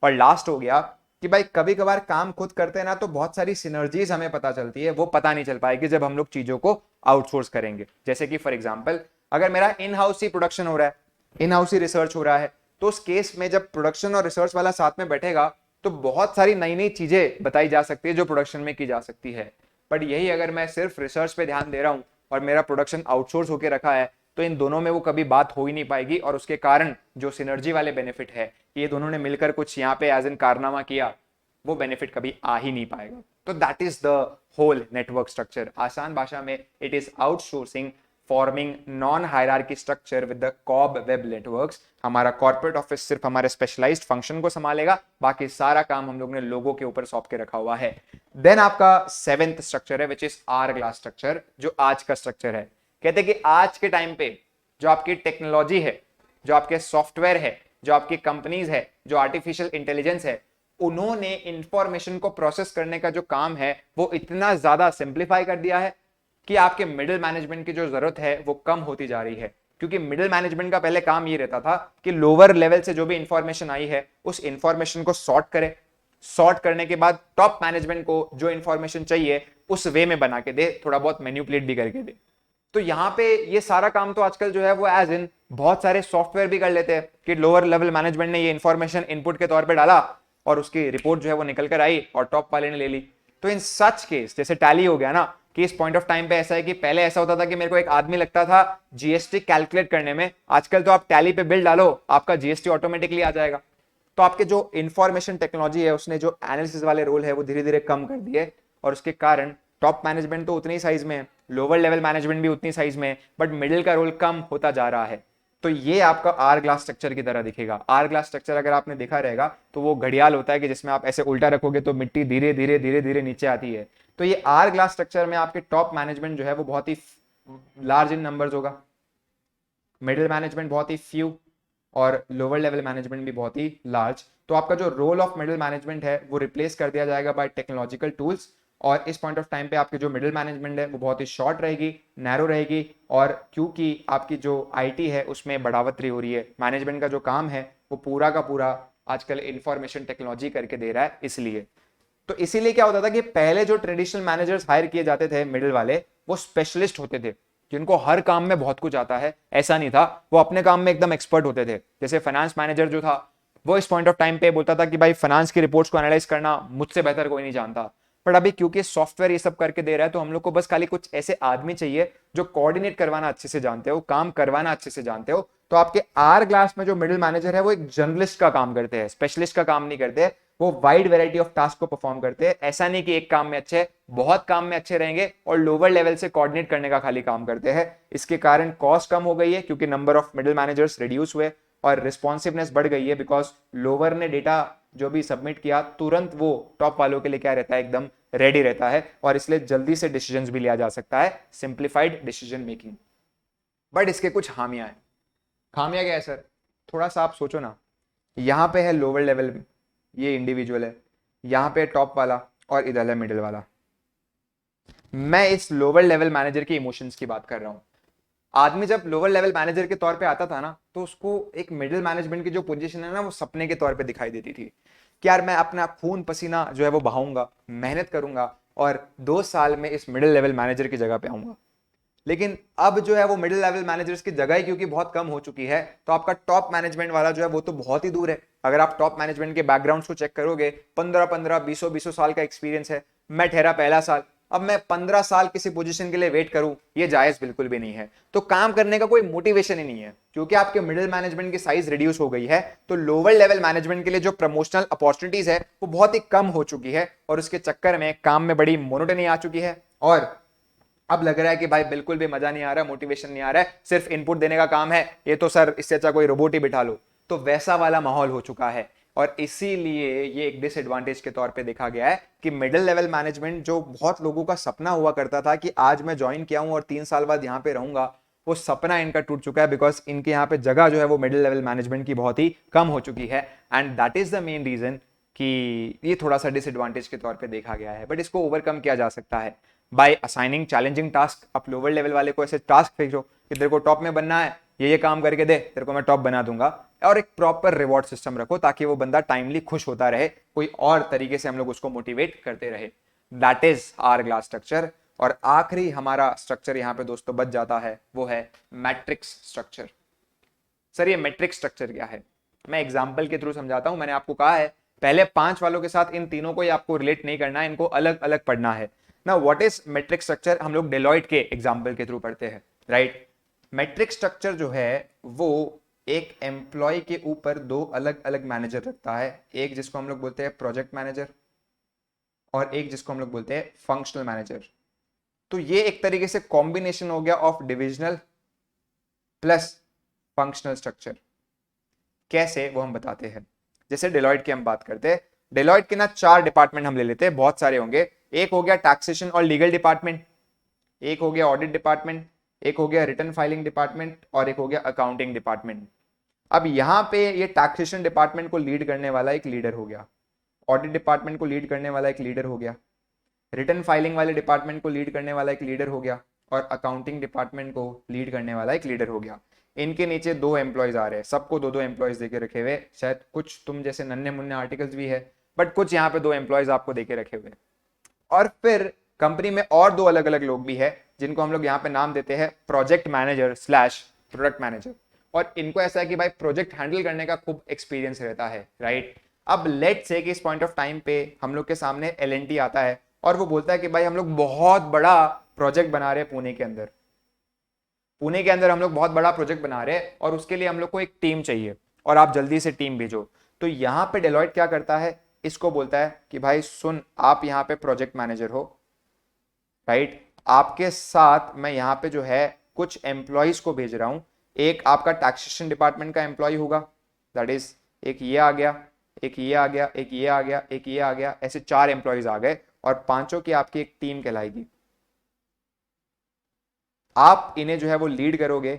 और लास्ट हो गया कि भाई कभी कभार काम खुद करते हैं ना तो बहुत सारी सिनर्जीज हमें पता चलती है, वो पता नहीं चल पाएगी जब हम लोग चीजों को आउटसोर्स करेंगे। जैसे कि फॉर एग्जांपल अगर मेरा इन हाउस ही प्रोडक्शन हो रहा है, इन हाउस ही रिसर्च हो रहा है, तो उस केस में जब प्रोडक्शन और रिसर्च वाला साथ में बैठेगा तो बहुत सारी नई नई चीजें बताई जा सकती है जो प्रोडक्शन में की जा सकती है। बट यही अगर मैं सिर्फ रिसर्च पे ध्यान दे रहा हूं और मेरा प्रोडक्शन आउटसोर्स होकर रखा है तो इन दोनों में वो कभी बात हो ही नहीं पाएगी और उसके कारण जो सिनर्जी वाले बेनिफिट है, ये दोनों ने मिलकर कुछ यहाँ पे एज इन कारनामा किया, वो बेनिफिट कभी आ ही नहीं पाएगा। तो that is the whole network structure. आसान भाषा में it is outsourcing forming non hierarchy structure with the cobweb networks. हमारा कॉर्पोरेट ऑफिस सिर्फ हमारे स्पेशलाइज्ड फंक्शन को संभालेगा, बाकी सारा काम हम लोग ने लोगों के ऊपर सौंप के रखा हुआ है। देन आपका सेवेंथ स्ट्रक्चर है which is hourglass structure, जो आज का स्ट्रक्चर है। कहते हैं कि आज के टाइम पे जो आपकी टेक्नोलॉजी है, जो आपके सॉफ्टवेयर है, जो आपकी कंपनीज है, जो आर्टिफिशियल इंटेलिजेंस है, उन्होंने इंफॉर्मेशन को प्रोसेस करने का जो काम है वो इतना ज्यादा सिंप्लीफाई कर दिया है कि आपके मिडिल मैनेजमेंट की जो जरूरत है वो कम होती जा रही है। क्योंकि मिडिल मैनेजमेंट का पहले काम ये रहता था कि लोअर लेवल से जो भी इंफॉर्मेशन आई है उस इंफॉर्मेशन को सॉर्ट करे, सॉर्ट करने के बाद टॉप मैनेजमेंट को जो इंफॉर्मेशन चाहिए उस वे में बना के दे, थोड़ा बहुत मैनिपुलेट भी करके दे। तो यहाँ पे ये सारा काम तो आजकल जो है वो एज इन बहुत सारे सॉफ्टवेयर भी कर लेते हैं कि लोअर लेवल मैनेजमेंट ने ये इंफॉर्मेशन इनपुट के तौर पे डाला और उसकी रिपोर्ट जो है वो निकल कर आई और टॉप वाले ने ले ली। तो इन सच केस जैसे टैली हो गया ना कि इस पॉइंट ऑफ टाइम पे ऐसा है कि पहले ऐसा होता था कि मेरे को एक आदमी लगता था जीएसटी कैलकुलेट करने में, आजकल तो आप टैली पे बिल डालो आपका जीएसटी ऑटोमेटिकली आ जाएगा। तो आपके जो इंफॉर्मेशन टेक्नोलॉजी है उसने जो एनालिसिस वाले रोल है वो धीरे धीरे कम कर दिए और उसके कारण टॉप मैनेजमेंट तो उतनी साइज में है, लोअर लेवल मैनेजमेंट भी उतनी साइज में है, बट मिडिल का रोल कम होता जा रहा है। तो ये आपका आर ग्लास स्ट्रक्चर की तरह दिखेगा। आर ग्लास स्ट्रक्चर अगर आपने देखा रहेगा तो वो घड़ियाल होता है कि जिसमें आप ऐसे उल्टा रखोगे तो मिट्टी धीरे धीरे धीरे धीरे नीचे आती है। तो ये आर ग्लास स्ट्रक्चर में आपके टॉप मैनेजमेंट जो है वो बहुत ही लार्ज इन नंबर्स होगा, मिडिल मैनेजमेंट बहुत ही फ्यू और लोअर लेवल मैनेजमेंट भी बहुत ही लार्ज। तो आपका जो रोल ऑफ मिडिल मैनेजमेंट है वो रिप्लेस कर दिया जाएगा बाय टेक्नोलॉजिकल टूल्स और इस पॉइंट ऑफ टाइम पे आपकी जो मिडिल मैनेजमेंट है वो बहुत ही शॉर्ट रहेगी, नैरो रहेगी। और क्योंकि आपकी जो आईटी है उसमें बढ़ावतरी हो रही है, मैनेजमेंट का जो काम है वो पूरा का पूरा आजकल इंफॉर्मेशन टेक्नोलॉजी करके दे रहा है, इसलिए। तो इसीलिए क्या होता था कि पहले जो ट्रेडिशनल मैनेजर्स हायर किए जाते थे मिडिल वाले वो स्पेशलिस्ट होते थे जिनको हर काम में बहुत कुछ आता है, ऐसा नहीं था, वो अपने काम में एकदम एक्सपर्ट होते थे। जैसे फाइनेंस मैनेजर जो था वो इस पॉइंट ऑफ टाइम पे बोलता था कि भाई फाइनेंस की रिपोर्ट्स को एनालाइज करना मुझसे बेहतर कोई नहीं जानता। बट अभी क्योंकि सॉफ्टवेयर ये सब करके दे रहा है तो हम लोग को बस खाली कुछ ऐसे आदमी चाहिए जो कोऑर्डिनेट करवाना अच्छे से जानते हो, काम करवाना अच्छे से जानते हो। तो आपके आर ग्लास में जो मिडिल मैनेजर है वो एक जर्नलिस्ट का काम करते हैं, स्पेशलिस्ट का काम नहीं करते, वो वाइड वैरायटी ऑफ टास्क को परफॉर्म करते हैं। ऐसा नहीं कि एक काम में अच्छे, बहुत काम में अच्छे रहेंगे और लोअर लेवल से कोऑर्डिनेट करने का खाली काम करते हैं। इसके कारण कॉस्ट कम हो गई है क्योंकि number of middle managers reduce हुए और रिस्पॉन्सिवनेस बढ़ गई है बिकॉज लोअर ने डेटा जो भी सबमिट किया तुरंत वो टॉप वालों के लिए क्या रहता है, एकदम रेडी रहता है और इसलिए जल्दी से डिसीजंस भी लिया जा सकता है, सिंप्लीफाइड डिसीजन मेकिंग। बट इसके कुछ खामियां हैं। खामियां क्या है सर? थोड़ा सा आप सोचो ना, यहां पे है लोअर लेवल, ये इंडिविजुअल है, यहां पे टॉप वाला और इधर है मिडिल वाला। मैं इस लोअर लेवल मैनेजर के इमोशंस की बात कर रहा हूं। आदमी जब लोअर लेवल मैनेजर के तौर पे आता था ना तो उसको एक मिडिल मैनेजमेंट की जो पोजीशन है ना वो सपने के तौर पे दिखाई देती थी कि यार मैं अपना खून पसीना जो है वो बहाऊंगा, मेहनत करूंगा और 2 साल में इस मिडिल लेवल मैनेजर की जगह पे आऊंगा। लेकिन अब जो है वो मिडिल लेवल मैनेजर्स की जगह ही क्योंकि बहुत कम हो चुकी है तो आपका टॉप मैनेजमेंट वाला जो है वो तो बहुत ही दूर है। अगर आप टॉप मैनेजमेंट के बैकग्राउंड को चेक करोगे, 15-15 20 साल का एक्सपीरियंस है, मैं ठहरा पहला साल, अब मैं 15 साल किसी पोजीशन के लिए वेट करूं ये जायज बिल्कुल भी नहीं है। तो काम करने का कोई मोटिवेशन ही नहीं है क्योंकि आपके मिडिल मैनेजमेंट की साइज रिड्यूस हो गई है। तो लोअर लेवल मैनेजमेंट के लिए जो प्रमोशनल अपॉर्चुनिटीज है वो बहुत ही कम हो चुकी है और उसके चक्कर में काम में बड़ी मोनोटनी आ चुकी है और अब लग रहा है कि भाई बिल्कुल भी मजा नहीं आ रहा, मोटिवेशन नहीं आ रहा है, सिर्फ इनपुट देने का काम है, ये तो सर इससे अच्छा कोई रोबोट ही बिठा लो। तो वैसा वाला माहौल हो चुका है और इसीलिए ये एक डिसएडवांटेज के तौर पे देखा गया है कि मिडिल लेवल मैनेजमेंट जो बहुत लोगों का सपना हुआ करता था कि आज मैं ज्वाइन किया हूं और 3 साल बाद यहां पे रहूंगा, वो सपना इनका टूट चुका है बिकॉज इनके यहाँ पे जगह जो है वो मिडिल लेवल मैनेजमेंट की बहुत ही कम हो चुकी है and that is the main reason कि ये थोड़ा सा डिसएडवांटेज के तौर पे देखा गया है। बट इसको ओवरकम किया जा सकता है बाय असाइनिंग चैलेंजिंग टास्क। आप लोअर लेवल वाले को ऐसे टास्क भेजो कि तेरे को टॉप में बनना है, ये काम करके दे, तेरे को मैं टॉप बना दूंगा, और एक प्रॉपर रिवॉर्ड सिस्टम रखो ताकि वो बंदा टाइमली खुश होता रहे, कोई और तरीके से हम लोग उसको मोटिवेट करते रहे। That is our glass structure. और आखिरी हमारा स्ट्रक्चर यहाँ पे दोस्तों बच जाता है वो है मैट्रिक्स स्ट्रक्चर। सर ये मैट्रिक्स स्ट्रक्चर क्या है? मैं एग्जाम्पल के थ्रू समझाता हूं। मैंने आपको कहा है पहले 5 वालों के साथ इन तीनों को ही आपको रिलेट नहीं करना है, इनको अलग अलग पढ़ना है ना। व्हाट इज मैट्रिक्स स्ट्रक्चर हम लोग डेलॉयट के एग्जाम्पल के थ्रू पढ़ते हैं, राइट। मैट्रिक्स स्ट्रक्चर जो है वो एक एम्प्लॉय के ऊपर 2 अलग अलग मैनेजर रखता है, एक जिसको हम लोग बोलते हैं प्रोजेक्ट मैनेजर और एक जिसको हम लोग बोलते हैं फंक्शनल मैनेजर। तो ये एक तरीके से कॉम्बिनेशन हो गया of divisional plus functional structure. कैसे वो हम बताते हैं। जैसे डेलॉयट की हम बात करते हैं, डेलॉयट के ना 4 डिपार्टमेंट हम ले लेते हैं, बहुत सारे होंगे। एक हो गया टैक्सेशन और लीगल डिपार्टमेंट, एक हो गया ऑडिट डिपार्टमेंट, एक हो गया रिटर्न फाइलिंग डिपार्टमेंट और एक हो गया अकाउंटिंग डिपार्टमेंट। अब यहां पे ये टैक्सेशन डिपार्टमेंट को लीड करने वाला एक लीडर हो गया, ऑडिट डिपार्टमेंट को लीड करने वाला एक लीडर हो गया, रिटर्न फाइलिंग वाले डिपार्टमेंट को लीड करने वाला एक लीडर हो गया और अकाउंटिंग डिपार्टमेंट को लीड करने वाला एक लीडर हो गया। इनके नीचे 2 एम्प्लॉयज आ रहे हैं, सबको 2-2 एम्प्लॉयज देके रखे हुए, शायद कुछ तुम जैसे नन्हे मुन्ने आर्टिकल्स भी है बट कुछ यहाँ पे 2 एम्प्लॉयज आपको देके रखे हुए। और फिर कंपनी में और दो अलग अलग लोग भी है जिनको हम लोग यहाँ पे नाम देते हैं project manager slash product manager. और इनको ऐसा है कि भाई प्रोजेक्ट हैंडल करने का खूब एक्सपीरियंस रहता है, राइट। अब लेट से कि इस पॉइंट ऑफ टाइम पे हम लोग के सामने L&T आता है और वो बोलता है कि भाई हम लोग बहुत बड़ा प्रोजेक्ट बना रहे हैं पुणे के अंदर, पुणे के अंदर हम लोग बहुत बड़ा प्रोजेक्ट बना रहे हैं और उसके लिए हम लोग को एक टीम चाहिए और आप जल्दी से टीम भेजो। तो यहाँ पे डेलॉयट क्या करता है, इसको बोलता है कि भाई सुन, आप यहाँ पे प्रोजेक्ट मैनेजर हो, राइट, आपके साथ मैं यहाँ पे जो है कुछ एम्प्लॉयज को भेज रहा हूं। एक आपका टैक्सेशन डिपार्टमेंट का एम्प्लॉय होगा, दैट इज एक ये आ गया, एक ये आ गया, एक ये आ गया, एक ये आ गया, ऐसे 4 एम्प्लॉयज आ गए और पांचों की आपकी एक टीम कहलाएगी। आप इन्हें जो है वो लीड करोगे,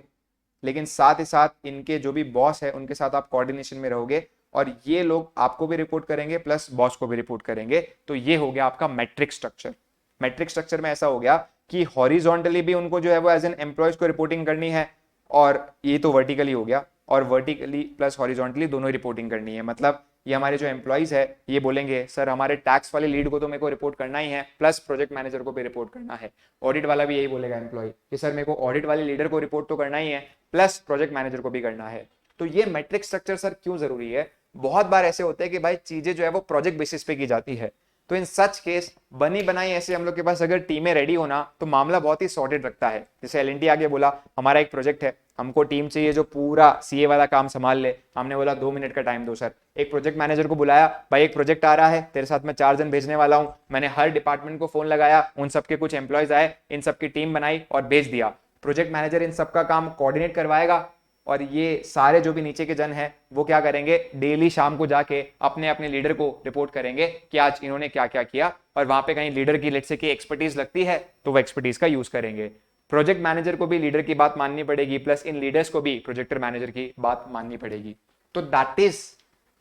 लेकिन साथ ही साथ इनके जो भी बॉस है उनके साथ आप कोऑर्डिनेशन में रहोगे और ये लोग आपको भी रिपोर्ट करेंगे प्लस बॉस को भी रिपोर्ट करेंगे। तो ये हो गया आपका मैट्रिक्स स्ट्रक्चर। मैट्रिक्स स्ट्रक्चर में ऐसा हो गया कि हॉरिजॉन्टली भी उनको जो है वो एज एन एम्प्लॉयज को रिपोर्टिंग करनी है और ये तो वर्टिकली हो गया, और वर्टिकली प्लस हॉरिजॉन्टली दोनों ही रिपोर्टिंग करनी है। मतलब ये हमारे जो एम्प्लॉयज है ये बोलेंगे सर हमारे टैक्स वाले लीड को तो मेरे को रिपोर्ट करना ही है प्लस प्रोजेक्ट मैनेजर को भी रिपोर्ट करना है। ऑडिट वाला भी यही बोलेगा एम्प्लॉय कि सर मेरे को ऑडिट वाले लीडर को रिपोर्ट तो करना ही है प्लस प्रोजेक्ट मैनेजर को भी करना है। तो ये मैट्रिक्स स्ट्रक्चर सर क्यों जरूरी है? बहुत बार ऐसे होते हैं कि भाई चीजें जो है वो प्रोजेक्ट बेसिस पे की जाती है, तो इन सच केस बनी बनाई ऐसे हम लोग के पास अगर टीमें रेडी होना तो मामला बहुत ही सॉर्टेड रखता है। जैसे L&T आगे बोला हमारा एक प्रोजेक्ट है, हमको टीम चाहिए जो पूरा सीए वाला काम संभाल ले। हमने बोला 2 मिनट का टाइम दो सर। एक प्रोजेक्ट मैनेजर को बुलाया, भाई एक प्रोजेक्ट आ रहा है तेरे साथ मैं 4 जन भेजने वाला हूं। मैंने हर डिपार्टमेंट को फोन लगाया, उन सबके कुछ एम्प्लॉयज आए, इन सबकी टीम बनाई और भेज दिया। प्रोजेक्ट मैनेजर इन सबका काम कोऑर्डिनेट करवाएगा और ये सारे जो भी नीचे के जन हैं वो क्या करेंगे, डेली शाम को जाके अपने अपने लीडर को रिपोर्ट करेंगे कि आज इन्होंने क्या क्या किया, और वहां पे कहीं लीडर की लेट से की एक्सपर्टीज लगती है तो वो एक्सपर्टीज का यूज करेंगे। प्रोजेक्ट मैनेजर को भी लीडर की बात माननी पड़ेगी प्लस इन लीडर्स को भी प्रोजेक्टर मैनेजर की बात माननी पड़ेगी। तो दैट इज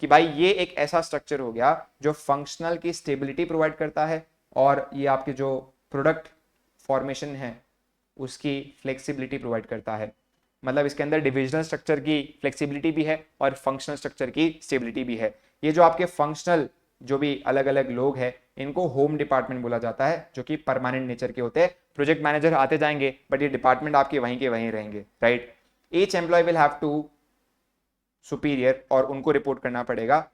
कि भाई ये एक ऐसा स्ट्रक्चर हो गया जो फंक्शनल की स्टेबिलिटी प्रोवाइड करता है और ये आपके जो प्रोडक्ट फॉर्मेशन है उसकी फ्लेक्सिबिलिटी प्रोवाइड करता है। मतलब इसके अंदर डिविजनल स्ट्रक्चर की फ्लेक्सिबिलिटी भी है और फंक्शनल स्ट्रक्चर की स्टेबिलिटी भी है। ये जो आपके फंक्शनल जो भी अलग अलग लोग हैं इनको होम डिपार्टमेंट बोला जाता है, जो कि परमानेंट नेचर के होते हैं। प्रोजेक्ट मैनेजर आते जाएंगे बट ये डिपार्टमेंट आपके वहीं के वहीं रहेंगे, right. Each employ will have to superior और उनको रिपोर्ट करना पड़ेगा।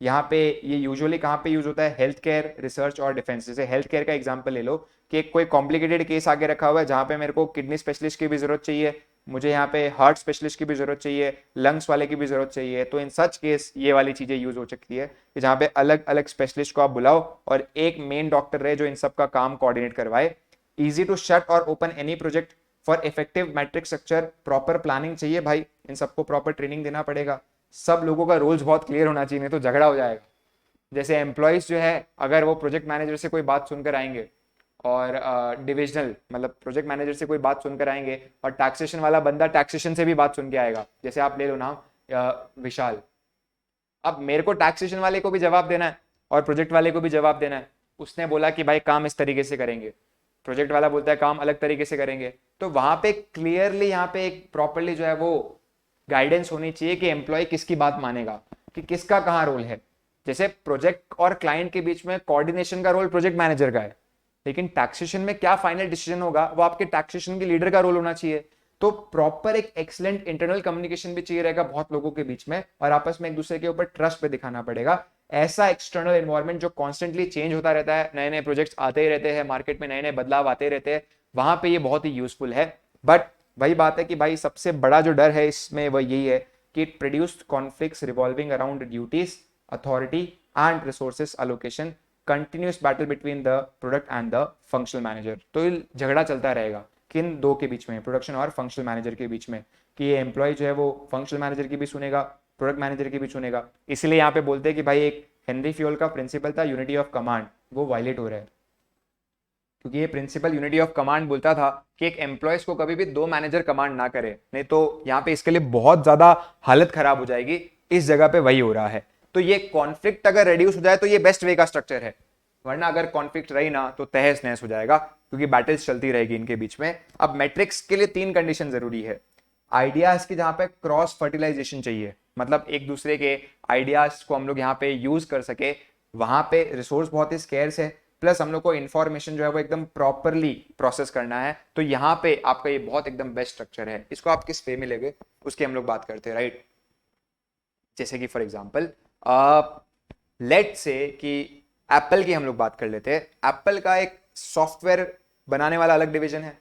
यहाँ पे ये यूजुअली कहाँ पे यूज होता है, हेल्थ केयर, रिसर्च और डिफेंस। जैसे हेल्थ केयर का एग्जांपल ले लो कि कोई कॉम्प्लिकेटेड केस आगे रखा हुआ है जहाँ पे मेरे को किडनी स्पेशलिस्ट की भी जरूरत चाहिए, मुझे यहाँ पे हार्ट स्पेशलिस्ट की भी जरूरत चाहिए, लंग्स वाले की भी जरूरत चाहिए। तो इन सच केस ये वाली चीजें यूज हो सकती है कि जहाँ पे अलग अलग स्पेशलिस्ट को आप बुलाओ और एक मेन डॉक्टर रहे जो इन सब का काम कोऑर्डिनेट करवाए। इजी टू शट और open any project for effective matrix structure. Proper planning चाहिए भाई, इन सबको प्रॉपर ट्रेनिंग देना पड़ेगा। सब लोगों का रोल्स बहुत क्लियर होना चाहिए, नहीं तो झगड़ा हो जाएगा। जैसे एम्प्लॉयज जो है अगर वो प्रोजेक्ट मैनेजर से कोई बात सुनकर आएंगे और डिविजनल मतलब प्रोजेक्ट मैनेजर से कोई बात सुनकर आएंगे और टैक्सेशन वाला बंदा टैक्सेशन से भी बात सुन के आएगा। जैसे आप ले लो नाम विशाल, अब मेरे को टैक्सेशन वाले को भी जवाब देना है और प्रोजेक्ट वाले को भी जवाब देना है। उसने बोला कि भाई काम इस तरीके से करेंगे, प्रोजेक्ट वाला बोलता है काम अलग तरीके से करेंगे। तो वहां पे क्लियरली यहाँ पे एक प्रॉपरली जो है वो गाइडेंस होनी चाहिए कि एम्प्लॉय किसकी बात मानेगा, कि किसका कहाँ रोल है। जैसे प्रोजेक्ट और क्लाइंट के बीच में कोऑर्डिनेशन का रोल प्रोजेक्ट मैनेजर का है, लेकिन टैक्सेशन में क्या फाइनल डिसीजन होगा वो आपके टैक्सेशन के लीडर का रोल होना चाहिए। तो प्रॉपर एक एक्सीलेंट इंटरनल कम्युनिकेशन भी चाहिए रहेगा बहुत लोगों के बीच में, और आपस में एक दूसरे के ऊपर ट्रस्ट पे दिखाना पड़ेगा। ऐसा एक्सटर्नल एनवायरनमेंट जो कॉन्स्टेंटली चेंज होता रहता है, नए नए प्रोजेक्ट्स आते ही रहते हैं, मार्केट में नए नए बदलाव आते रहते हैं, वहां पे ये बहुत ही यूजफुल है। बट वही बात है कि भाई सबसे बड़ा जो डर है इसमें वो यही है कि it produced conflicts revolving around duties, authority and resources allocation, continuous battle between the product and the functional manager. तो ये झगड़ा चलता रहेगा किन दो के बीच में, प्रोडक्शन और फंक्शनल मैनेजर के बीच में, कि ये एम्प्लॉय जो है वो फंक्शनल मैनेजर की भी सुनेगा, प्रोडक्ट मैनेजर की भी सुनेगा। इसलिए यहाँ पे बोलते हैं कि भाई एक हेनरी फ्यूल का प्रिंसिपल था यूनिटी ऑफ कमांड, वो वायलेट हो रहा है, क्योंकि ये प्रिंसिपल यूनिटी ऑफ कमांड बोलता था कि एक एम्प्लॉयज को कभी भी 2 मैनेजर कमांड ना करे, नहीं तो यहाँ पे इसके लिए बहुत ज्यादा हालत खराब हो जाएगी। इस जगह पे वही हो रहा है। तो ये कॉन्फ्लिक्ट अगर रेड्यूस हो जाए तो ये बेस्ट वे का स्ट्रक्चर है, वरना अगर कॉन्फ्लिक्ट रही ना तो तहस नहस हो जाएगा, क्योंकि बैटल्स चलती रहेगी इनके बीच में। अब मैट्रिक्स के लिए 3 कंडीशन जरूरी है। आइडियाज की जहां पे क्रॉस फर्टिलाइजेशन चाहिए, मतलब एक दूसरे के आइडियाज को हम लोग यहाँ पे यूज कर सके। वहां पे रिसोर्स बहुत ही स्केर्स है, प्लस हम लोग को इन्फॉर्मेशन जो है वो एकदम प्रॉपरली प्रोसेस करना है। तो यहाँ पे आपका ये बहुत एकदम बेस्ट स्ट्रक्चर है। इसको आप किस वे में लेंगे उसकी हम लोग बात करते हैं, राइट। जैसे कि फॉर एग्जाम्पल लेट से कि एप्पल की हम लोग बात कर लेते हैं। एप्पल का एक सॉफ्टवेयर बनाने वाला अलग डिवीजन है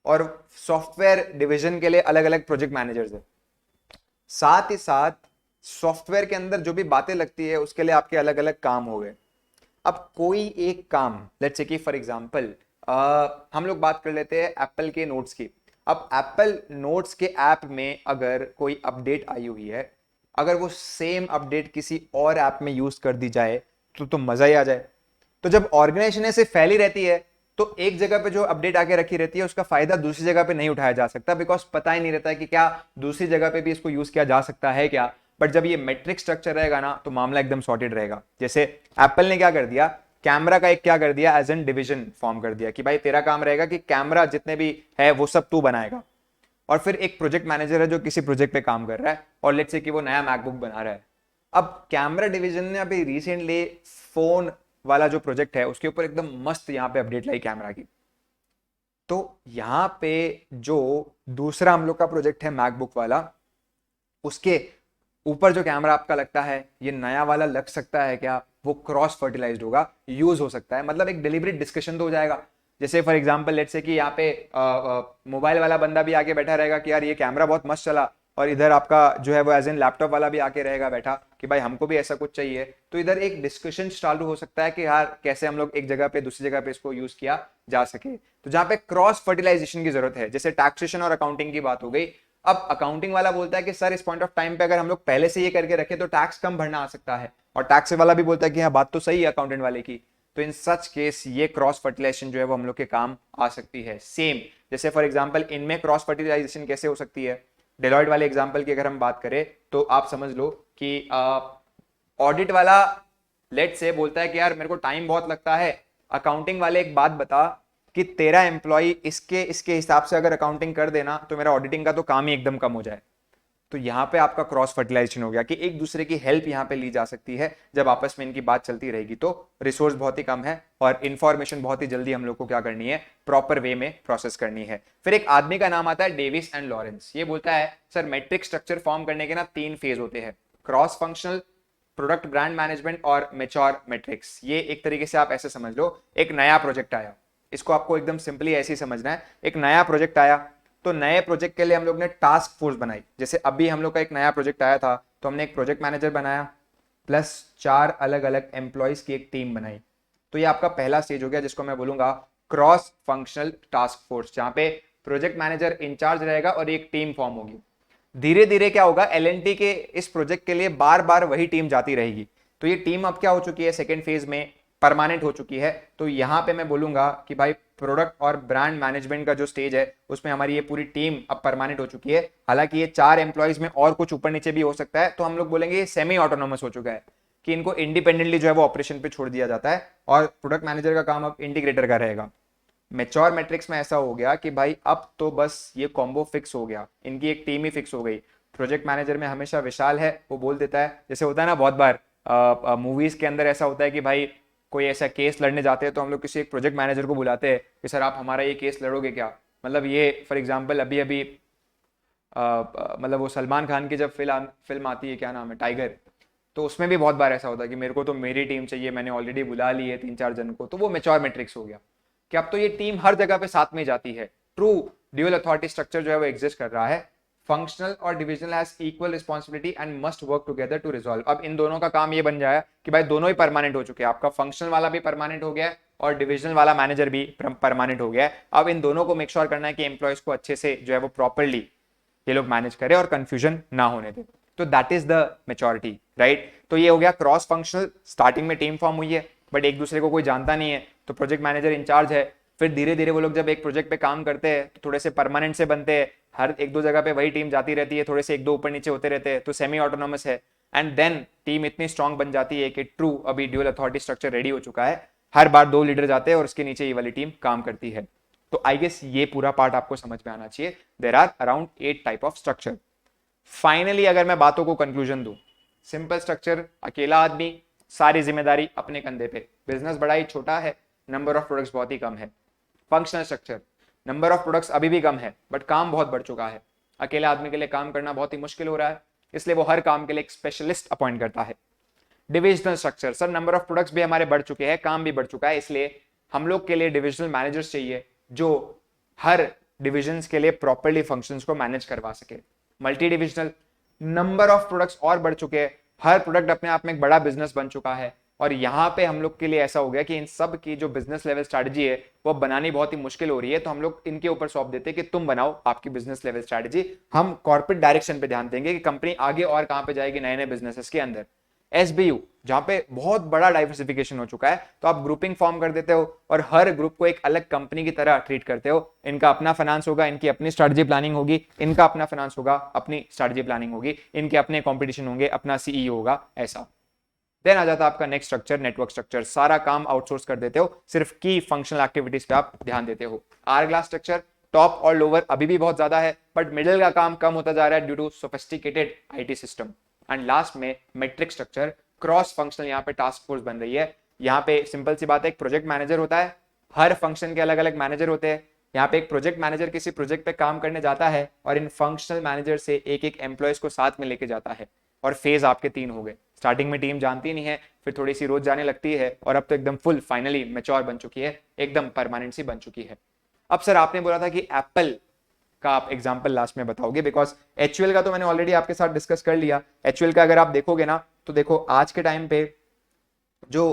और सॉफ्टवेयर डिवीजन के लिए अलग अलग प्रोजेक्ट मैनेजर्स है। साथ ही साथ सॉफ्टवेयर के अंदर जो भी बातें लगती है उसके लिए आपके अलग अलग काम हो गए। अब कोई एक काम लेट्स से कि फॉर एग्जांपल हम लोग बात कर लेते हैं एप्पल के नोट्स की। अब एप्पल नोट्स के ऐप में अगर कोई अपडेट आई हुई है, अगर वो सेम अपडेट किसी और ऐप में यूज कर दी जाए तो मजा ही आ जाए। तो जब ऑर्गेनाइजेशन ऐसे फैली रहती है तो एक जगह पे जो अपडेट आके रखी रहती है उसका फायदा दूसरी जगह पे नहीं उठाया जा सकता, बिकॉज पता ही नहीं रहता है कि क्या दूसरी जगह पे भी इसको यूज किया जा सकता है क्या। बट जब ये मेट्रिक स्ट्रक्चर रहेगा ना तो मामला एकदम सॉर्टेड रहेगा। जैसे एप्पल ने क्या कर दिया, कैमरा का एक क्या कर दिया, एज एन डिवीजन फॉर्म कर दिया कि भाई तेरा काम रहेगा कि कैमरा जितने भी है वो सब तू बनाएगा। और फिर एक प्रोजेक्ट मैनेजर है जो किसी प्रोजेक्ट पे काम कर रहा है और लेट्स से कि वो नया मैकबुक बना रहा है। अब कैमरा डिवीजन ने अभी रिसेंटली फोन वाला जो प्रोजेक्ट है उसके ऊपर एकदम मस्त यहाँ पे अपडेट लाई कैमरा की। तो यहाँ पे जो दूसरा हम लोग का प्रोजेक्ट है मैकबुक वाला, उसके ऊपर जो कैमरा आपका लगता है ये नया वाला लग सकता है क्या, वो क्रॉस फर्टिलाइज्ड होगा, यूज हो सकता है, मतलब एक डिलिबरेट डिस्कशन तो हो जाएगा। जैसे फॉर एग्जांपल लेट्स से कि यहाँ पे मोबाइल वाला बंदा भी आके बैठा रहेगा कि यार ये कैमरा बहुत मस्त चला, और इधर आपका जो है वो एज एन लैपटॉप वाला भी आके रहेगा बैठा कि भाई हमको भी ऐसा कुछ चाहिए। तो इधर एक डिस्कशन चालू हो सकता है कि यार कैसे हम लोग एक जगह पे दूसरी जगह पे इसको यूज किया जा सके। तो जहाँ पे क्रॉस फर्टिलाइजेशन की जरूरत है, जैसे टैक्सेशन और अकाउंटिंग की बात हो गई। अब अकाउंटिंग वाला बोलता है कि सर इस पॉइंट ऑफ टाइम पे अगर हम लोग पहले से ये करके रखे तो टैक्स कम भरना आ सकता है, और टैक्स वाला भी बोलता है कि हाँ बात तो सही है अकाउंटेंट वाले की। तो इन सच केस ये क्रॉस फर्टिलाइजेशन जो है वो हम लोग के काम आ सकती है। सेम जैसे फॉर एग्जांपल इनमें क्रॉस फर्टिलाइजेशन कैसे हो सकती है, डेलॉयट वाले एग्जांपल की अगर हम बात करें तो आप समझ लो कि ऑडिट वाला लेट से बोलता है कि यार मेरे को टाइम बहुत लगता है, अकाउंटिंग वाले एक बात बता कि तेरा एम्प्लॉय इसके इसके हिसाब से अगर अकाउंटिंग कर देना तो मेरा ऑडिटिंग का तो काम ही एकदम कम हो जाए। तो यहां पे आपका क्रॉस फर्टिलाइजेशन हो गया कि एक दूसरे की हेल्प यहां पे ली जा सकती है। जब आपस में इनकी बात चलती रहेगी तो रिसोर्स बहुत ही कम है और इंफॉर्मेशन बहुत ही जल्दी हम लोग को क्या करनी है, प्रॉपर वे में प्रोसेस करनी है। फिर एक आदमी का नाम आता है डेविस एंड लॉरेंस। ये बोलता है सर मैट्रिक स्ट्रक्चर फॉर्म करने के ना 3 फेज होते हैं, cross functional, product brand management और मेच्योर मैट्रिक्स। ये एक तरीके से आप ऐसे समझ लो, एक नया प्रोजेक्ट आया, इसको आपको एकदम सिंपली ऐसे ही समझना है। एक नया प्रोजेक्ट आया तो नए प्रोजेक्ट के लिए हम लोग ने टास्क फोर्स बनाई। जैसे अभी हम लोग का एक नया प्रोजेक्ट आया था तो हमने एक प्रोजेक्ट मैनेजर बनाया प्लस 4 अलग अलग एम्प्लॉयज की एक टीम बनाई। तो ये आपका पहला स्टेज हो गया जिसको मैं बोलूंगा क्रॉस फंक्शनल टास्क फोर्स, जहां पे प्रोजेक्ट मैनेजर इंचार्ज रहेगा और एक टीम फॉर्म होगी। धीरे धीरे क्या होगा, एलएनटी के इस प्रोजेक्ट के लिए बार बार वही टीम जाती रहेगी। तो ये टीम अब क्या हो चुकी है, सेकेंड फेज में परमानेंट हो चुकी है। तो यहां पे मैं बोलूंगा कि भाई प्रोडक्ट और ब्रांड मैनेजमेंट का जो स्टेज है उसमें हमारी ये पूरी टीम अब परमानेंट हो चुकी है। हालांकि ये 4 एम्प्लॉयज में और कुछ ऊपर नीचे भी हो सकता है, तो हम लोग बोलेंगे ये सेमी ऑटोनोमस हो चुका है कि इनको इंडिपेंडेंटली जो है वो ऑपरेशन पे छोड़ दिया जाता है और प्रोडक्ट मैनेजर का काम अब इंटीग्रेटर का रहेगा। मेच्योर मैट्रिक्स में ऐसा हो गया कि भाई अब तो बस ये कॉम्बो फिक्स हो गया, इनकी एक टीम ही फिक्स हो गई। प्रोजेक्ट मैनेजर में हमेशा विशाल है, वो बोल देता है, जैसे होता है ना बहुत बार मूवीज के अंदर ऐसा होता है कि भाई कोई ऐसा केस लड़ने जाते हैं तो हम लोग किसी एक प्रोजेक्ट मैनेजर को बुलाते हैं कि सर आप हमारा ये केस लड़ोगे क्या। मतलब ये फॉर एग्जांपल अभी अभी मतलब वो सलमान खान की जब फिल्म आती है, क्या नाम है, टाइगर, तो उसमें भी बहुत बार ऐसा होता है कि मेरे को तो मेरी टीम चाहिए, मैंने ऑलरेडी बुला ली है 3-4 जन को। तो वो मेच्योर मैट्रिक्स हो गया कि अब तो ये टीम हर जगह पे साथ में जाती है। ट्रू ड्यूअल अथॉरिटी स्ट्रक्चर जो है वो एग्जिस्ट कर रहा है। फंक्शनल और divisional has equal responsibility and must work together to resolve. अब इन दोनों का काम ये बन जाए कि भाई दोनों ही परमानेंट हो चुके हैं, आपका फंक्शनल वाला भी परमानेंट हो गया है और डिविजनल वाला मैनेजर भी परमानेंट हो गया है। अब इन दोनों को मेक श्योर करना है कि एम्प्लॉयज को अच्छे से जो है वो प्रॉपरली ये लोग मैनेज करें और कंफ्यूजन ना होने दे। तो that is the maturity, right. तो ये हो गया क्रॉस फंक्शनल, स्टार्टिंग में टीम फॉर्म हुई है बट एक दूसरे को कोई जानता नहीं है तो प्रोजेक्ट मैनेजर इंचार्ज है। फिर धीरे धीरे वो लोग जब एक प्रोजेक्ट पे काम करते हैं तो थोड़े से परमानेंट से बनते हैं, हर 1-2 जगह पे वही टीम जाती रहती है, थोड़े से 1-2 ऊपर नीचे होते रहते हैं, तो सेमी ऑटोनोमस है। एंड देन टीम इतनी स्ट्रांग बन जाती है कि ट्रू अभी ड्यूअल अथॉरिटी स्ट्रक्चर रेडी हो चुका है, हर बार 2 लीडर जाते हैं और उसके नीचे ये वाली टीम काम करती है। तो आई गेस ये पूरा पार्ट आपको समझ में आना चाहिए। There are around 8 type of structure. Finally अगर मैं बातों को कंक्लूजन दूं, सिंपल स्ट्रक्चर, अकेला आदमी, सारी जिम्मेदारी अपने कंधे पे, बिजनेस बड़ा ही छोटा है, नंबर ऑफ प्रोडक्ट्स बहुत ही कम है। Functional structure, number of products अभी भी कम है बट काम बहुत बढ़ चुका है, अकेले आदमी के लिए काम करना बहुत ही मुश्किल हो रहा है, इसलिए वो हर काम के लिए एक स्पेशलिस्ट अपॉइंट करता है। Divisional structure, sir number of products भी हमारे बढ़ चुके हैं, काम भी बढ़ चुका है, इसलिए हम लोग के लिए डिविजनल मैनेजर्स चाहिए जो हर डिविजन्स के लिए प्रॉपर्ली फंक्शंस को मैनेज करवा सके। Multi divisional, number of products और बढ़ चुके हैं, हर प्रोडक्ट अपने आप में एक बड़ा बिजनेस बन चुका है, और यहाँ पे हम लोग के लिए ऐसा हो गया कि इन सब की जो बिजनेस लेवल स्ट्रैटेजी है वो बनानी बहुत ही मुश्किल हो रही है, तो हम लोग इनके ऊपर सौंप देते हैं कि तुम बनाओ आपकी बिजनेस लेवल स्ट्रैटेजी, हम कॉर्पोरेट डायरेक्शन पे ध्यान देंगे कि कंपनी आगे और कहां पे जाएगी नए नए बिजनेसेस के अंदर। SBU, जहां पे बहुत बड़ा डाइवर्सिफिकेशन हो चुका है, तो आप ग्रुपिंग फॉर्म कर देते हो और हर ग्रुप को एक अलग कंपनी की तरह ट्रीट करते हो। इनका अपना फाइनेंस होगा, इनकी अपनी स्ट्रैटेजी प्लानिंग होगी, इनका अपना फाइनेंस होगा, अपनी स्ट्रैटेजी प्लानिंग होगी, इनके अपने कंपटीशन होंगे, अपना CEO होगा, ऐसा। देन आ जाता है आपका नेक्स्ट स्ट्रक्चर, नेटवर्क स्ट्रक्चर। सारा काम आउटसोर्स कर देते हो, सिर्फ की फंक्शनल एक्टिविटीज पे आप ध्यान देते हो। आर ग्लास स्ट्रक्चर, टॉप और लोअर अभी भी बहुत ज्यादा है बट मिडिल का काम कम होता जा रहा है due to sophisticated IT system. And last में मैट्रिक्स स्ट्रक्चर, क्रॉस फंक्शनल यहाँ पे टास्क फोर्स बन रही है। यहाँ पे सिंपल सी बात है, एक प्रोजेक्ट मैनेजर होता है, हर फंक्शन के अलग अलग मैनेजर होते हैं। यहाँ पे एक प्रोजेक्ट मैनेजर किसी प्रोजेक्ट पे काम करने जाता है और इन फंक्शनल मैनेजर से एक एक एम्प्लॉयज को साथ में लेके जाता है। और फेज आपके 3 हो गए। स्टार्टिंग में टीम जानती नहीं है, फिर थोड़ी सी रोज जाने लगती है, और अब तो एकदम फुल फाइनली मैच्योर बन चुकी है, एकदम परमानेंट सी बन चुकी है। अब सर आपने बोला था कि एप्पल का आप एग्जाम्पल लास्ट में बताओगे, बिकॉज HUL का तो मैंने ऑलरेडी आपके साथ डिस्कस कर लिया। HUL का अगर आप देखोगे ना तो देखो आज के टाइम पे जो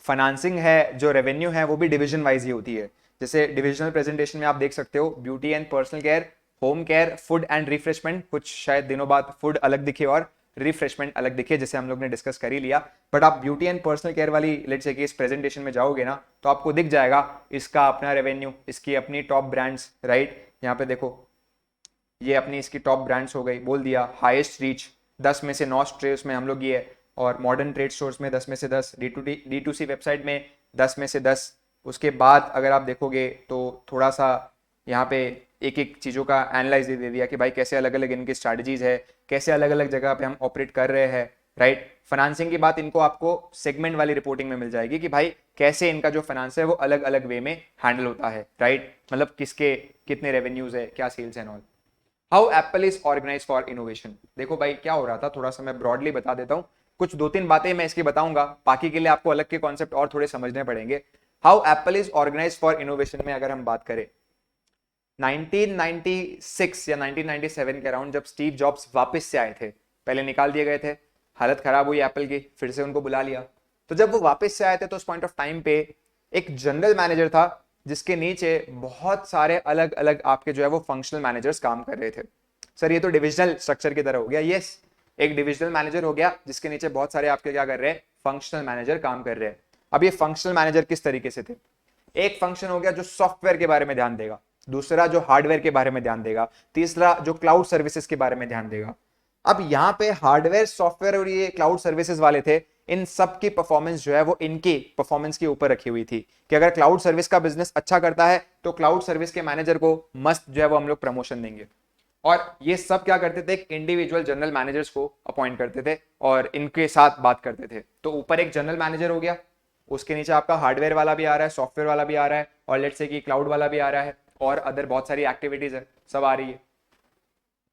फाइनेंसिंग है, जो रेवेन्यू है, वो भी डिवीजन वाइज ही होती है। जैसे डिविजनल प्रेजेंटेशन में आप देख सकते हो, beauty and personal care, home care, food and refreshment, कुछ शायद दिनों बाद फूड अलग दिखे और रिफ्रेशमेंट अलग दिखे, जैसे हम लोग ने डिस्कस कर ही लिया। बट आप ब्यूटी एंड पर्सनल केयर वाली लेट्स से कि इस प्रेजेंटेशन में जाओगे ना तो आपको दिख जाएगा इसका अपना रेवेन्यू, इसकी अपनी टॉप ब्रांड्स, राइट। यहाँ पे देखो ये अपनी इसकी टॉप ब्रांड्स हो गई, बोल दिया। हाईएस्ट रीच 10 में से 9 स्टोर्स में हम लोग ये, और मॉडर्न ट्रेड स्टोर्स में 10 में से 10, D2C वेबसाइट में 10 में से 10। उसके बाद अगर आप देखोगे तो थोड़ा सा यहाँ पे एक एक चीज़ों का एनालाइज दे दिया कि भाई कैसे अलग अलग इनकी स्ट्रैटेजीज है, कैसे अलग अलग जगह पे हम ऑपरेट कर रहे हैं, राइट। फाइनेंसिंग की बात इनको आपको सेगमेंट वाली रिपोर्टिंग में मिल जाएगी कि भाई कैसे इनका जो फाइनेंस है वो अलग अलग वे में हैंडल होता है, राइट। मतलब किसके कितने रेवेन्यूज है, क्या sales and all. How Apple is organise for innovation. देखो भाई क्या हो रहा था, थोड़ा सा मैं ब्रॉडली बता देता हूँ, कुछ 2-3 बातें मैं इसकी बताऊंगा, बाकी के लिए आपको अलग के कॉन्सेप्ट और थोड़े समझने पड़ेंगे। How Apple is organise for innovation में अगर हम बात करें 1996 या 1997 के अराउंड, जब स्टीव जॉब्स वापस से आए थे, पहले निकाल दिए गए थे, हालत खराब हुई एप्पल की, फिर से उनको बुला लिया। तो जब वो वापस से आए थे तो उस पॉइंट ऑफ टाइम पे एक जनरल मैनेजर था जिसके नीचे बहुत सारे अलग अलग आपके जो है वो फंक्शनल मैनेजर्स काम कर रहे थे। सर ये तो डिविजनल स्ट्रक्चर की तरह हो गया, यस। एक डिविजनल मैनेजर हो गया जिसके नीचे बहुत सारे आपके क्या कर रहे हैं, फंक्शनल मैनेजर काम कर रहे हैं। अब ये फंक्शनल मैनेजर किस तरीके से थे, एक फंक्शन हो गया जो सॉफ्टवेयर के बारे में ध्यान देगा, दूसरा जो हार्डवेयर के बारे में ध्यान देगा, तीसरा जो क्लाउड सर्विसेज के बारे में ध्यान देगा। अब यहाँ पे हार्डवेयर, सॉफ्टवेयर और ये क्लाउड सर्विसेज वाले थे, इन सब की परफॉर्मेंस जो है वो इनकी परफॉर्मेंस के ऊपर रखी हुई थी कि अगर क्लाउड सर्विस का बिजनेस अच्छा करता है तो क्लाउड सर्विस के मैनेजर को मस्त जो है वो हम लोग प्रमोशन देंगे। और ये सब क्या करते थे, एक इंडिविजुअल जनरल मैनेजर्स को अपॉइंट करते थे और इनके साथ बात करते थे। तो ऊपर एक जनरल मैनेजर हो गया, उसके नीचे आपका हार्डवेयर वाला भी आ रहा है, सॉफ्टवेयर वाला भी आ रहा है, और लेट्स से कि क्लाउड वाला भी आ रहा है, और अदर बहुत सारी एक्टिविटीज है, सब आ रही है।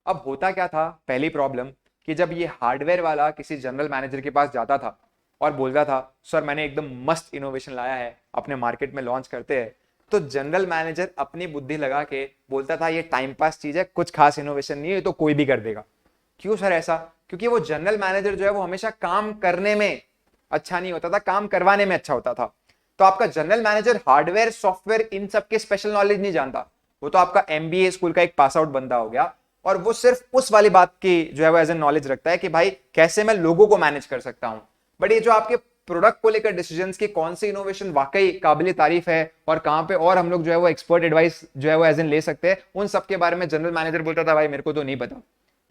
अब होता क्या था, पहली प्रॉब्लम कि जब ये हार्डवेयर वाला किसी जनरल मैनेजर के पास जाता था और बोलता था सर मैंने एकदम मस्त इनोवेशन लाया है, अपने मार्केट में लॉन्च करते हैं, तो जनरल मैनेजर अपनी बुद्धि लगा के बोलता था ये टाइम पास चीज है, कुछ खास इनोवेशन नहीं है, तो कोई भी कर देगा। क्यों सर ऐसा, क्योंकि वो जनरल मैनेजर जो है वो हमेशा काम करने में अच्छा नहीं होता था, काम करवाने में अच्छा होता था। तो आपका जनरल मैनेजर हार्डवेयर, सॉफ्टवेयर, इन सब के स्पेशल नॉलेज नहीं जानता, वो तो आपका MBA स्कूल का एक पास आउट बंदा हो गया, और वो सिर्फ उस वाली बात की जो है वो एज ए नॉलेज रखता है कि भाई कैसे मैं लोगों को मैनेज कर सकता हूं। बट ये जो आपके प्रोडक्ट को लेकर डिसीजंस की कौन सी इनोवेशन वाकई काबिल तारीफ है और कहां पे और हम लोग जो है वो एक्सपर्ट एडवाइस जो है वो एज इन ले सकते हैं, उन सब के बारे में जनरल मैनेजर बोलता था भाई मेरे को तो नहीं पता।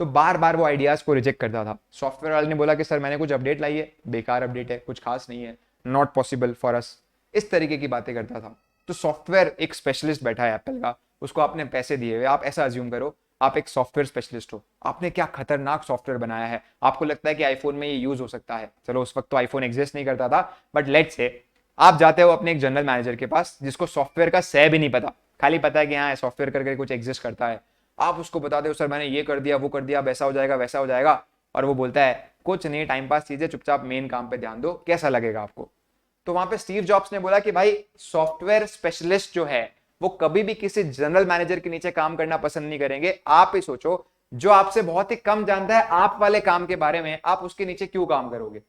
तो बार बार वो आइडियाज को रिजेक्ट करता था। सॉफ्टवेयर वाले ने बोला कि सर मैंने कुछ अपडेट लाई है, बेकार अपडेट है, कुछ खास नहीं है, नॉट पॉसिबल फॉर अस, इस तरीके की बातें करता था। तो सॉफ्टवेयर एक स्पेशलिस्ट बैठा है एप्पल का, उसको आपने पैसे दिए हुए, आप ऐसा अज्यूम करो आप एक सॉफ्टवेयर स्पेशलिस्ट हो, आपने क्या खतरनाक सॉफ्टवेयर बनाया है, आपको लगता है कि आईफोन में ये यूज हो सकता है। चलो उस वक्त तो आईफोन एग्जिस्ट नहीं करता था, बट लेट्स से आप जाते हो अपने एक जनरल मैनेजर के पास जिसको सॉफ्टवेयर का सह भी नहीं पता, खाली पता है कि हाँ सॉफ्टवेयर करके कुछ एग्जिस्ट करता है। आप उसको बताते हो सर मैंने ये कर दिया वो कर दिया, वैसा हो जाएगा वैसा हो जाएगा, और वो बोलता है कुछ नहीं, टाइम पास चीजें, चुपचाप मेन काम पे ध्यान दो, कैसा लगेगा आपको? तो वहां पे स्टीव जॉब्स ने बोला कि भाई सॉफ्टवेयर स्पेशलिस्ट जो है वो कभी भी किसी जनरल मैनेजर के नीचे काम करना पसंद नहीं करेंगे। आप ही सोचो, जो आपसे बहुत ही कम जानता है आप वाले काम के बारे में, आप उसके नीचे क्यों काम करोगे?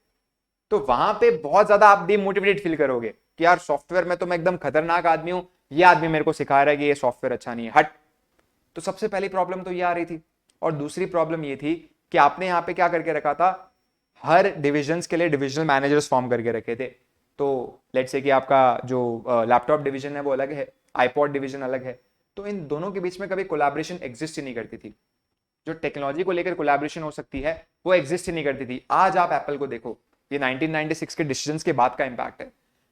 तो वहां पे बहुत ज्यादा आप डिमोटिवेटेड फील करोगे कि यार सॉफ्टवेयर में तो मैं एकदम खतरनाक आदमी हूं, ये आदमी मेरे को सिखा रहा है कि ये सॉफ्टवेयर अच्छा नहीं है, हट। तो सबसे पहली प्रॉब्लम तो ये आ रही थी। और दूसरी प्रॉब्लम ये थी कि आपने यहां पे क्या करके रखा था, हर डिविजन्स के लिए डिविजनल मैनेजर्स फॉर्म करके रखे थे। तो लेट्स से कि आपका जो लैपटॉप डिवीजन है वो अलग है, आईपॉड डिवीजन अलग है, तो इन दोनों के बीच में कभी कोलैबोरेशन एग्जिस्ट ही नहीं करती थी। जो टेक्नोलॉजी को लेकर कोलैबोरेशन हो सकती है वो एग्जिस्ट ही नहीं करती थी। आज आप एप्पल को देखो, ये 1996 के डिसीजंस के बाद का इंपैक्ट है।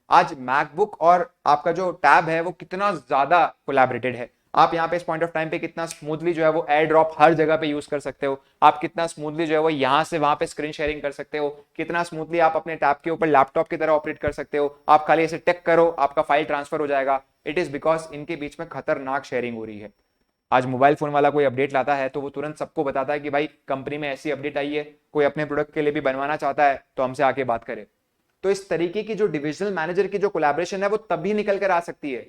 आज मैकबुक और आपका जो टैब है वो कितना ज्यादा कोलैबोरेटेड है। आप यहाँ पे इस पॉइंट ऑफ टाइम पे कितना स्मूथली जो है वो एयर ड्रॉप हर जगह पे यूज कर सकते हो, आप कितना स्मूथली जो है वो यहाँ से वहां पे स्क्रीन शेयरिंग कर सकते हो, कितना स्मूथली आप अपने टैब के ऊपर लैपटॉप की तरह ऑपरेट कर सकते हो, आप खाली ऐसे टेक करो आपका फाइल ट्रांसफर हो जाएगा। इट इज बिकॉज इनके बीच में खतरनाक शेयरिंग हो रही है। आज मोबाइल फोन वाला कोई अपडेट लाता है तो वो तुरंत सबको बताता है कि भाई कंपनी में ऐसी अपडेट आई है, कोई अपने प्रोडक्ट के लिए भी बनवाना चाहता है तो हमसे आके बात करे। तो इस तरीके की जो डिविजनल मैनेजर की जो कोलैबोरेशन है वो तभी निकल कर आ सकती है।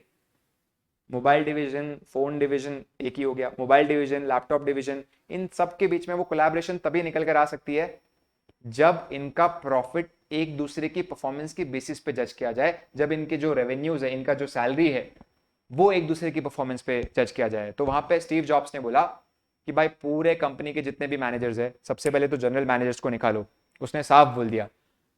मोबाइल डिवीजन, फोन डिवीजन एक ही हो गया, मोबाइल डिवीजन, लैपटॉप डिवीजन, इन सब के बीच में वो कोलैबोरेशन तभी निकल कर आ सकती है जब इनका प्रॉफिट एक दूसरे की परफॉर्मेंस की बेसिस पे जज किया जाए, जब इनके जो रेवेन्यूज है, इनका जो सैलरी है, वो एक दूसरे की परफॉर्मेंस पे जज किया जाए। तो वहां पे स्टीव जॉब्स ने बोला कि भाई पूरे कंपनी के जितने भी मैनेजर्स है, सबसे पहले तो जनरल मैनेजर्स को निकालो। उसने साफ बोल दिया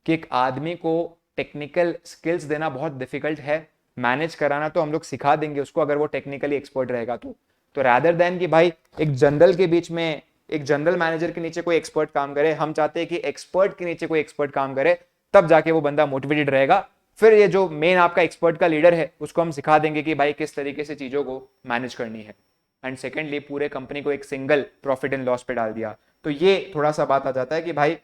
कि एक आदमी को टेक्निकल स्किल्स देना बहुत डिफिकल्ट है, मैनेज कराना तो हम लोग सिखा देंगे उसको अगर वो टेक्निकली एक्सपर्ट रहेगा तो रैदर देन कि भाई एक जनरल के बीच में, एक जनरल मैनेजर के नीचे कोई एक्सपर्ट काम करे, हम चाहते हैं कि एक्सपर्ट के नीचे कोई एक्सपर्ट काम करे, तब जाके वो बंदा मोटिवेटेड रहेगा। फिर ये जो मेन आपका एक्सपर्ट का लीडर है उसको हम सिखा देंगे कि भाई किस तरीके से चीजों को मैनेज करनी है। एंड सेकेंडली पूरे कंपनी को एक सिंगल प्रॉफिट एंड लॉस पे डाल दिया। तो ये थोड़ा सा बात आ जाता है कि भाई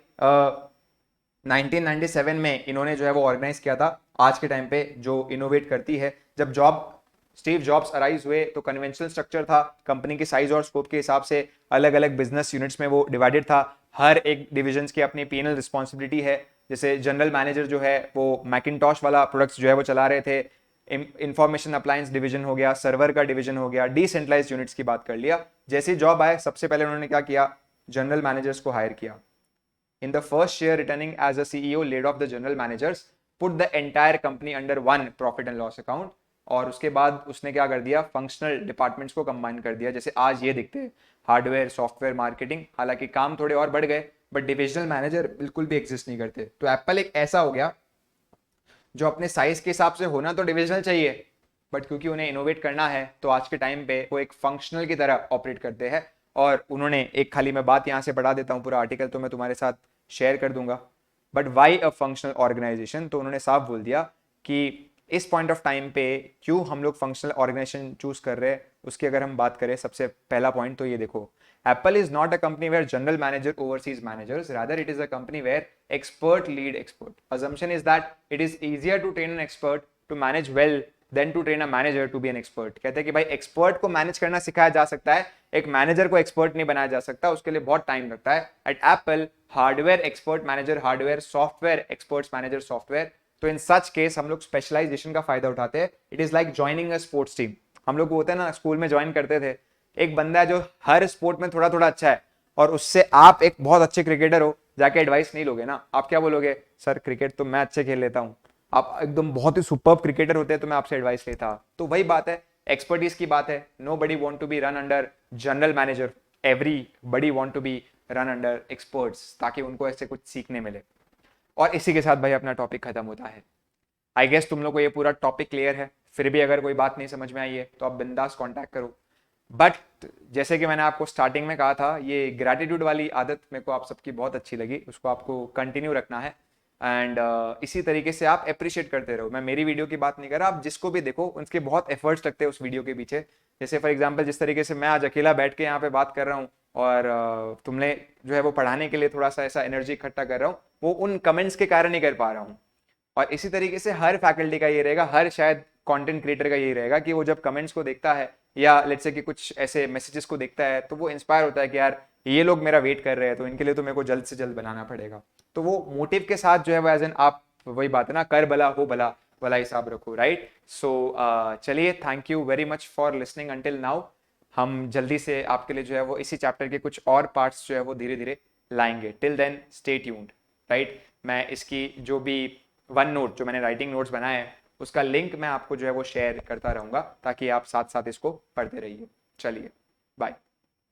1997 में इन्होंने जो है वो ऑर्गेनाइज किया था, आज के टाइम पे जो इनोवेट करती है। जब स्टीव जॉब्स अराइज हुए तो कन्वेंशनल स्ट्रक्चर था, कंपनी की साइज और स्कोप के हिसाब से अलग अलग बिजनेस यूनिट्स में वो डिवाइडेड था, हर एक डिविजन की अपनी पीएनएल रिस्पॉन्सिबिलिटी है। जैसे जनरल मैनेजर जो है वो मैकिनटॉश वाला प्रोडक्ट्स जो है वो चला रहे थे, इंफॉर्मेशन अप्लायंस डिवीजन हो गया, सर्वर का डिवीजन हो गया, डिसेंट्रलाइज्ड यूनिट्स की बात कर लिया। जैसे जॉब आए सबसे पहले उन्होंने क्या किया, जनरल मैनेजर्स को हायर किया। In the first year returning as a CEO, laid off the general managers, put the entire company under one profit and loss account। और उसके बाद उसने क्या कर दिया, फंक्शनल डिपार्टमेंट्स को कंबाइन कर दिया, जैसे आज ये दिखते हैं, हार्डवेयर, सॉफ्टवेयर, मार्केटिंग। हालांकि काम थोड़े और बढ़ गए बट डिविजनल मैनेजर बिल्कुल भी एग्जिस्ट नहीं करते। तो एप्पल एक ऐसा हो गया जो अपने साइज के हिसाब से होना तो डिविजनल चाहिए, बट क्योंकि उन्हें इनोवेट करना है तो आज के टाइम पे वो एक फंक्शनल की तरह ऑपरेट करते हैं। और उन्होंने एक, खाली मैं बात यहाँ से पढ़ा देता हूँ, पूरा आर्टिकल तो मैं तुम्हारे साथ शेयर कर दूंगा, but why a functional organisation. तो उन्होंने साफ बोल दिया कि इस पॉइंट ऑफ टाइम पे क्यों हम लोग फंक्शनल ऑर्गेनाइजेशन चूज कर रहे हैं, उसकी अगर हम बात करें सबसे पहला पॉइंट तो ये देखो, Apple is not a company where general manager oversees managers. Rather, it is a company where expert lead expert. Assumption is that it is easier to train an expert to manage well than to train a manager to be an expert. कहते हैं कि भाई expert को manage करना सिखाया जा सकता है, एक मैनेजर को एक्सपर्ट नहीं बनाया जा सकता, उसके लिए बहुत टाइम लगता है। At Apple, hardware expert manager hardware, software experts manager software. तो इन सच केस हम लोग स्पेशलाइजेशन का फायदा उठाते हैं। It is like joining a sports team. हम लोग होते हैं ना, स्कूल में ज्वाइन करते थे, एक बंदा है जो हर स्पोर्ट में थोड़ा थोड़ा अच्छा है, और उससे आप एक बहुत अच्छे क्रिकेटर हो, जाके एडवाइस नहीं लोगे ना, आप क्या बोलोगे, सर क्रिकेट तो मैं अच्छे खेल लेता हूं। आप एकदम बहुत ही सुपर्ब क्रिकेटर होते हैं तो मैं आपसे एडवाइस लेता। तो वही बात है, एक्सपर्टीज की बात है। Nobody want to be run under general manager, everybody want to be run under experts, ताकि उनको ऐसे कुछ सीखने मिले। और इसी के साथ भाई अपना टॉपिक खत्म होता है। आई गेस तुम लोग को ये पूरा टॉपिक क्लियर है। फिर भी अगर कोई बात नहीं समझ में आई है तो आप बिंदास कॉन्टैक्ट करो। बट जैसे कि मैंने आपको स्टार्टिंग में कहा था, ये ग्रैटिट्यूड वाली आदत मेरे को आप सबकी बहुत अच्छी लगी, उसको आपको कंटिन्यू रखना है। एंड इसी तरीके से आप अप्रिशिएट करते रहो। मैं मेरी वीडियो की बात नहीं कर रहा, आप जिसको भी देखो उनके बहुत एफर्ट्स लगते हैं उस वीडियो के पीछे। जैसे फॉर एग्जांपल जिस तरीके से मैं आज अकेला बैठ के यहाँ पे बात कर रहा हूँ और तुमने जो है वो पढ़ाने के लिए थोड़ा सा ऐसा एनर्जी इकट्ठा कर रहा हूँ, वो उन कमेंट्स के कारण ही कर पा रहा हूँ। और इसी तरीके से हर फैकल्टी का ये रहेगा, हर शायद कंटेंट क्रिएटर का यही रहेगा कि वो जब कमेंट्स को देखता है या लेट्स से कि कुछ ऐसे मैसेजेस को देखता है तो वो इंस्पायर होता है कि यार ये लोग मेरा वेट कर रहे हैं तो इनके लिए तो मेरे को जल्द से जल्द बनाना पड़ेगा। तो वो मोटिव के साथ जो है वो एज एन आप वही बात है ना, कर भला हो भला, भला हिसाब रखो, राइट। सो चलिए, thank you very much for listening until now. हम जल्दी से आपके लिए जो है वो इसी चैप्टर के कुछ और पार्ट्स जो है वो धीरे धीरे लाएंगे। Till then stay tuned, right. मैं इसकी जो भी वन नोट जो मैंने राइटिंग नोट्स बनाए हैं उसका लिंक मैं आपको जो है वो शेयर करता रहूंगा ताकि आप साथ साथ इसको पढ़ते रहिए। चलिए, बाय।